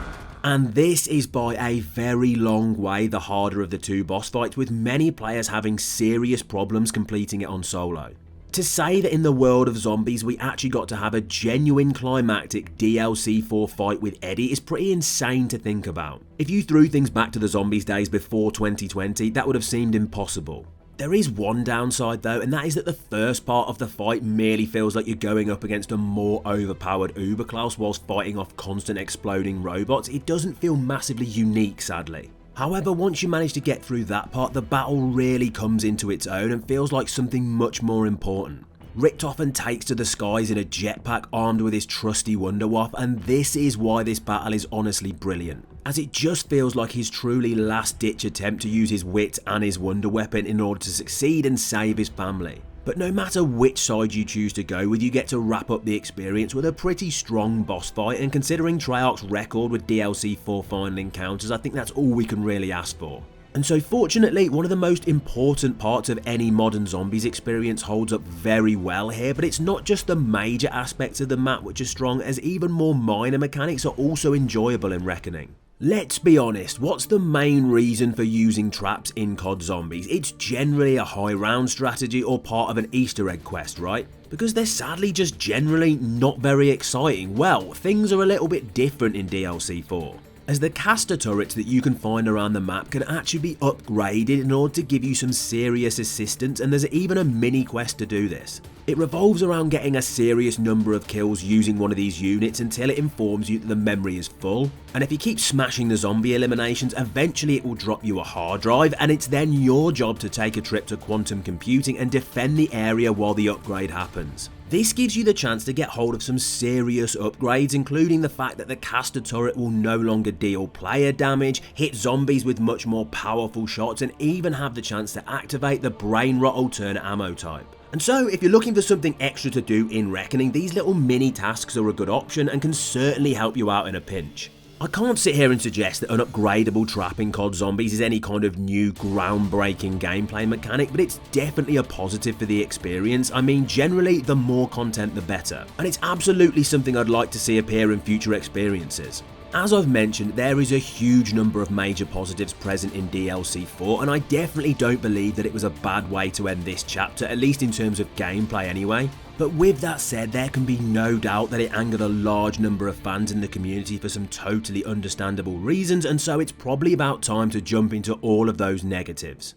And this is by a very long way the harder of the two boss fights, with many players having serious problems completing it on solo. To say that in the world of zombies we actually got to have a genuine climactic DLC 4 fight with Eddie is pretty insane to think about. If you threw things back to the zombies days before 2020, that would have seemed impossible. There is one downside though, and that is that the first part of the fight merely feels like you're going up against a more overpowered Uberklaus whilst fighting off constant exploding robots. It doesn't feel massively unique, sadly. However, once you manage to get through that part, the battle really comes into its own and feels like something much more important. Richtofen takes to the skies in a jetpack armed with his trusty Wunderwaffe, and this is why this battle is honestly brilliant, as it just feels like his truly last ditch attempt to use his wit and his wonder weapon in order to succeed and save his family. But no matter which side you choose to go with, you get to wrap up the experience with a pretty strong boss fight, and considering Treyarch's record with DLC 4 final encounters, I think that's all we can really ask for. And so fortunately, one of the most important parts of any modern zombies experience holds up very well here, but it's not just the major aspects of the map which are strong, as even more minor mechanics are also enjoyable in Reckoning. Let's be honest, what's the main reason for using traps in COD Zombies? It's generally a high round strategy or part of an Easter egg quest, right? Because they're sadly just generally not very exciting. Well, things are a little bit different in DLC 4. As the caster turrets that you can find around the map can actually be upgraded in order to give you some serious assistance, and there's even a mini quest to do this. It revolves around getting a serious number of kills using one of these units until it informs you that the memory is full, and if you keep smashing the zombie eliminations, eventually it will drop you a hard drive, and it's then your job to take a trip to quantum computing and defend the area while the upgrade happens. This gives you the chance to get hold of some serious upgrades, including the fact that the caster turret will no longer deal player damage, hit zombies with much more powerful shots, and even have the chance to activate the brain rot alternate ammo type. And so, if you're looking for something extra to do in Reckoning, these little mini tasks are a good option and can certainly help you out in a pinch. I can't sit here and suggest that an upgradable trap in COD Zombies is any kind of new groundbreaking gameplay mechanic, but it's definitely a positive for the experience. I mean, generally, the more content the better, and it's absolutely something I'd like to see appear in future experiences. As I've mentioned, there is a huge number of major positives present in DLC 4, and I definitely don't believe that it was a bad way to end this chapter, at least in terms of gameplay anyway. But with that said, there can be no doubt that it angered a large number of fans in the community for some totally understandable reasons, and so it's probably about time to jump into all of those negatives.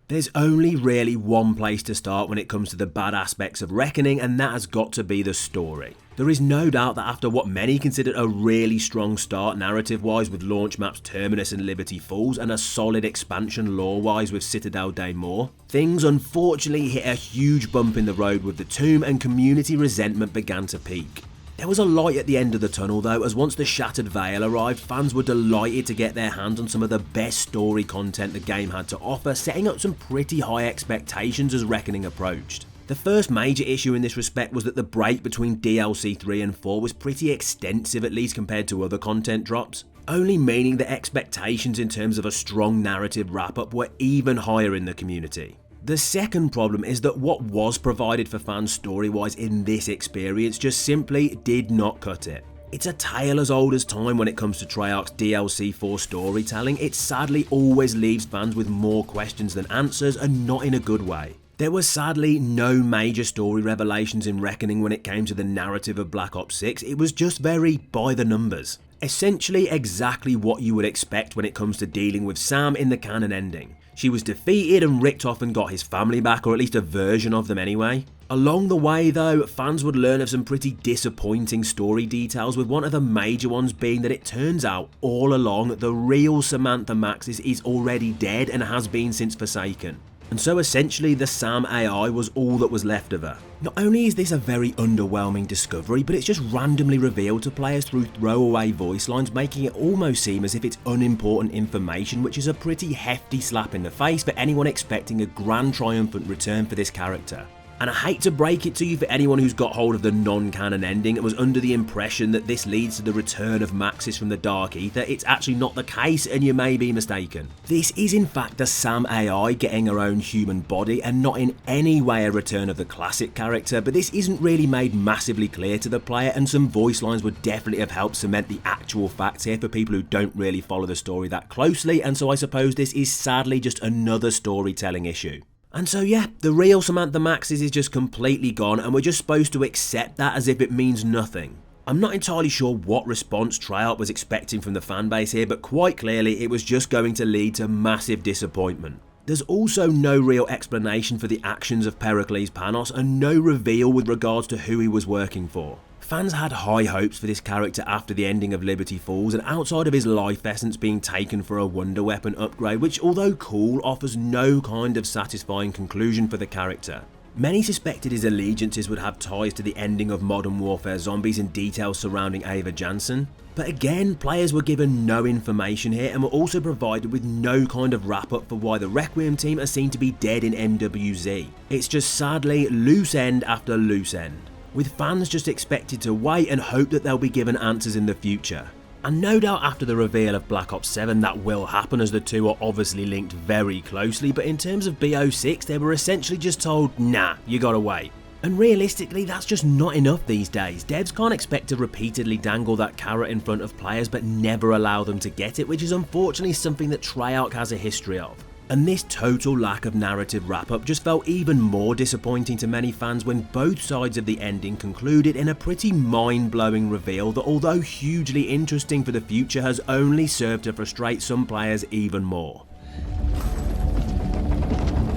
There's only really one place to start when it comes to the bad aspects of Reckoning, and that has got to be the story. There is no doubt that after what many considered a really strong start narrative-wise with launch maps Terminus and Liberty Falls, and a solid expansion lore-wise with Citadel Day More, things unfortunately hit a huge bump in the road with the Tomb, and community resentment began to peak. There was a light at the end of the tunnel though, as once the Shattered Veil arrived, fans were delighted to get their hands on some of the best story content the game had to offer, setting up some pretty high expectations as Reckoning approached. The first major issue in this respect was that the break between DLC 3 and 4 was pretty extensive, at least compared to other content drops, only meaning that expectations in terms of a strong narrative wrap-up were even higher in the community. The second problem is that what was provided for fans story-wise in this experience just simply did not cut it. It's a tale as old as time when it comes to Treyarch's DLC 4 storytelling. It sadly always leaves fans with more questions than answers, and not in a good way. There were sadly no major story revelations in Reckoning when it came to the narrative of Black Ops 6, it was just very by the numbers. Essentially exactly what you would expect when it comes to dealing with Sam in the canon ending. She was defeated and Richtofen got his family back, or at least a version of them anyway. Along the way though, fans would learn of some pretty disappointing story details, with one of the major ones being that it turns out all along the real Samantha Maxis is already dead and has been since Forsaken. And so essentially the Sam AI was all that was left of her. Not only is this a very underwhelming discovery, but it's just randomly revealed to players through throwaway voice lines, making it almost seem as if it's unimportant information, which is a pretty hefty slap in the face for anyone expecting a grand triumphant return for this character. And I hate to break it to you for anyone who's got hold of the non-canon ending and was under the impression that this leads to the return of Maxis from the Dark Ether, it's actually not the case and you may be mistaken. This is in fact a Sam AI getting her own human body and not in any way a return of the classic character, but this isn't really made massively clear to the player, and some voice lines would definitely have helped cement the actual facts here for people who don't really follow the story that closely, and so I suppose this is sadly just another storytelling issue. And so yeah, the real Samantha Maxis is just completely gone, and we're just supposed to accept that as if it means nothing. I'm not entirely sure what response Treyarch was expecting from the fanbase here, but quite clearly it was just going to lead to massive disappointment. There's also no real explanation for the actions of Pericles Panos and no reveal with regards to who he was working for. Fans had high hopes for this character after the ending of Liberty Falls, and outside of his life essence being taken for a wonder weapon upgrade, which although cool offers no kind of satisfying conclusion for the character. Many suspected his allegiances would have ties to the ending of Modern Warfare Zombies and details surrounding Ava Jansen. But again, players were given no information here and were also provided with no kind of wrap up for why the Requiem team are seen to be dead in MWZ. It's just sadly loose end after loose end, with fans just expected to wait and hope that they'll be given answers in the future. And no doubt after the reveal of Black Ops 7 that will happen, as the two are obviously linked very closely, but in terms of BO6 they were essentially just told, nah, you gotta wait. And realistically that's just not enough these days. Devs can't expect to repeatedly dangle that carrot in front of players but never allow them to get it, which is unfortunately something that Treyarch has a history of. And this total lack of narrative wrap-up just felt even more disappointing to many fans when both sides of the ending concluded in a pretty mind-blowing reveal that, although hugely interesting for the future, has only served to frustrate some players even more.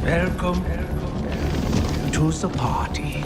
Welcome to the party.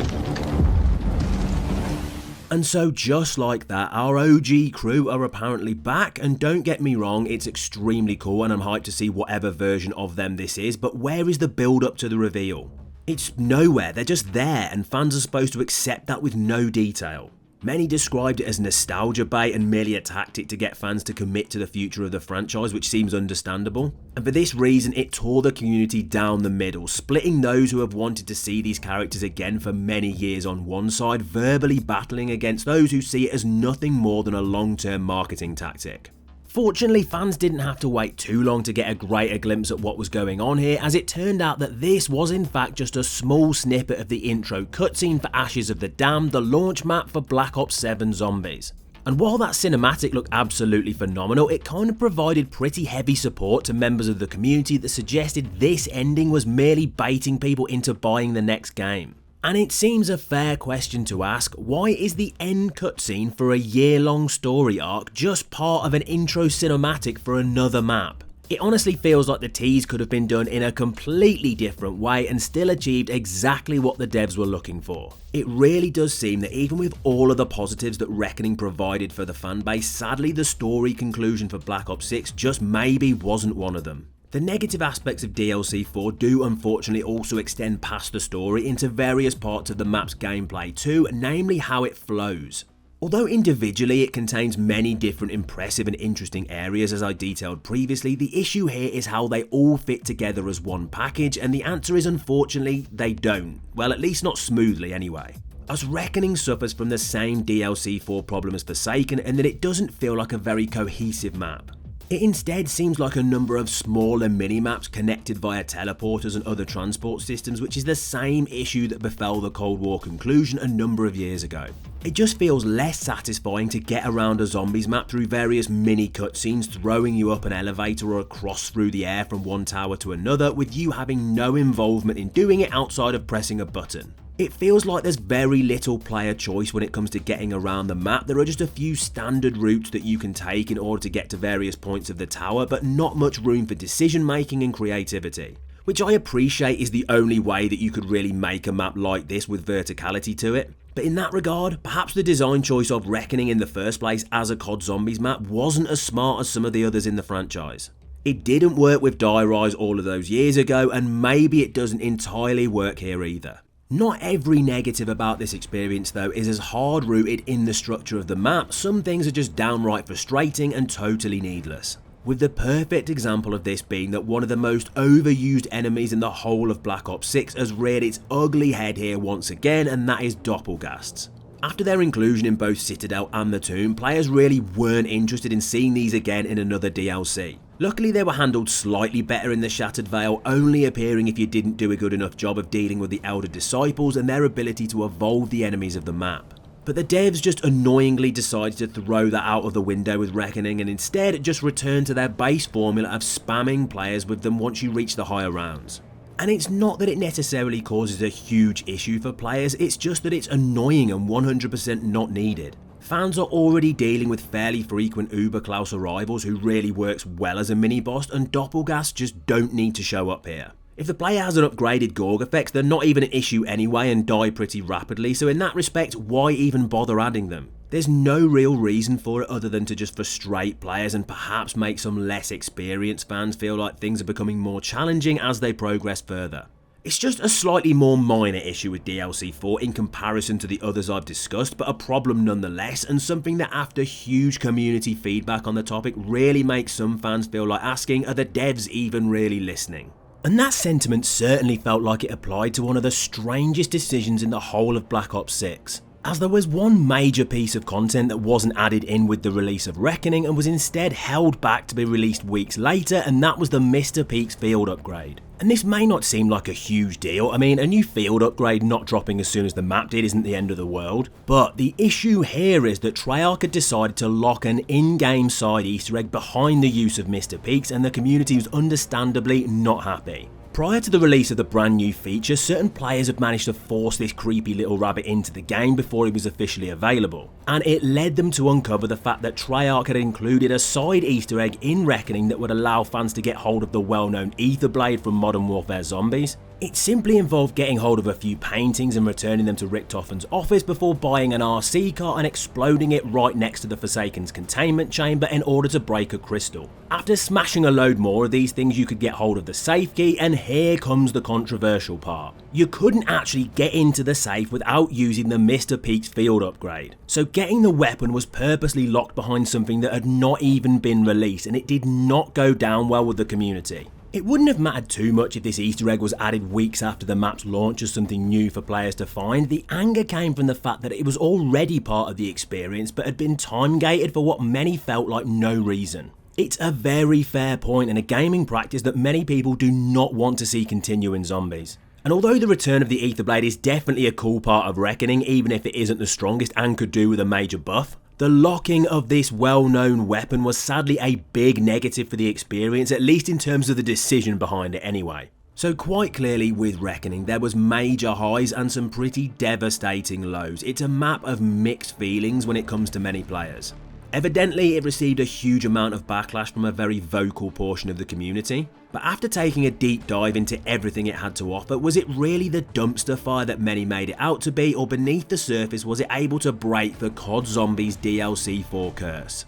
And so just like that, our OG crew are apparently back, and don't get me wrong, it's extremely cool and I'm hyped to see whatever version of them this is, but where is the build up to the reveal? It's nowhere, they're just there, and fans are supposed to accept that with no detail. Many described it as nostalgia bait and merely a tactic to get fans to commit to the future of the franchise, which seems understandable. And for this reason, it tore the community down the middle, splitting those who have wanted to see these characters again for many years on one side, verbally battling against those who see it as nothing more than a long-term marketing tactic. Fortunately, fans didn't have to wait too long to get a greater glimpse at what was going on here, as it turned out that this was in fact just a small snippet of the intro cutscene for Ashes of the Damned, the launch map for Black Ops 7 Zombies. And while that cinematic looked absolutely phenomenal, it kind of provided pretty heavy support to members of the community that suggested this ending was merely baiting people into buying the next game. And it seems a fair question to ask, why is the end cutscene for a year-long story arc just part of an intro cinematic for another map? It honestly feels like the tease could have been done in a completely different way and still achieved exactly what the devs were looking for. It really does seem that even with all of the positives that Reckoning provided for the fanbase, sadly the story conclusion for Black Ops 6 just maybe wasn't one of them. The negative aspects of DLC 4 do unfortunately also extend past the story into various parts of the map's gameplay too, namely how it flows. Although individually it contains many different impressive and interesting areas as I detailed previously, the issue here is how they all fit together as one package, and the answer is unfortunately they don't. Well, at least not smoothly anyway. As Reckoning suffers from the same DLC 4 problem as Forsaken, and that it doesn't feel like a very cohesive map. It instead seems like a number of smaller mini-maps connected via teleporters and other transport systems, which is the same issue that befell the Cold War conclusion a number of years ago. It just feels less satisfying to get around a zombies map through various mini cutscenes throwing you up an elevator or across through the air from one tower to another, with you having no involvement in doing it outside of pressing a button. It feels like there's very little player choice when it comes to getting around the map. There are just a few standard routes that you can take in order to get to various points of the tower, but not much room for decision making and creativity. Which I appreciate is the only way that you could really make a map like this with verticality to it. But in that regard, perhaps the design choice of Reckoning in the first place as a COD Zombies map wasn't as smart as some of the others in the franchise. It didn't work with Die Rise all of those years ago, and maybe it doesn't entirely work here either. Not every negative about this experience though is as hard rooted in the structure of the map. Some things are just downright frustrating and totally needless. With the perfect example of this being that one of the most overused enemies in the whole of Black Ops 6 has reared its ugly head here once again, and that is doppelgasts. After their inclusion in both Citadel and the Tomb, players really weren't interested in seeing these again in another DLC. Luckily they were handled slightly better in the Shattered Veil, only appearing if you didn't do a good enough job of dealing with the Elder Disciples and their ability to evolve the enemies of the map. But the devs just annoyingly decided to throw that out of the window with Reckoning and instead just returned to their base formula of spamming players with them once you reach the higher rounds. And it's not that it necessarily causes a huge issue for players, it's just that it's annoying and 100% not needed. Fans are already dealing with fairly frequent Uber Klaus arrivals who really works well as a mini-boss, and Doppelgas just don't need to show up here. If the player has an upgraded Gorg effects, they're not even an issue anyway and die pretty rapidly, so in that respect, why even bother adding them? There's no real reason for it other than to just frustrate players and perhaps make some less experienced fans feel like things are becoming more challenging as they progress further. It's just a slightly more minor issue with DLC 4 in comparison to the others I've discussed, but a problem nonetheless, and something that after huge community feedback on the topic really makes some fans feel like asking, are the devs even really listening? And that sentiment certainly felt like it applied to one of the strangest decisions in the whole of Black Ops 6. As there was one major piece of content that wasn't added in with the release of Reckoning and was instead held back to be released weeks later, and that was the Mr. Peaks field upgrade. And this may not seem like a huge deal, I mean a new field upgrade not dropping as soon as the map did isn't the end of the world, but the issue here is that Treyarch had decided to lock an in-game side Easter egg behind the use of Mr. Peaks, and the community was understandably not happy. Prior to the release of the brand new feature, certain players had managed to force this creepy little rabbit into the game before it was officially available, and it led them to uncover the fact that Treyarch had included a side Easter egg in Reckoning that would allow fans to get hold of the well-known Ether Blade from Modern Warfare Zombies. It simply involved getting hold of a few paintings and returning them to Richtofen's office before buying an RC car and exploding it right next to the Forsaken's containment chamber in order to break a crystal. After smashing a load more of these things, you could get hold of the safe key, and here comes the controversial part. You couldn't actually get into the safe without using the Mr. Peaks field upgrade. So getting the weapon was purposely locked behind something that had not even been released, and it did not go down well with the community. It wouldn't have mattered too much if this Easter egg was added weeks after the map's launch as something new for players to find. The anger came from the fact that it was already part of the experience but had been time gated for what many felt like no reason. It's a very fair point and a gaming practice that many people do not want to see continue in Zombies. And although the return of the Ether Blade is definitely a cool part of Reckoning, even if it isn't the strongest and could do with a major buff, the locking of this well-known weapon was sadly a big negative for the experience, at least in terms of the decision behind it anyway. So quite clearly with Reckoning there was major highs and some pretty devastating lows. It's a map of mixed feelings when it comes to many players. Evidently it received a huge amount of backlash from a very vocal portion of the community, but after taking a deep dive into everything it had to offer, was it really the dumpster fire that many made it out to be, or beneath the surface was it able to break the COD Zombies DLC 4 curse?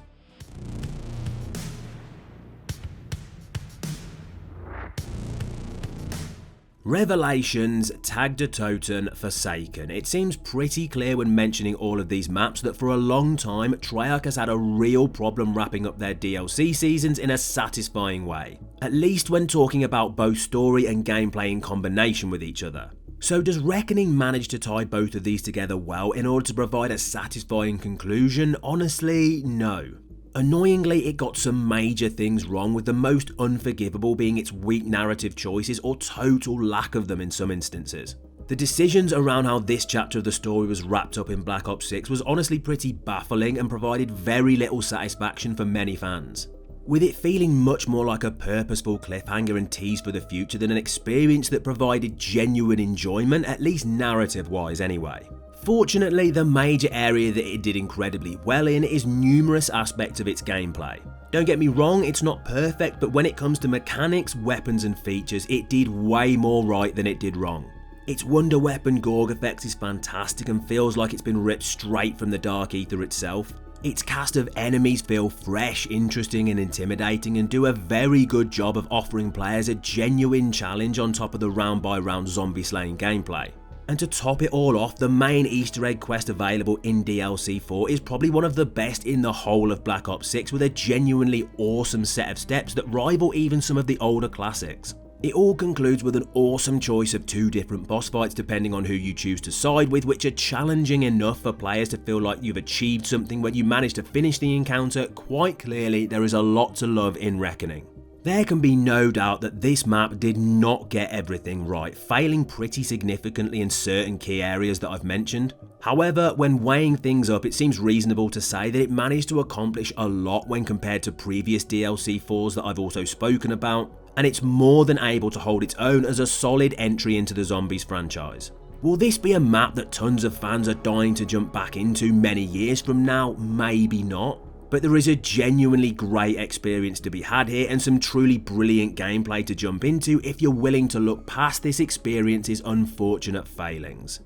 Revelations, Tag de Toten, Forsaken. It seems pretty clear when mentioning all of these maps that for a long time Treyarch has had a real problem wrapping up their DLC seasons in a satisfying way, at least when talking about both story and gameplay in combination with each other. So does Reckoning manage to tie both of these together well in order to provide a satisfying conclusion? Honestly, no. Annoyingly, it got some major things wrong, with the most unforgivable being its weak narrative choices or total lack of them in some instances. The decisions around how this chapter of the story was wrapped up in Black Ops 6 was honestly pretty baffling and provided very little satisfaction for many fans, with it feeling much more like a purposeful cliffhanger and tease for the future than an experience that provided genuine enjoyment, at least narrative wise anyway. Fortunately, the major area that it did incredibly well in is numerous aspects of its gameplay. Don't get me wrong, it's not perfect, but when it comes to mechanics, weapons and features, it did way more right than it did wrong. Its Wonder Weapon Gorg effects is fantastic and feels like it's been ripped straight from the Dark Ether itself. Its cast of enemies feel fresh, interesting and intimidating, and do a very good job of offering players a genuine challenge on top of the round by round zombie slaying gameplay. And to top it all off, the main Easter egg quest available in DLC 4 is probably one of the best in the whole of Black Ops 6, with a genuinely awesome set of steps that rival even some of the older classics. It all concludes with an awesome choice of 2 different boss fights depending on who you choose to side with, which are challenging enough for players to feel like you've achieved something when you manage to finish the encounter. Quite clearly, there is a lot to love in Reckoning. There can be no doubt that this map did not get everything right, failing pretty significantly in certain key areas that I've mentioned. However, when weighing things up, it seems reasonable to say that it managed to accomplish a lot when compared to previous DLC 4s that I've also spoken about, and it's more than able to hold its own as a solid entry into the Zombies franchise. Will this be a map that tons of fans are dying to jump back into many years from now? Maybe not. But there is a genuinely great experience to be had here and some truly brilliant gameplay to jump into if you're willing to look past this experience's unfortunate failings.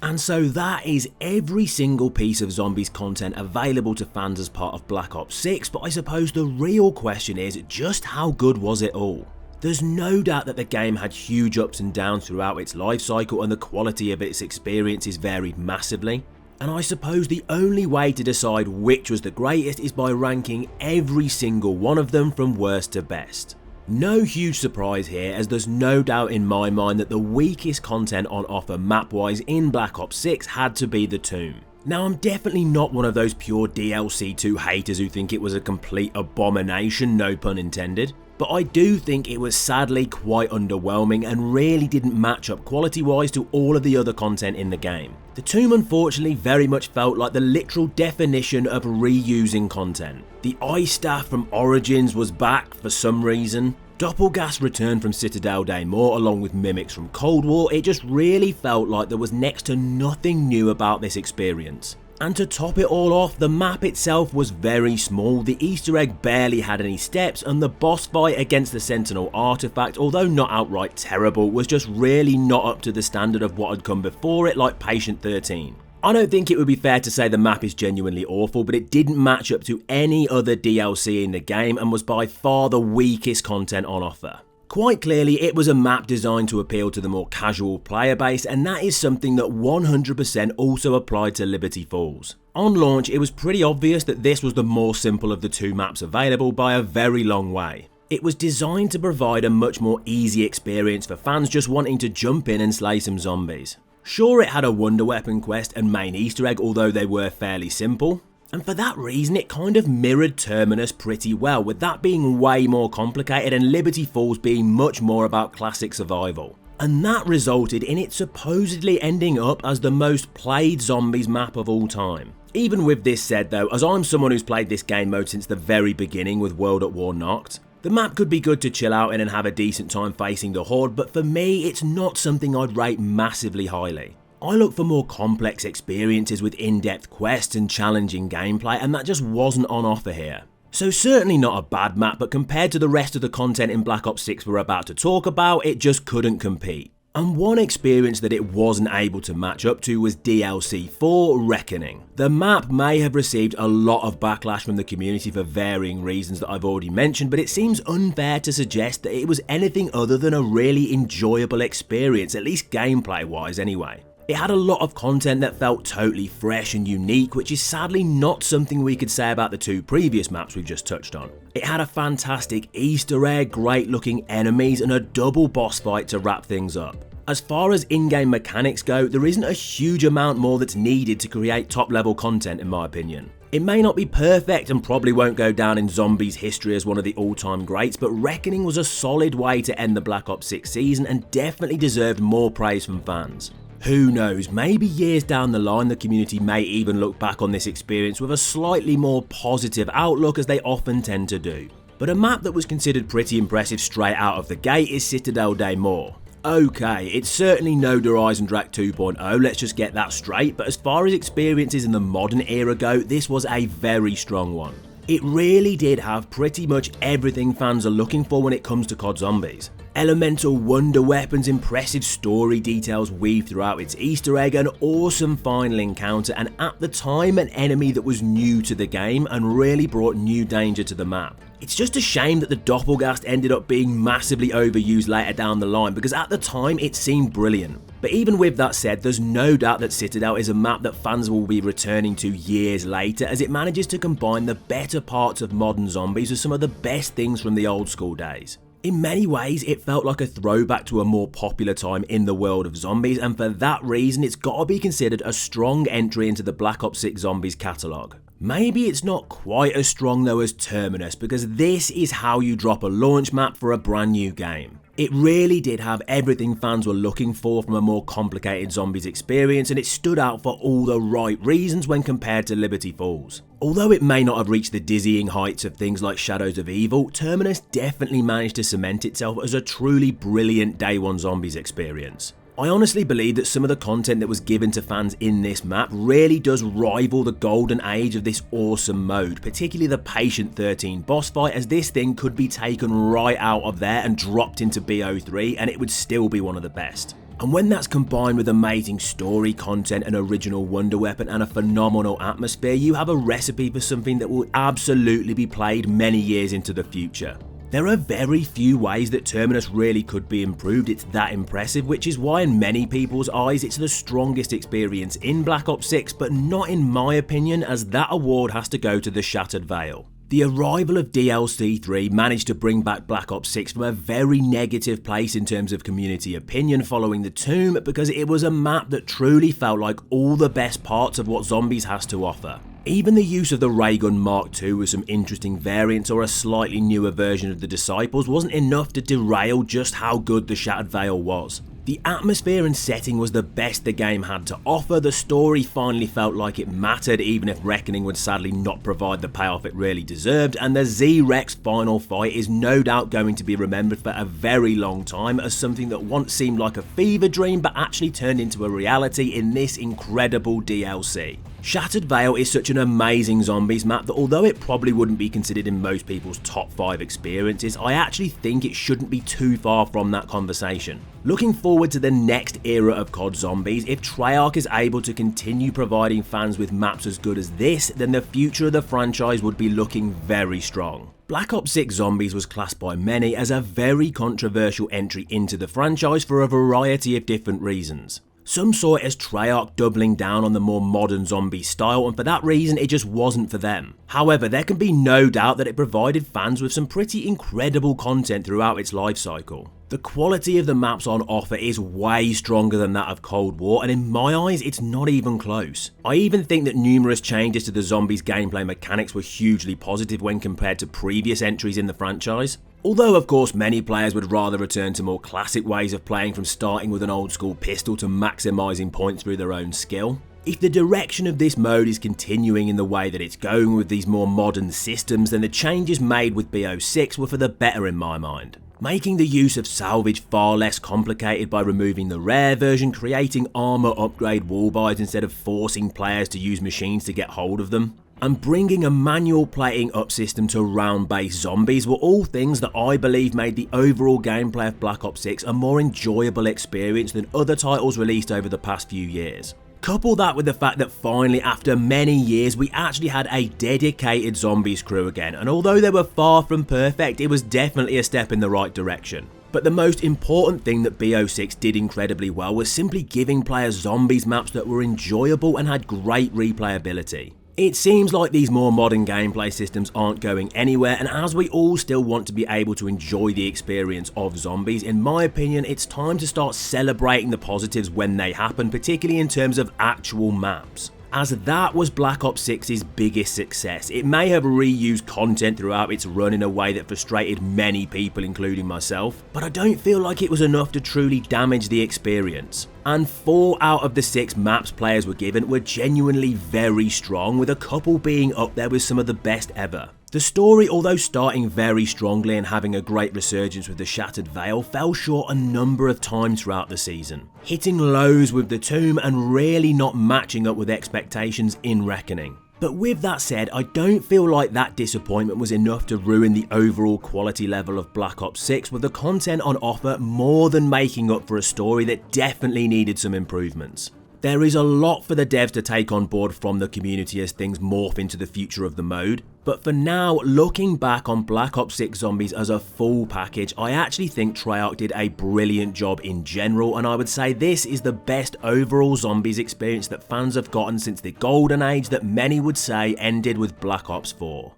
And so that is every single piece of Zombies content available to fans as part of Black Ops 6, but I suppose the real question is just how good was it all? There's no doubt that the game had huge ups and downs throughout its life cycle and the quality of its experiences varied massively. And I suppose the only way to decide which was the greatest is by ranking every single one of them from worst to best. No huge surprise here, as there's no doubt in my mind that the weakest content on offer map-wise in Black Ops 6 had to be the Tomb. Now, I'm definitely not one of those pure DLC 2 haters who think it was a complete abomination, no pun intended, but I do think it was sadly quite underwhelming and really didn't match up quality-wise to all of the other content in the game. The Tomb unfortunately very much felt like the literal definition of reusing content. The Ice Staff from Origins was back for some reason. Doppelgas returned from Citadel Day More along with mimics from Cold War. It just really felt like there was next to nothing new about this experience. And to top it all off, the map itself was very small, the Easter egg barely had any steps, and the boss fight against the Sentinel artifact, although not outright terrible, was just really not up to the standard of what had come before it, like Patient 13. I don't think it would be fair to say the map is genuinely awful, but it didn't match up to any other DLC in the game and was by far the weakest content on offer. Quite clearly, it was a map designed to appeal to the more casual player base, and that is something that 100% also applied to Liberty Falls. On launch, it was pretty obvious that this was the more simple of the two maps available by a very long way. It was designed to provide a much more easy experience for fans just wanting to jump in and slay some zombies. Sure, it had a wonder weapon quest and main Easter egg, although they were fairly simple. And for that reason, it kind of mirrored Terminus pretty well, with that being way more complicated and Liberty Falls being much more about classic survival. And that resulted in it supposedly ending up as the most played Zombies map of all time. Even with this said though, as I'm someone who's played this game mode since the very beginning with World at War Knocked, the map could be good to chill out in and have a decent time facing the Horde, but for me, it's not something I'd rate massively highly. I look for more complex experiences with in-depth quests and challenging gameplay, and that just wasn't on offer here. So certainly not a bad map, but compared to the rest of the content in Black Ops 6 we're about to talk about, it just couldn't compete. And one experience that it wasn't able to match up to was DLC 4 Reckoning. The map may have received a lot of backlash from the community for varying reasons that I've already mentioned, but it seems unfair to suggest that it was anything other than a really enjoyable experience, at least gameplay wise anyway. It had a lot of content that felt totally fresh and unique, which is sadly not something we could say about the two previous maps we've just touched on. It had a fantastic Easter egg, great looking enemies, and a double boss fight to wrap things up. As far as in-game mechanics go, there isn't a huge amount more that's needed to create top level content in my opinion. It may not be perfect and probably won't go down in Zombies history as one of the all-time greats, but Reckoning was a solid way to end the Black Ops 6 season and definitely deserved more praise from fans. Who knows, maybe years down the line the community may even look back on this experience with a slightly more positive outlook, as they often tend to do. But a map that was considered pretty impressive straight out of the gate is Citadel Day More. Okay, it's certainly no Horizon Drac 2.0, let's just get that straight, but as far as experiences in the modern era go, this was a very strong one. It really did have pretty much everything fans are looking for when it comes to COD Zombies. Elemental wonder weapons, impressive story details weaved throughout its Easter egg, an awesome final encounter, and at the time an enemy that was new to the game and really brought new danger to the map. It's just a shame that the Doppelgast ended up being massively overused later down the line, because at the time it seemed brilliant. But even with that said, there's no doubt that Citadel is a map that fans will be returning to years later, as it manages to combine the better parts of modern zombies with some of the best things from the old school days. In many ways, it felt like a throwback to a more popular time in the world of zombies, and for that reason it's got to be considered a strong entry into the Black Ops 6 Zombies catalogue. Maybe it's not quite as strong though as Terminus, because this is how you drop a launch map for a brand new game. It really did have everything fans were looking for from a more complicated Zombies experience, and it stood out for all the right reasons when compared to Liberty Falls. Although it may not have reached the dizzying heights of things like Shadows of Evil, Terminus definitely managed to cement itself as a truly brilliant Day 1 Zombies experience. I honestly believe that some of the content that was given to fans in this map really does rival the golden age of this awesome mode, particularly the Patient 13 boss fight, as this thing could be taken right out of there and dropped into BO3 and it would still be one of the best. And when that's combined with amazing story content, an original wonder weapon and a phenomenal atmosphere, you have a recipe for something that will absolutely be played many years into the future. There are very few ways that Terminus really could be improved, it's that impressive, which is why in many people's eyes it's the strongest experience in Black Ops 6, but not in my opinion, as that award has to go to the Shattered Veil. The arrival of DLC 3 managed to bring back Black Ops 6 from a very negative place in terms of community opinion following the Tomb, because it was a map that truly felt like all the best parts of what Zombies has to offer. Even the use of the Raygun Mark II with some interesting variants or a slightly newer version of the Disciples wasn't enough to derail just how good the Shattered Veil was. The atmosphere and setting was the best the game had to offer, the story finally felt like it mattered even if Reckoning would sadly not provide the payoff it really deserved, and the Z-Rex final fight is no doubt going to be remembered for a very long time as something that once seemed like a fever dream but actually turned into a reality in this incredible DLC. Shattered Veil is such an amazing Zombies map that although it probably wouldn't be considered in most people's top 5 experiences, I actually think it shouldn't be too far from that conversation. Looking forward to the next era of COD Zombies, if Treyarch is able to continue providing fans with maps as good as this, then the future of the franchise would be looking very strong. Black Ops 6 Zombies was classed by many as a very controversial entry into the franchise for a variety of different reasons. Some saw it as Treyarch doubling down on the more modern zombie style, and for that reason it just wasn't for them. However, there can be no doubt that it provided fans with some pretty incredible content throughout its life cycle. The quality of the maps on offer is way stronger than that of Cold War, and in my eyes it's not even close. I even think that numerous changes to the Zombies gameplay mechanics were hugely positive when compared to previous entries in the franchise. Although of course many players would rather return to more classic ways of playing, from starting with an old school pistol to maximising points through their own skill. If the direction of this mode is continuing in the way that it's going with these more modern systems, then the changes made with BO6 were for the better in my mind. Making the use of salvage far less complicated by removing the rare version, creating armour upgrade wall buys instead of forcing players to use machines to get hold of them, and bringing a manual plating up system to round-based zombies were all things that I believe made the overall gameplay of Black Ops 6 a more enjoyable experience than other titles released over the past few years. Couple that with the fact that finally, after many years, we actually had a dedicated Zombies crew again, and although they were far from perfect, it was definitely a step in the right direction. But the most important thing that BO6 did incredibly well was simply giving players Zombies maps that were enjoyable and had great replayability. It seems like these more modern gameplay systems aren't going anywhere, and as we all still want to be able to enjoy the experience of Zombies, in my opinion it's time to start celebrating the positives when they happen, particularly in terms of actual maps. As that was Black Ops 6's biggest success. It may have reused content throughout its run in a way that frustrated many people, including myself, but I don't feel like it was enough to truly damage the experience. And 4 out of the 6 maps players were given were genuinely very strong, with a couple being up there with some of the best ever. The story, although starting very strongly and having a great resurgence with the Shattered Veil, fell short a number of times throughout the season, hitting lows with the Tomb and really not matching up with expectations in Reckoning. But with that said, I don't feel like that disappointment was enough to ruin the overall quality level of Black Ops 6, with the content on offer more than making up for a story that definitely needed some improvements. There is a lot for the devs to take on board from the community as things morph into the future of the mode, but for now, looking back on Black Ops 6 Zombies as a full package, I actually think Treyarch did a brilliant job in general, and I would say this is the best overall Zombies experience that fans have gotten since the golden age that many would say ended with Black Ops 4.